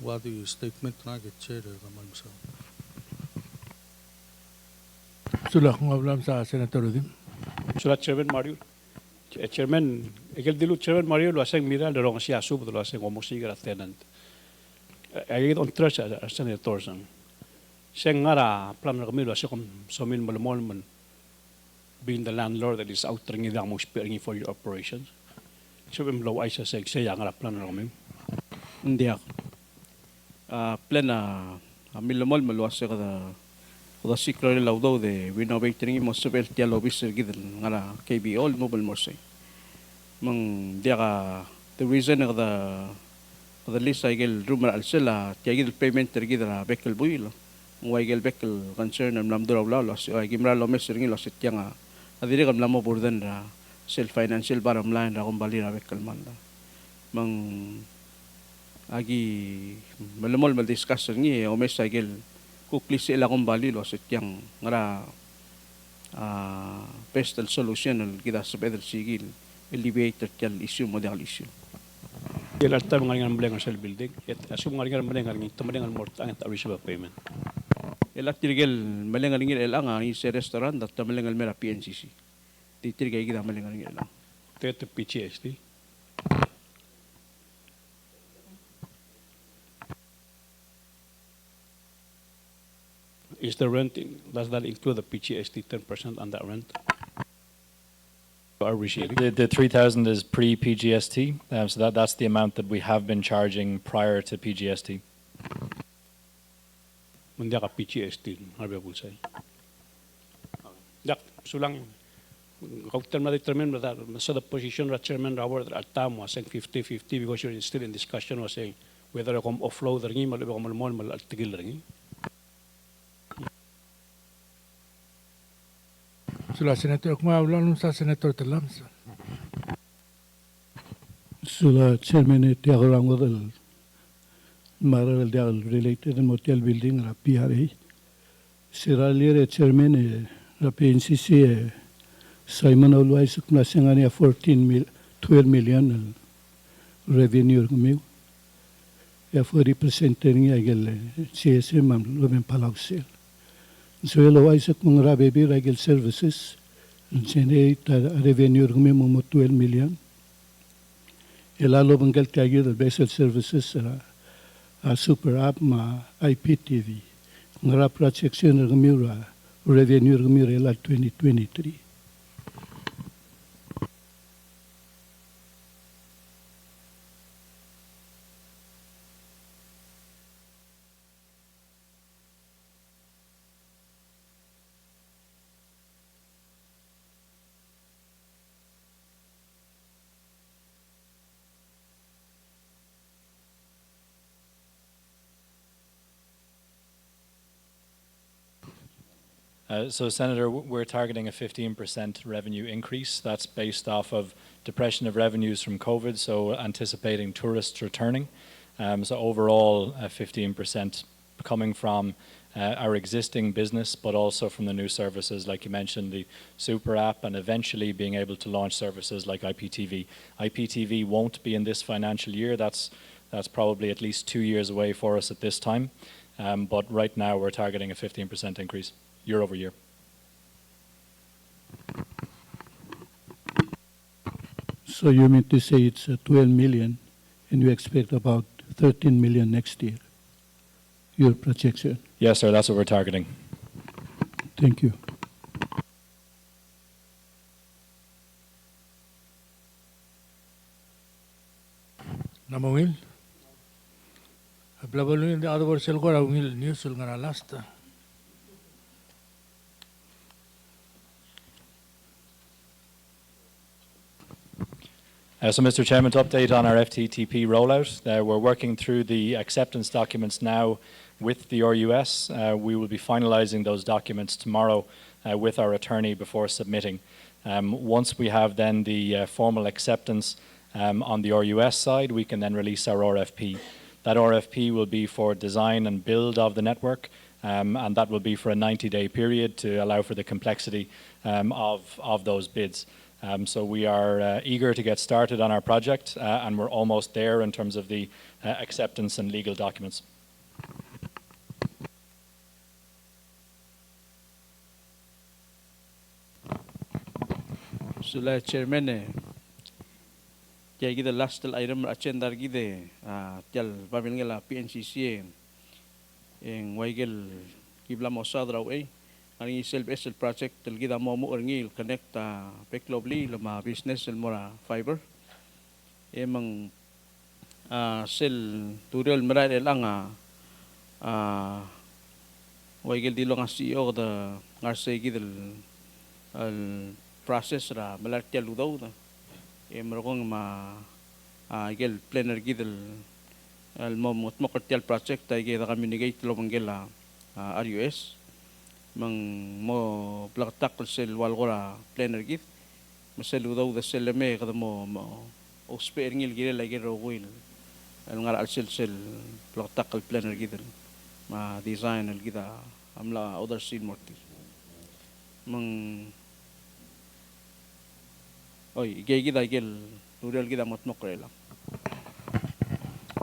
wadi statement na ke chair kamal sa. Sulah kung ablam sa Senator Udim. Sulat Chairman Mario. Chairman, egel dilu Chairman Mario lo aseng mira le rong sia sub lo aseng omosiga tenant. Agit on trust as Senator sang. Seng ngara plan na kami lo aseng somin malamol man being the landlord that is out ringi da mo sparing for your operations. So bim lo ay sa seng saya ngara plan na kami. Hindi ako. Plan na milamol maluwasa kada siklo rin laudaw de winawaiting mo sa bel tiya lobis gidel ngara KB all mobile mo say. Mang dia ka the reason kada list ay gel rumor alsela tiya gidel payment gidel bekel builo. Ngway gel bekel concern am lamduraw law so ay gimra lo mes ringi lo sitya nga adiri kam lamo burden ra self financial bottom line ra kumbali ra bekel man da. Mang agi malamol mal-discuss ngi o mes cycle kukli sila kung bali lo sa tiyang ngara pestal solution al kita sa pedal sigil elevator tiyal issue model issue. Kailan tayo mga nga sel building? Asum nga mga nga tamadeng mort ang reasonable payment. Elat tirigel malengal ngil elang ang sa restaurant at malengal mera PNCC. Titirigay kita malengal ngil elang. Teto PCSD. Is the rent, does that include the PGST 10% on that rent? Are receiving? The 3,000 is pre-PGST, so that's the amount that we have been charging prior to PGST. Hindi ka PGST, harbi ako say. Dak, sulang kautan na determine that so the position of Chairman Robert at time was saying 50-50 because you're still in discussion was saying whether ako offload ringi maliba ko mal tigil ringi. Sulah Senator kung ablam sa Senator Talams. Sulah Chairman tiya ko lang wadal maral dia related motel building la PRA. Siralier Chairman la PNCC Simon always nasengani 12 million revenue kami. Ya for representing agel CSM am loben Palau sale. So always kung rabebi agel services generate revenue kami mo 12 million. Elalo banggal tiagil the basic services super app ma IPTV. Ngara projection kami revenue kami rela 2023. So, Senator, we're targeting a 15% revenue increase. That's based off of depression of revenues from COVID, so anticipating tourists returning. So overall, 15% coming from our existing business, but also from the new services, like you mentioned, the Super App, and eventually being able to launch services like IPTV. IPTV won't be in this financial year. That's probably at least 2 years away for us at this time. But right now, we're targeting a 15% increase. Year over year. So you mean to say it's 12 million and you expect about 13 million next year, your projection? Yes, sir, that's what we're targeting. Thank you. Namongil. Hablabalun yung other words ko rawngil news sul nga last. So, Mr. Chairman, to update on our FTTP rollout, we're working through the acceptance documents now with the RUS. We will be finalising those documents tomorrow with our attorney before submitting. Once we have then the formal acceptance on the RUS side, we can then release our RFP. That RFP will be for design and build of the network, and that will be for a 90-day period to allow for the complexity of those bids. So we are eager to get started on our project, and we're almost there in terms of the acceptance and legal documents. Sula chairman kaya kita last item agenda kita tial pamilya PNCC yang waigel kibla mo sadra ang self project tel kita mo ngil connect peklobli lama business el mora fiber emang sel tutorial merai lang waigel di long CEO da ngarse kita al process ra malartia ludaw da merokong igel planner gidel al momot mokertial project ay gida kami nigay tlo manggela RUS mang mo plaktak sel walgora planner gid masel ludaw da sel me kada mo osper ngil gile lagi rowil al ngar al sel plaktak planner gidel ma design al gida amla other scene morti mang Oy, gigida igel tutorial kita mot mokrela.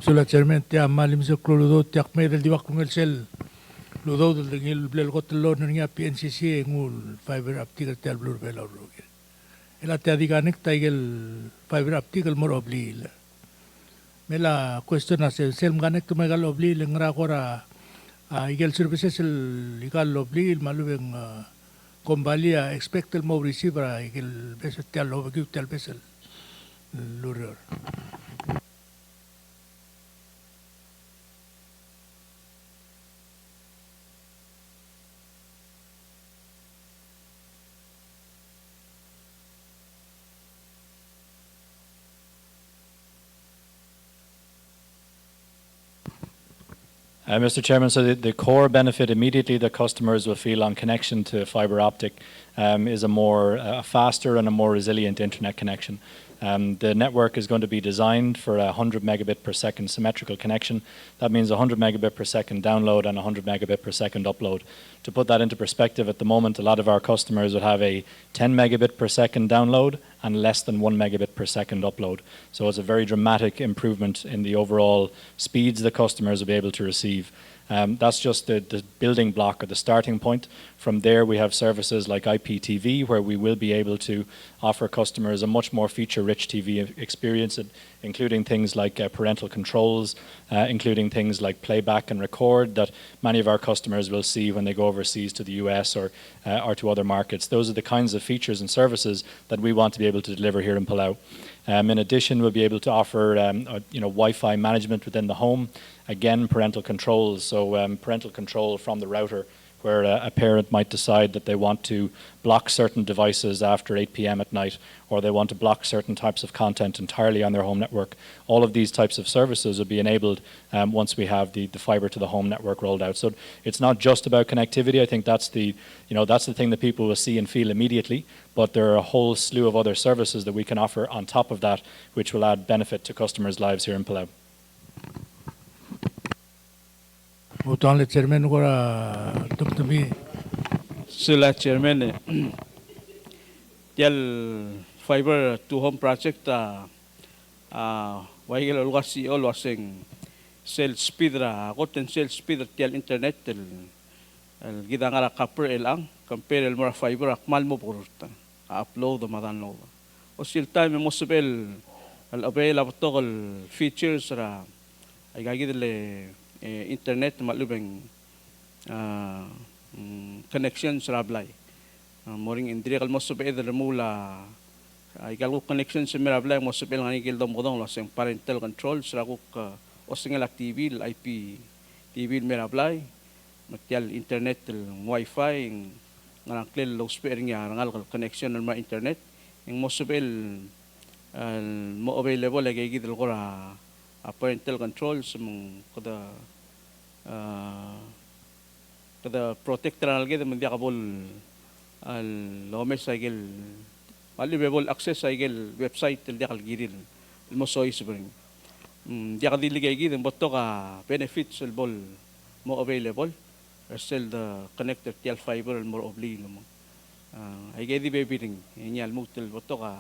Sula chairman te amalim sa kludo te akme del diwak kung sel ludo del ngil blel kotlo nga PNCC ngul fiber optic tel blur bela rogel. Ela te adiganek taigel fiber optic el mor oblil. Mela question na sel ganek to megal oblil ngra kora igel services el igal oblil malubeng Combalia expect el mo receiver el beso te lo que te al beso luror. Mr. Chairman, so the core benefit immediately that customers will feel on connection to fiber optic is a faster and a more resilient internet connection. The network is going to be designed for a 100 megabit per second symmetrical connection. That means 100 megabit per second download and 100 megabit per second upload. To put that into perspective, at the moment, a lot of our customers would have a 10 megabit per second download and less than 1 megabit per second upload. So it's a very dramatic improvement in the overall speeds that customers will be able to receive. That's just the building block or the starting point. From there, we have services like IPTV, where we will be able to offer customers a much more feature-rich TV experience, including things like parental controls, including things like playback and record that many of our customers will see when they go overseas to the US or to other markets. Those are the kinds of features and services that we want to be able to deliver here in Palau. In addition, we'll be able to offer Wi-Fi management within the home. Again, parental controls, so parental control from the router, where a parent might decide that they want to block certain devices after 8 p.m. at night, or they want to block certain types of content entirely on their home network. All of these types of services will be enabled once we have the fiber to the home network rolled out. So it's not just about connectivity. I think that's the thing that people will see and feel immediately, but there are a whole slew of other services that we can offer on top of that, which will add benefit to customers' lives here in Palau. Utang le chairman kora tumtumi. Sula chairman tial fiber to home project waigel luasi olwaseng cell speed ra goten cell speed tial internet el gidangara copper elang compare el mora fiber akmal mo porta upload ma download o sil time mo subel al available togol features ra ay gagidle internet malubeng connections rablay moring indire kal mosobe eder mula ay galu connections merablay mosobe ngani gil dom godong lo seng parental controls raguk osengel TV IP TV merablay matial internet wifi ngarang klel lo spare nga ngal connection ma internet ing mosobe mo available lagi gidel gora parental controls mong kada protector alged mandia kabol al lome cycle valuable access cycle website dia kalgiril mo soy spring dia kadili gid botto ka benefits el bol mo available sell the connector tel fiber more obli mo ay gedi bebiring inyal mutel botoka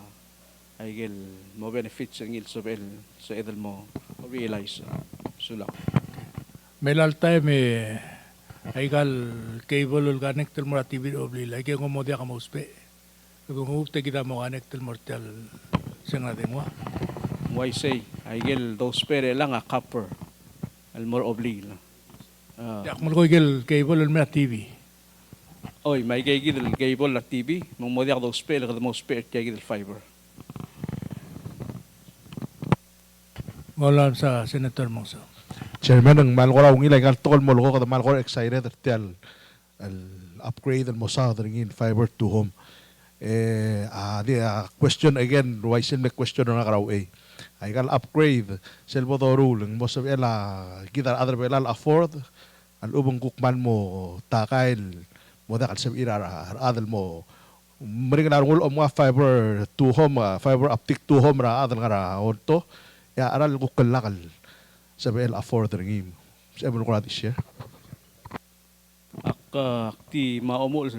ay gel mo benefits ang il sobel sa edel mo realize sulak. Melal time ay gal cable ul connect tel mora TV obli la ke ngomo dia kamo uspe. Kung hupte kita mo connect tel mortal senga de mo. Why say ay gel dos pere lang a copper al more obli la. Yak mo ko gel cable ul mera TV. Oy, may gigid el cable la TV, mo modia dos pere kada mo spare gigid el fiber. Ngolan sa senator mo sa. Chairman ng malgora ungila igal tol mo logo kada malgora excited al upgrade al mosa in fiber to home. Question again, why still make question na karaw igal upgrade selbo do rule mo sa ela kita other belal afford al ubong kukman mo takail mo da kalsab ira adal mo mering na rule mo fiber to home fiber optic to home ra adal ngara onto ya aral kukalakal sabi el afford ringim sa mo ko share ti maomol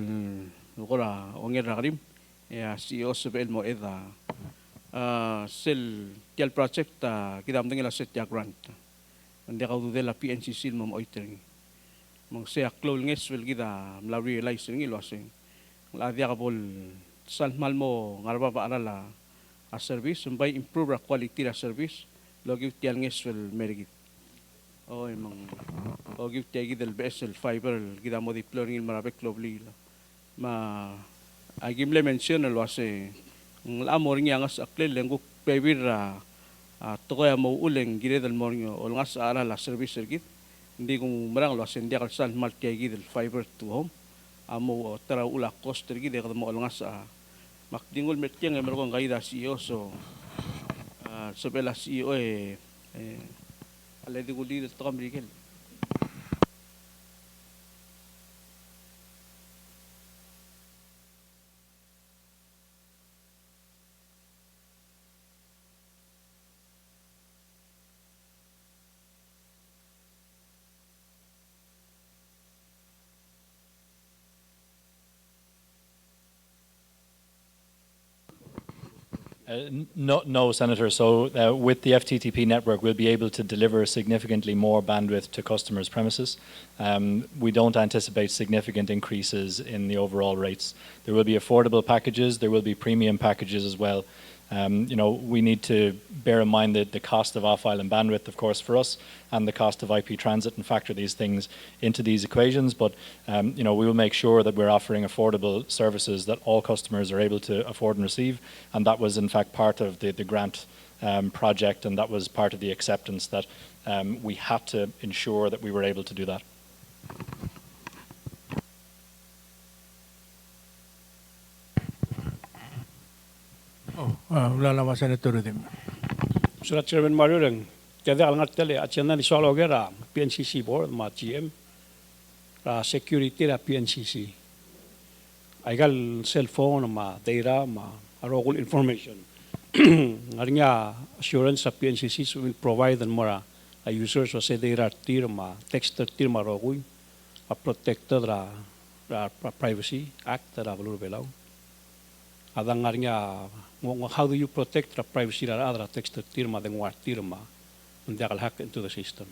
ko ra ongir ra karim ya CEO sabi el mo eda sel tial project kita amdeng la set ya grant andi ka udela PNCC mo oitering mong se aklol nges wel kita mla realize ngi losing la dia ka bol san mal mo ngarba pa ala a service by improve the quality of service logi tial nges wel merigit oy mong ogi tegi del vessel fiber kita mo deploy ngi marabek globally ma agim le mention lo ase la morning angas aklel lengo pebira to kaya mo uleng gire del morning olngas ala la service sergit hindi kung marang lo asendia kalsan mal tegi del fiber to home amo tara ula cost tergi de mo olngas makdingol metyang emer ko gaida CEO so sobela CEO ale di guli to kamrigel. No, Senator. So with the FTTP network, we'll be able to deliver significantly more bandwidth to customers' premises. We don't anticipate significant increases in the overall rates. There will be affordable packages. There will be premium packages as well. We need to bear in mind the cost of off-island bandwidth, of course, for us, and the cost of IP transit, and factor these things into these equations. But we will make sure that we're offering affordable services that all customers are able to afford and receive. And that was, in fact, part of the grant project, and that was part of the acceptance that we had to ensure that we were able to do that. Wala naman senator din. Surat Chairman Mario lang, kaya alangat tele at yan na nisolo gera PNCC board ma GM ra security ra PNCC. Aigal cellphone ma data ma arogul information. Ngarinya assurance sa PNCC will provide and more users wa say data tir ma text tir ma rogul a protected ra privacy act ra valur belau. Adang ngarinya how do you protect the privacy of other text tirma than what tirma and they will hack into the system.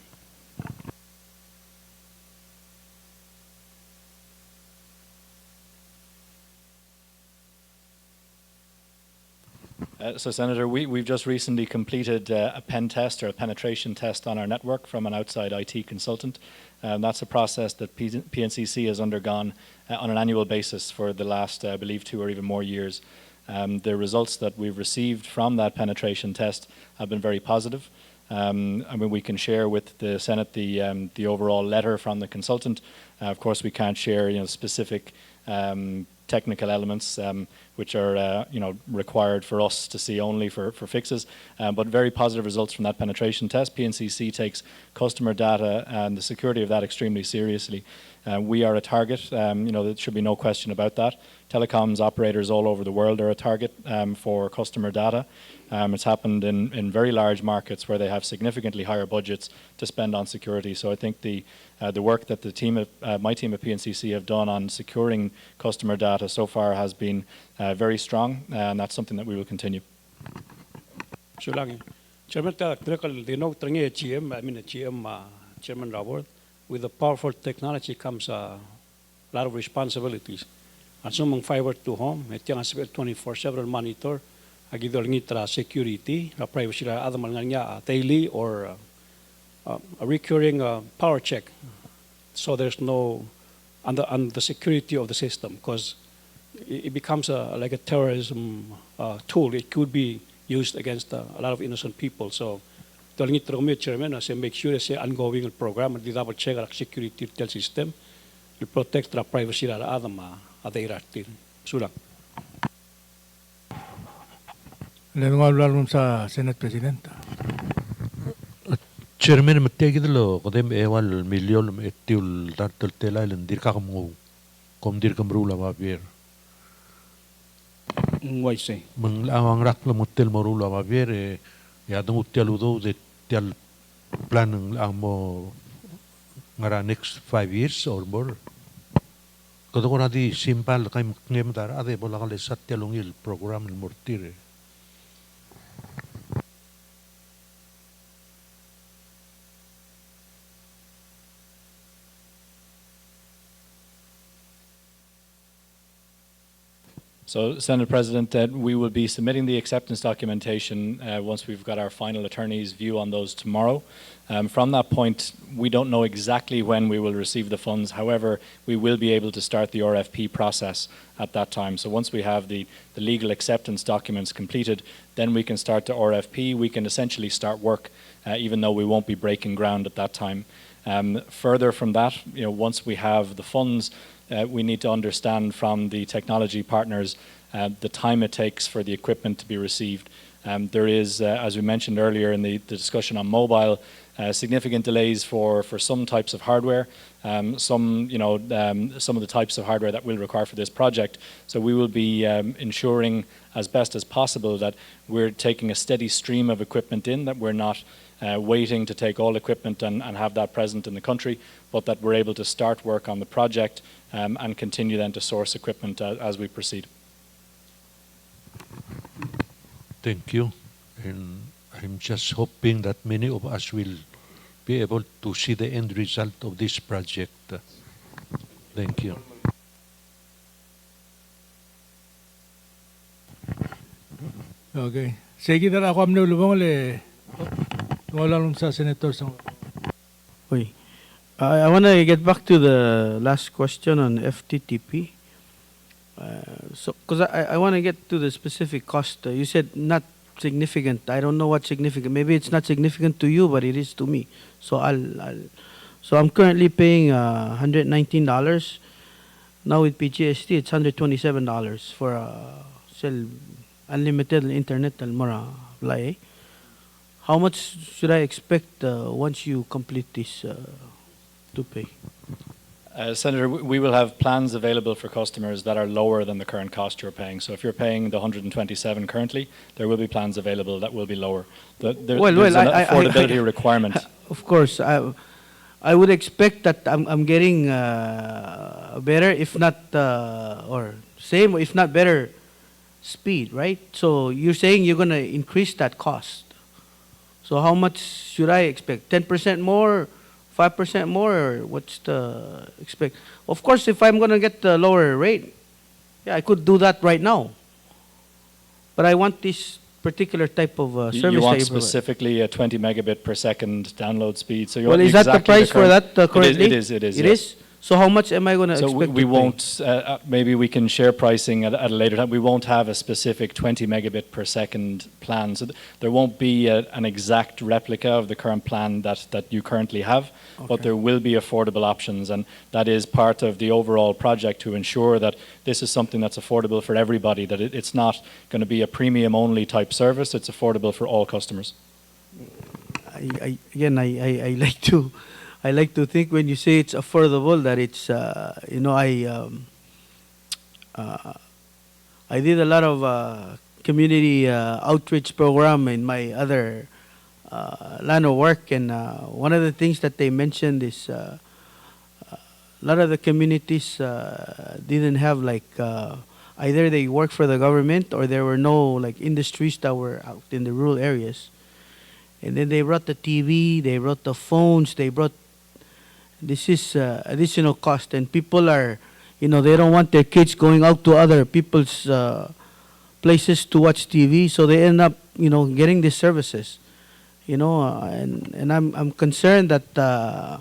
So, Senator, we've just recently completed a pen test or a penetration test on our network from an outside IT consultant. That's a process that PNCC has undergone on an annual basis for the last, I believe, 2 or even more years. The results that we've received from that penetration test have been very positive. We can share with the Senate the overall letter from the consultant. Of course, we can't share specific technical elements which are required for us to see only for fixes. But very positive results from that penetration test. PNCC takes customer data and the security of that extremely seriously. We are a target. There should be no question about that, telecoms operators all over the world are a target for customer data. It's happened in very large markets where they have significantly higher budgets to spend on security. So I think the work that my team at PNCC have done on securing customer data so far has been very strong, and that's something that we will continue. Chairman, Chairman Robert, with the powerful technology comes a lot of responsibilities. And some fiber to home, it can 24/7 monitor, agidol ngitra security, privacy other mga daily or a recurring power check. So there's no on the security of the system, because it becomes like a terrorism tool. It could be used against a lot of innocent people. So Chairman, I make sure it's an ongoing program and double check our security tel system to protect the privacy of other Sulang. Lengual sa Senate President. Chairman, mategidlo kodem ewal milyon etil datul telailen dir kakamu kom dir kamrula mabir. Why say? Ang rak la mutel marula mabir ya dong utel udo de tel plan ang mo ngara next 5 years or more. Kodo ko na di simple kay ngem dar ade bola kale satyalungil program el mortire. So, Senate President, we will be submitting the acceptance documentation once we've got our final attorney's view on those tomorrow. From that point, we don't know exactly when we will receive the funds. However, we will be able to start the RFP process at that time. So once we have the legal acceptance documents completed, then we can start the RFP. We can essentially start work, even though we won't be breaking ground at that time. Further from that, once we have the funds, we need to understand from the technology partners the time it takes for the equipment to be received. There is, as we mentioned earlier in the discussion on mobile, significant delays for some types of hardware, some of the types of hardware that we'll require for this project. So we will be ensuring as best as possible that we're taking a steady stream of equipment in, that we're not waiting to take all equipment and have that present in the country, but that we're able to start work on the project and continue then to source equipment as we proceed. Thank you. And I'm just hoping that many of us will be able to see the end result of this project. Thank you. Okay. Sige na ako amne ulubong le ngolalum sa senator sa. Oy. I want to get back to the last question on FTTP. Because I want to get to the specific cost. You said not significant. I don't know what's significant. Maybe it's not significant to you, but it is to me. So so I'm currently paying $119. Now with PGST, it's $127 for cell unlimited internet almora play. How much should I expect once you complete this to pay? Senator, we will have plans available for customers that are lower than the current cost you're paying. So if you're paying the 127 currently, there will be plans available that will be lower. There's an affordability requirement. Of course, I would expect that I'm getting better, if not or same, if not better, speed, right? So you're saying you're going to increase that cost. So how much should I expect? 10% more? 5% more, or what's the expect? Of course, if I'm going to get the lower rate, yeah, I could do that right now. But I want this particular type of service. You want specifically a 20 megabit per second download speed. So you well, want is that the price for that currently? It is. It is? So how much am I going to expect? So we won't, maybe we can share pricing at a later time. We won't have a specific 20 megabit per second plan. So there won't be an exact replica of the current plan that you currently have, but there will be affordable options. And that is part of the overall project to ensure that this is something that's affordable for everybody, that it's not going to be a premium only type service, it's affordable for all customers. I like to think when you say it's affordable that it's I did a lot of community outreach program in my other line of work, and one of the things that they mentioned is a lot of the communities didn't have like either they work for the government or there were no like industries that were out in the rural areas. And then they brought the TV, they brought the phones, they brought, this is additional cost, and people are, you know, they don't want their kids going out to other people's places to watch TV, so they end up, you know, getting these services, you know, and I'm concerned that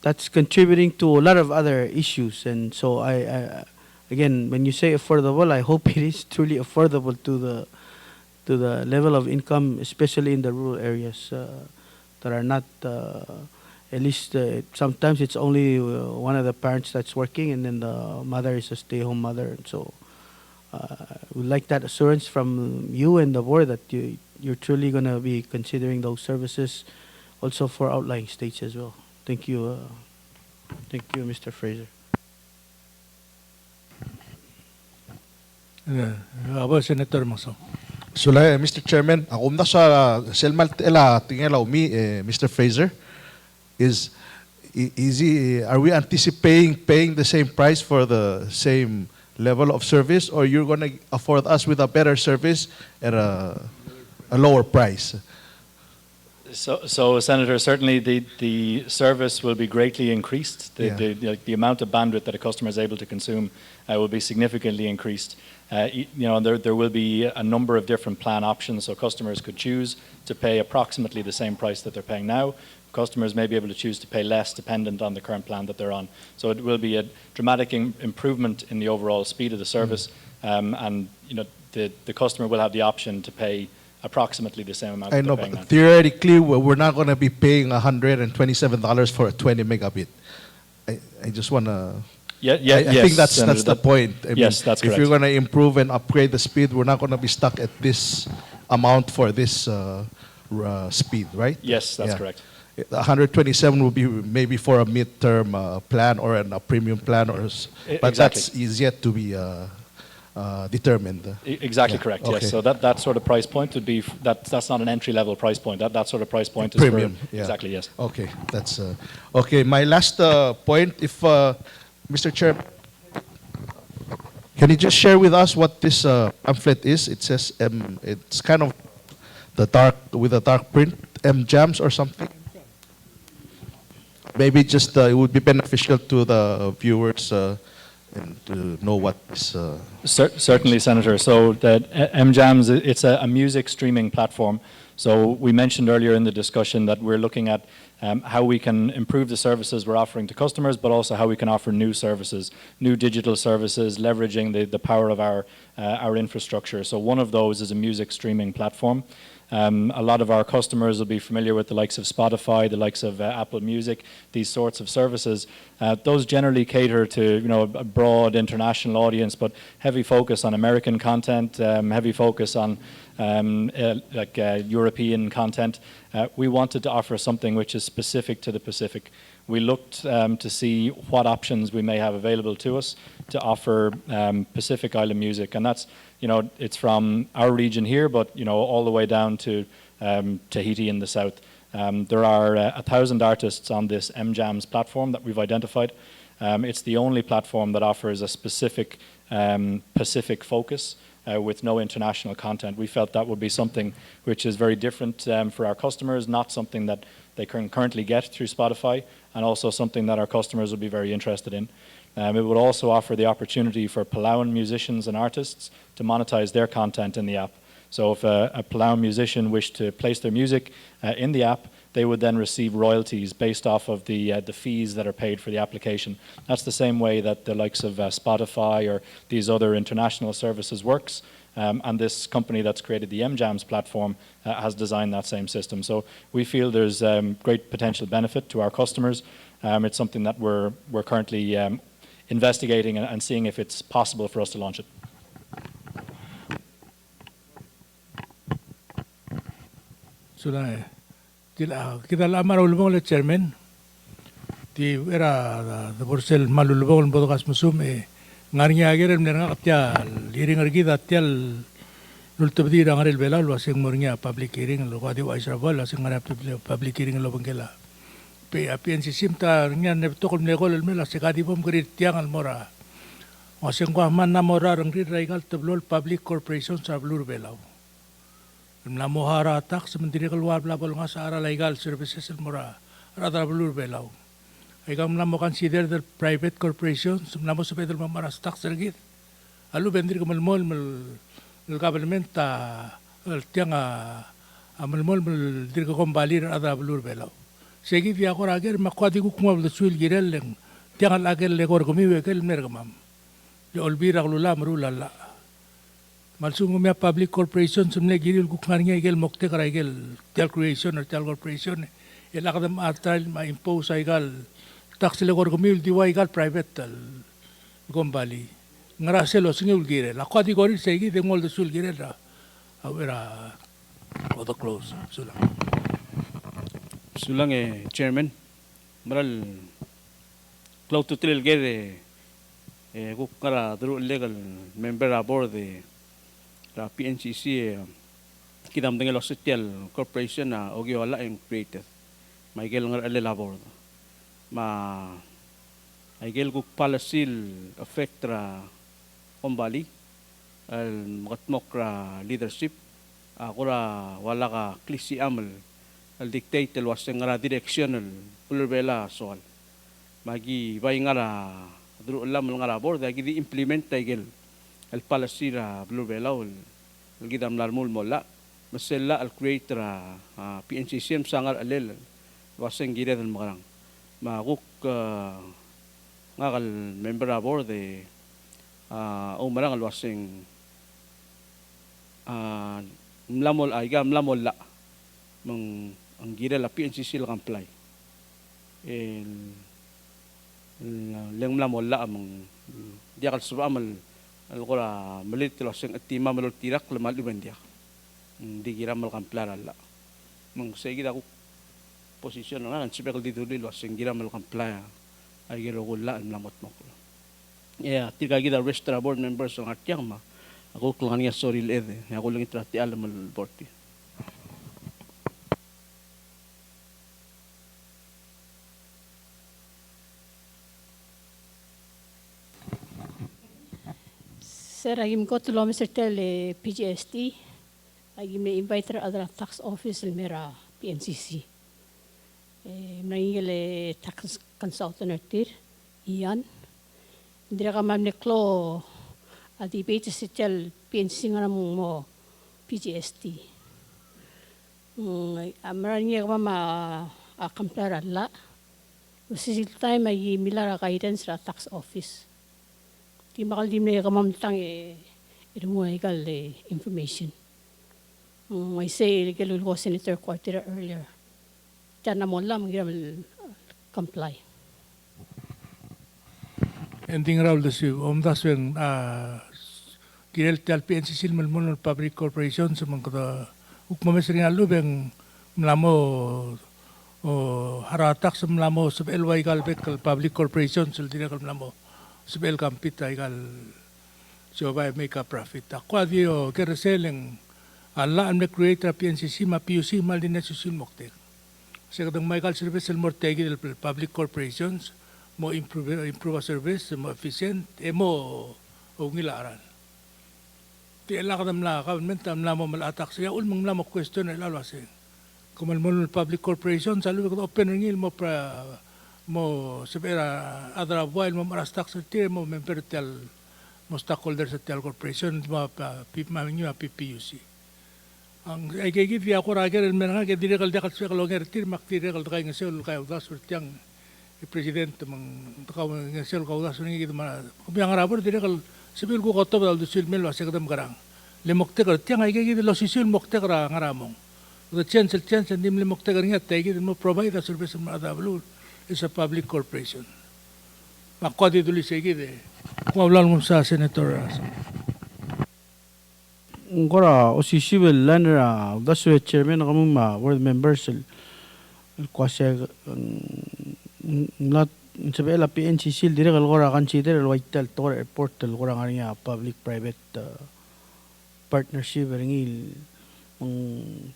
that's contributing to a lot of other issues. And so I again, when you say affordable, I hope it is truly affordable to the level of income, especially in the rural areas that are not, at least sometimes it's only one of the parents that's working, and then the mother is a stay-home mother. And so we'd like that assurance from you and the board that you're truly going to be considering those services also for outlying states as well. Thank you. Thank you, Mr. Fraser. Aba, Senator Maso. Sula, Mr. Chairman, ako na sa selmal ela tingela umi Mr. Fraser is are we anticipating paying the same price for the same level of service, or you're going to afford us with a better service at a lower price? So Senator, certainly the service will be greatly increased. The amount of bandwidth that a customer is able to consume will be significantly increased. You know, there will be a number of different plan options, so customers could choose to pay approximately the same price that they're paying now. Customers may be able to choose to pay less dependent on the current plan that they're on. So it will be a dramatic improvement in the overall speed of the service, and you know, the customer will have the option to pay approximately the same amount. I know, but theoretically, we're not going to be paying $127 for a 20 megabit. I just want to. I think that's the point. I mean, yes, that's correct. If you're going to improve and upgrade the speed, we're not going to be stuck at this amount for this speed, right? Yes, that's correct. 127 will be maybe for a midterm plan or a premium plan, but that's is yet to be determined. Exactly correct. Okay. Yes. So that sort of price point would be that's not an entry level price point. That sort of price point is premium. Exactly. Yes. Okay. That's okay. My last point, if Mr. Chair, can you just share with us what this pamphlet is? It says it's kind of the dark print, M-Jams or something. Maybe just it would be beneficial to the viewers and to know what this. Certainly, Senator. So that M-Jams, it's a music streaming platform. So we mentioned earlier in the discussion that we're looking at how we can improve the services we're offering to customers, but also how we can offer new services, new digital services, leveraging the power of our infrastructure. So one of those is a music streaming platform. A lot of our customers will be familiar with the likes of Spotify, the likes of Apple Music, these sorts of services. Those generally cater to a broad international audience, but heavy focus on American content, heavy focus on European content. We wanted to offer something which is specific to the Pacific. We looked to see what options we may have available to us to offer Pacific Island music, and that's it's from our region here, but all the way down to Tahiti in the south. There are 1,000 artists on this M-Jams platform that we've identified. It's the only platform that offers a specific Pacific focus with no international content. We felt that would be something which is very different for our customers, not something that they can currently get through Spotify, and also something that our customers would be very interested in. It would also offer the opportunity for Palauan musicians and artists to monetize their content in the app. So if a Palauan musician wished to place their music in the app, they would then receive royalties based off of the fees that are paid for the application. That's the same way that the likes of Spotify or these other international services works. And this company that's created the M-Jams platform has designed that same system. So we feel there's great potential benefit to our customers. It's something that we're currently investigating and seeing if it's possible for us to launch it. Sudah, kita lamar ulumong le chairman. Di era the borsel malulubong bodokas musum Ngarnya ager nga katyal hearing argi datyal nultabdi rangarel bela wasing mornya public hearing lo kwadi wa israbal wasing ngara public hearing lo bangkela. PNCC ta nga neptokol negol mela sekadi bom grit tiang almora. Wasing ko man na mora rang ri raigal tablol public corporation sa blur belaw. Na mohara tax menteri keluar belabol nga sa ara legal services mora radar blur belaw. Ay kam namo consider the private corporations namo sa pedal mamaras tax sergit. Alu bendir kamalmol mal government tiang amalmol mal dir ka kombalir radar blur belaw. Segi dia ko ager makwadi ko kuma bel suil girel leng tiang al ager le kor komi wekel mergamam. Le olbira lula marulala. Malsung umya public corporation sumne giril kuknarnya igel mokte kara igel tel creation or tel corporation elakadam atal ma impose igal tax le kor komi diwa igal private tal gombali ngaraselo singul gire la kwadi gori segi de ngol de sul gire ra awera the close Sulang chairman maral cloud to trail gere kukara dru legal member aboard the PNCC kidam dengan Losetel Corporation na ogiola and created Michael ngar ale labor ma Michael kuk palasil affectra ombali al makatmokra leadership akura wala ka klisi amal al dictate el waseng ngara directional pulbela soal magi bay ngara dru lam ngara board agi di implement taigel el palasira blurbela ul gidam larmul molla masella al creator PNCC sangar alel waseng gire del magarang maguk ngagal member aboard de umarang al waseng mlamol aiga mlamol la mang ang gire la PNCC la comply el leng mlamol la mang dia kal subamal algora malit lo sing atima malol tirak lemal ibendia di gira mal kamplar alla mong segi aku posisyon nga kan sibek di duli lo sing gira mal kamplar ay giro gulla ang lamot mo yeah tiga gida restaurant board members ang atyang ma ako kung nga sorry lede ako lang itrati alam mal board Sir, agim ko tulo Mr. Tele PGST. Agim na invite adra tax office mera PNCC. Nangingil tax consultant ertir iyan. Dira ka mam neklo adi PNCC tel PNCC nga mo PGST. Amaranya ka mama akamplara la. Usisil time ay milara guidance ra tax office. Di makal di na kamamtang irumuhay kal information. I say illegal ko Senator Quartera earlier. Diyan na mo lang comply. Ending raul dasi das wen kirel tel PNCC malmon public corporation sa mga ukmames ring alu beng mlamo haratak sa mlamo sa LY galbet kal public corporation sa dira kal mlamo sebel kampita igal coba make a profit. Ako adio kereseleng alla ang creator PNCC ma PUC mal din na susil moktek. Kasi kadang may service el mortegi del public corporations mo improve a service mo efficient mo ungilaran. Ti ala kadam la government am la mo malatak siya ulmang la mo question el alwase. Kumal mo public corporations alu ko open ngil mo mo sabera adra while mo marastak sa tier mo member tel mo stockholders sa tel corporation mo mga PPUC ang ay gigi ako rager el menanga ke direkal dekat sa longer tir mak direkal kay ngasel kay udas urtiang president mang takaw ngasel ka udas ngi gid ma kubyang rabor direkal sibil ko koto dal dusil mel wasa kadam garang lemokte kar tiang ay gigi lo sisil mokte kara ngaramong the chance ndim lemokte kar ngat tay gid mo provide a service mo adablu is a public corporation. Makwadi duli sige de. Kung awlan mo sa Senator. Ngora osisivel lanera daswe chairman kamong ma board members kwasya not sabi la PNCC dire kalgora consider waital tor airport kalgora nga public private partnership ringil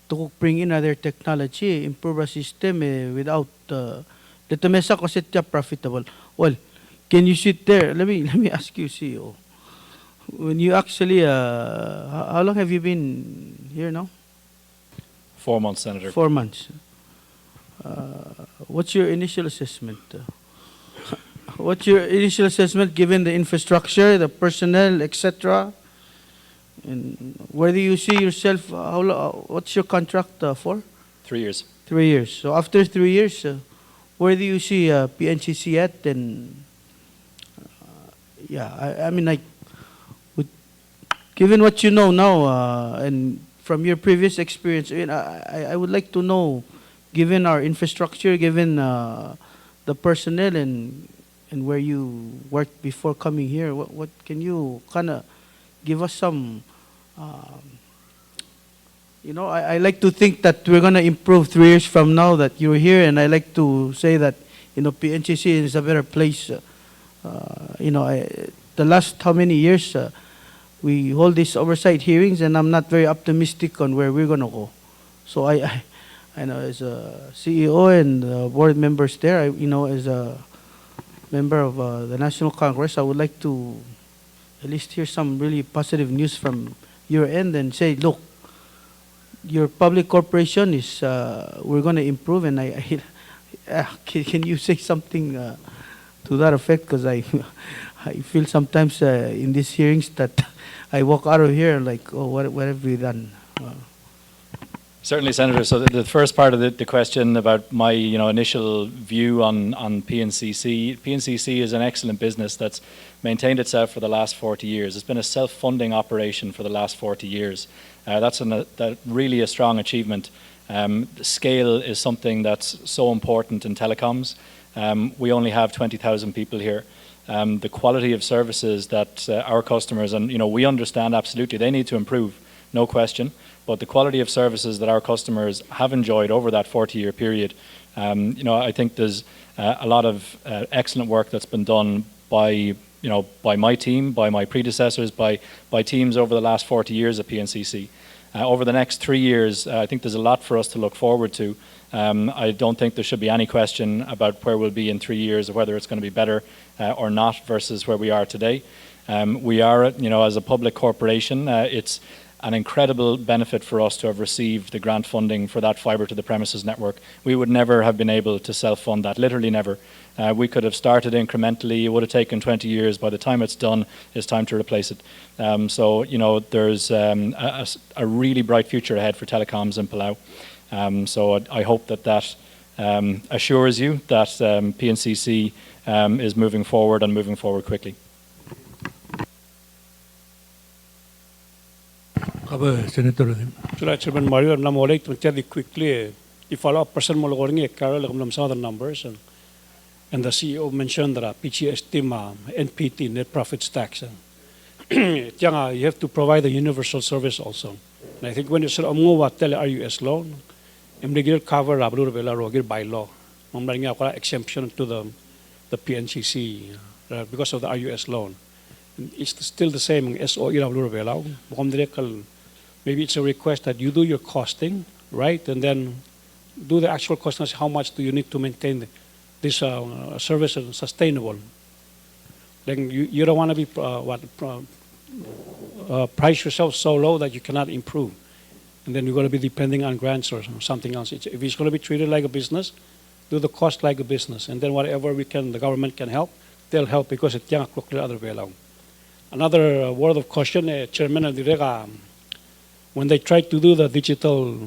to bring in other technology, improve our system without the mesa kasi profitable. Well, can you sit there? Let me ask you, CEO. When you actually, how long have you been here now? 4 months, Senator. 4 months. What's your initial assessment? What's your initial assessment given the infrastructure, the personnel, etc.? And where do you see yourself? What's your contract for? 3 years. 3 years. So after 3 years, where do you see PNCC at? And I mean, like, given what you know now and from your previous experience, I mean, I would like to know, given our infrastructure, given the personnel and where you worked before coming here, what can you kind of give us some? I like to think that we're going to improve 3 years from now that you're here, and I like to say that, PNCC is a better place. The last how many years we hold these oversight hearings, and I'm not very optimistic on where we're going to go. So I know as a CEO and board members there, as a member of the National Congress, I would like to at least hear some really positive news from your end and say, look, your public corporation is, we're going to improve, and can you say something to that effect? Because I feel sometimes in these hearings that I walk out of here like, oh, what have we done? Certainly, Senator. So the first part of the question about my initial view on PNCC. PNCC is an excellent business that's maintained itself for the last 40 years. It's been a self-funding operation for the last 40 years. That's really a strong achievement. Scale is something that's so important in telecoms. We only have 20,000 people here. The quality of services that our customers, and we understand absolutely they need to improve, no question. But the quality of services that our customers have enjoyed over that 40-year period, I think there's a lot of excellent work that's been done by my team, by my predecessors, by teams over the last 40 years at PNCC. Over the next 3 years, I think there's a lot for us to look forward to. I don't think there should be any question about where we'll be in 3 years, or whether it's going to be better or not versus where we are today. We are, as a public corporation, it's an incredible benefit for us to have received the grant funding for that fibre to the premises network. We would never have been able to self-fund that, literally never. We could have started incrementally. It would have taken 20 years. By the time it's done, it's time to replace it. So, there's a really bright future ahead for telecoms in Palau. So I hope that assures you that PNCC is moving forward and moving forward quickly. Senator. Chairman Mario, I'm going to tell you quickly. If a person will go in Carol, some other numbers, and the CEO mentioned that PCS team NPT net profits tax. You have to provide a universal service also. And I think when you say RUS loan, I'm cover by law. I'm exemption to the PNCC because of the RUS loan. It's still the same SOE. Maybe it's a request that you do your costing, right? And then do the actual costing. How much do you need to maintain this service sustainable? Then you don't want to be price yourself so low that you cannot improve. And then you're going to be depending on grants or something else. If it's going to be treated like a business, do the cost like a business. And then whatever the government can help, they'll help because it's the other way around. Another word of caution, Chairman and Direga, when they tried to do the digital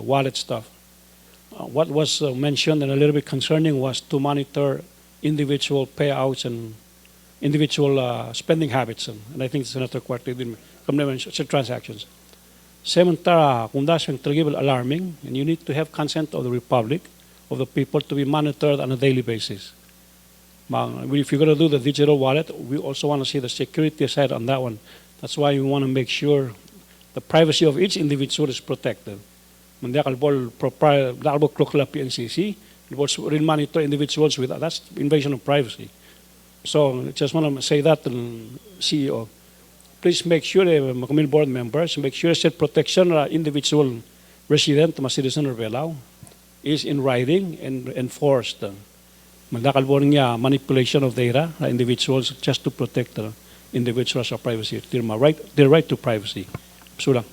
wallet stuff, what was mentioned and a little bit concerning was to monitor individual payouts and individual spending habits. And I think Senator Cuarte did mention transactions. Sementara, kung dasang alarming, and you need to have consent of the Republic, of the people to be monitored on a daily basis. If you're going to do the digital wallet, we also want to see the security side on that one. That's why we want to make sure the privacy of each individual is protected. PNCC, will monitor individuals with that. That's invasion of privacy. So just want to say that to the CEO. Please make sure, mga board members, make sure that protection of individual resident, mga citizen of Palau, is in writing and enforced. Magdakal niya manipulation of data, individuals, just to protect individuals' privacy. Their right to privacy. Sulang.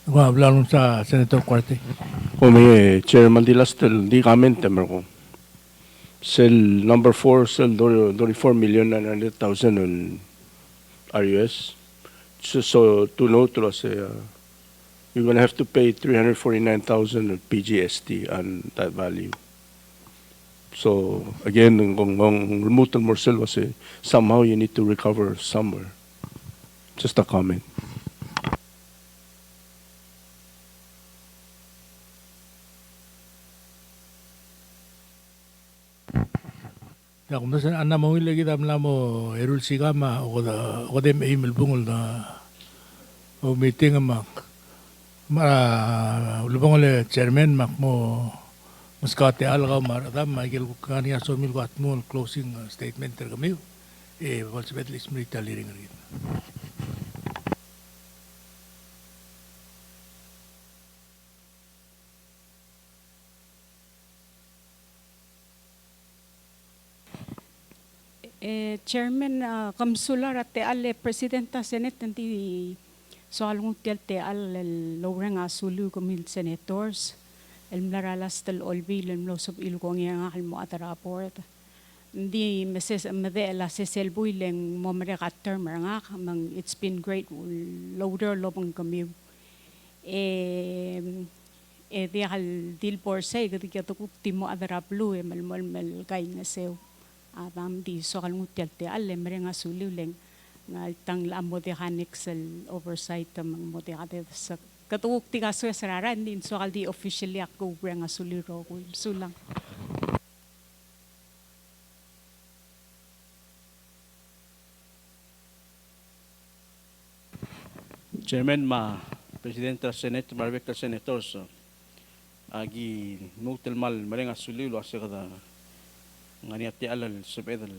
Hablaron sa Senator Cuarte. Kung Chairman Dilastel, di comment ko. Cell number 4, cell 24,900,000 on RUS. So to note, you're going to have to pay 349,000 on PGST on that value. So again, kung remote more cell was somehow you need to recover somewhere. Just a comment. Ya kung nasa ana mo lagi tam mo erul sigama o dem email bungol na o meeting mak lubong le chairman mak mo maskate algaw maradam Michael kania so mil wat mo closing statement ter kami volsbet lis milita liring rin. Chairman, kamsular at teal Presidenta Senate nanti soal ng teal loreng asulu kumil senators el mlaralas tel olbil el mlosop ilgong yang akal mo at report hindi meses mede la seselbuy leng momere at term nga mang it's been great loader lobang kami di akal dil por say ketika tukuk timo at raplu mal kay nga sew Abam di soal ngutial te alle merenga suliuleng nga tang la mechanics oversight mang modekate sa katuk ti kaso sararan din soal di officially ako merenga suliro ko sulang. Chairman Presidente Senate Marbeka Senators agi nutil mal merenga sulilo asira ngani ati alal subedal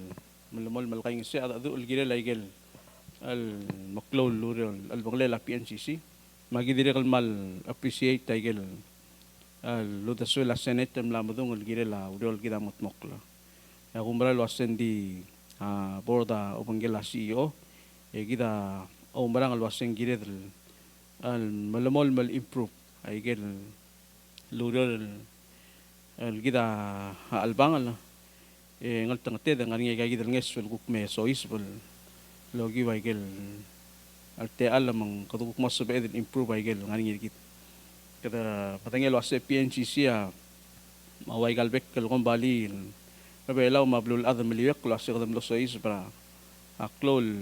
malamol malkay ngisi at adu ulgire laigel al maklol lurol al banglela PNCC magidire kal mal appreciate taigel al ludasuela senate mlamadung ulgire la urol kita motmokla ya kumbra lo asendi borda obangela CEO kita umbrang al waseng gire al malamol mal improve aigel lurol al kita albangal ngal tangte dengan ngai gagi del nges sul gukme sois bol logi waigel alte alam kaduk mas be improve waigel ngani git kada patangel wase PNCC mawaigal bek kel gombali mabelaw mablul adam liyak la sigdam lo sois para aklol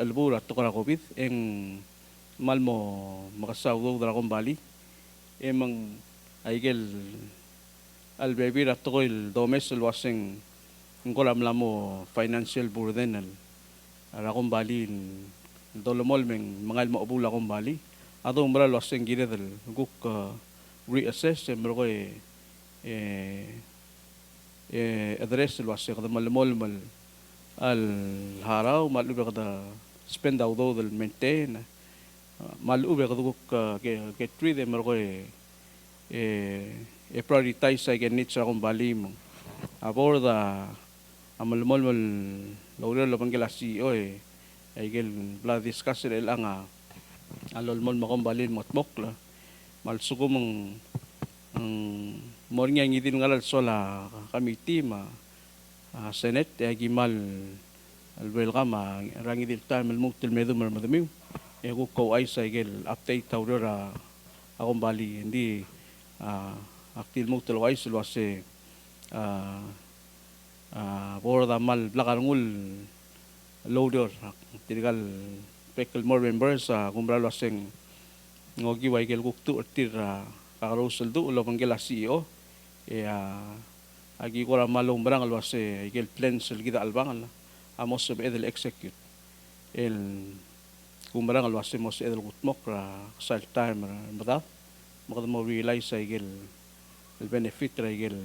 albura tukara covid eng malmo makasaw dra gombali emang aigel al baby rato il domes el waseng ngolam lamo financial burden al akong bali dolomol meng mangal mo obula akong bali ato umbral waseng gire del guk reassessembro ko address el waseng kada malmol mal al haraw malu kada spend audo del maintain malu kada guk get ridembro ko prioritize sa ganit sa akong bali mo. Abor da amalmol lawler lo pangela CEO ay gel bla discuss el ang alolmol makong bali motmok la malsugo mong mornya ngidin ngalal sola committee senate ay gimal al welcome rangi dil time multil medo marmadami ko ko ay sa gel update tawra akong bali hindi aktil mo tulaway sulwase borda mal blakangul loader tinigal pekel more members kumbralo aseng ngogi waigel guktu atir kakarosel do ulo panggela CEO agi ko malong barang alwase igel plans gida albangal amos of edel execute el kumbrang alwase mos edel gutmok sa time mata makada mo realize ay el benefit ay el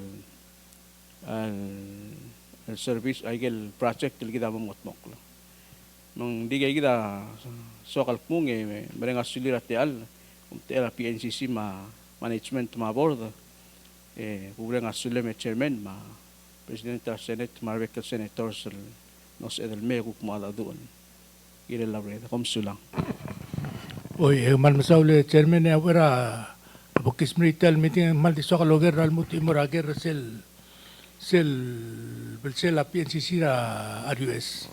service ay project el kita mamotmok lo nang di kay kita sokal kung mereka sulirat tial tela PNCC management board kubre nga sulle chairman presidente del Senate marvekal senators nos edel me kuk mala doon ire labre kom sulang Oy, man masaule chairman ya wera bukis merital meeting mal di sokal loger al muti morager sel belsela PNCC ra RUS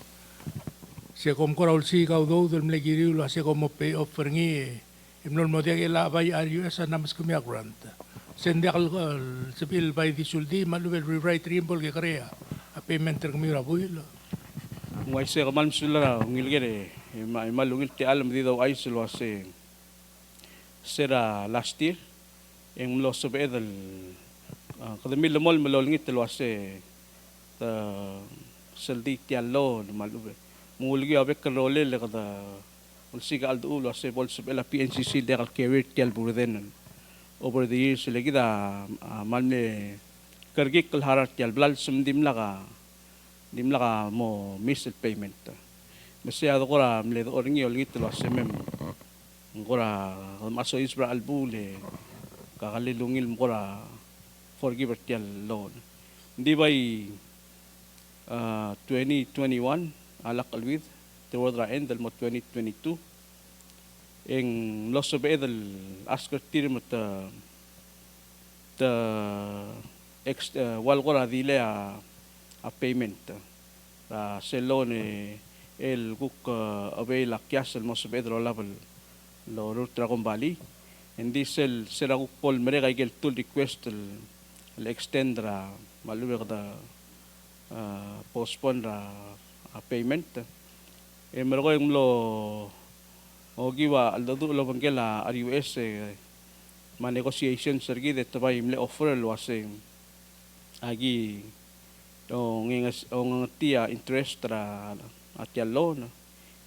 se kom koraul si kau do del mlegiri lo se kom pay offer ngi imnol modia ke la bay RUS namas kumya grant sendakal sepil bay di suldi maluvel rewrite rimbol ke krea a payment ter kumira buil ngay se kaman sula ngilgere malungil ti alam di daw ay silo se sera last year yung lo sa bedal kadami lamol malolingit lo se ta saldi ti allo malube mulgi abek karole le kada ulsiga aldo lo se bol sub la PNCC dekal carrier ti alburden over the years lagi da malne kargik kalharat ti alblal sumdim laka mo missed payment masyado ko ra mle oringi olgit lo se mem ngora maso isbra albule kakalilungil mo ra forgive ti loan hindi bay 2021 alak alwid toward the end del mo 2022 eng loss of edel asker tir mo ta wal ko ra dile a payment se loan el guk avail akyas el mo sa edel level lo rutra kumbali hindi sel guk pol mere kay gel tool request el extend ra malube kada postpone ra payment meron ko yung lo ogiwa aldado lo bangkela RUS ma negotiation sergi de tabay imle offer lo ase agi ong tia interest ra atya loan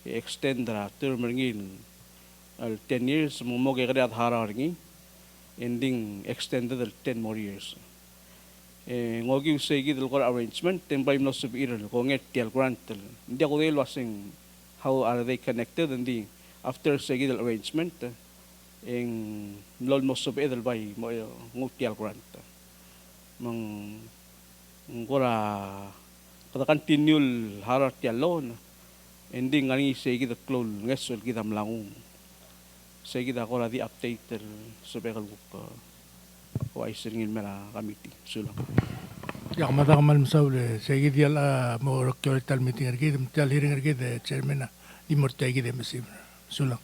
extend ra term ringin al 10 years mo ge kada hara ringi ending extended 10 more years ngogi usegi del kor arrangement tembay no subir ko nget tial grant hindi ako del wasing how are they connected and the after segi del arrangement eng lol mo subir del bay mo ngutial grant mang ngora kada continue harat tial loan ending ngani segi del klol ngesol kita mlangung segi da ko di update subekal ko ay siringin mera kamiti sulang ya mata kamal masaule segi dia la mo rokyo tal meeting ergi tal hearing ergi de chairman di mortegi de mesim sulang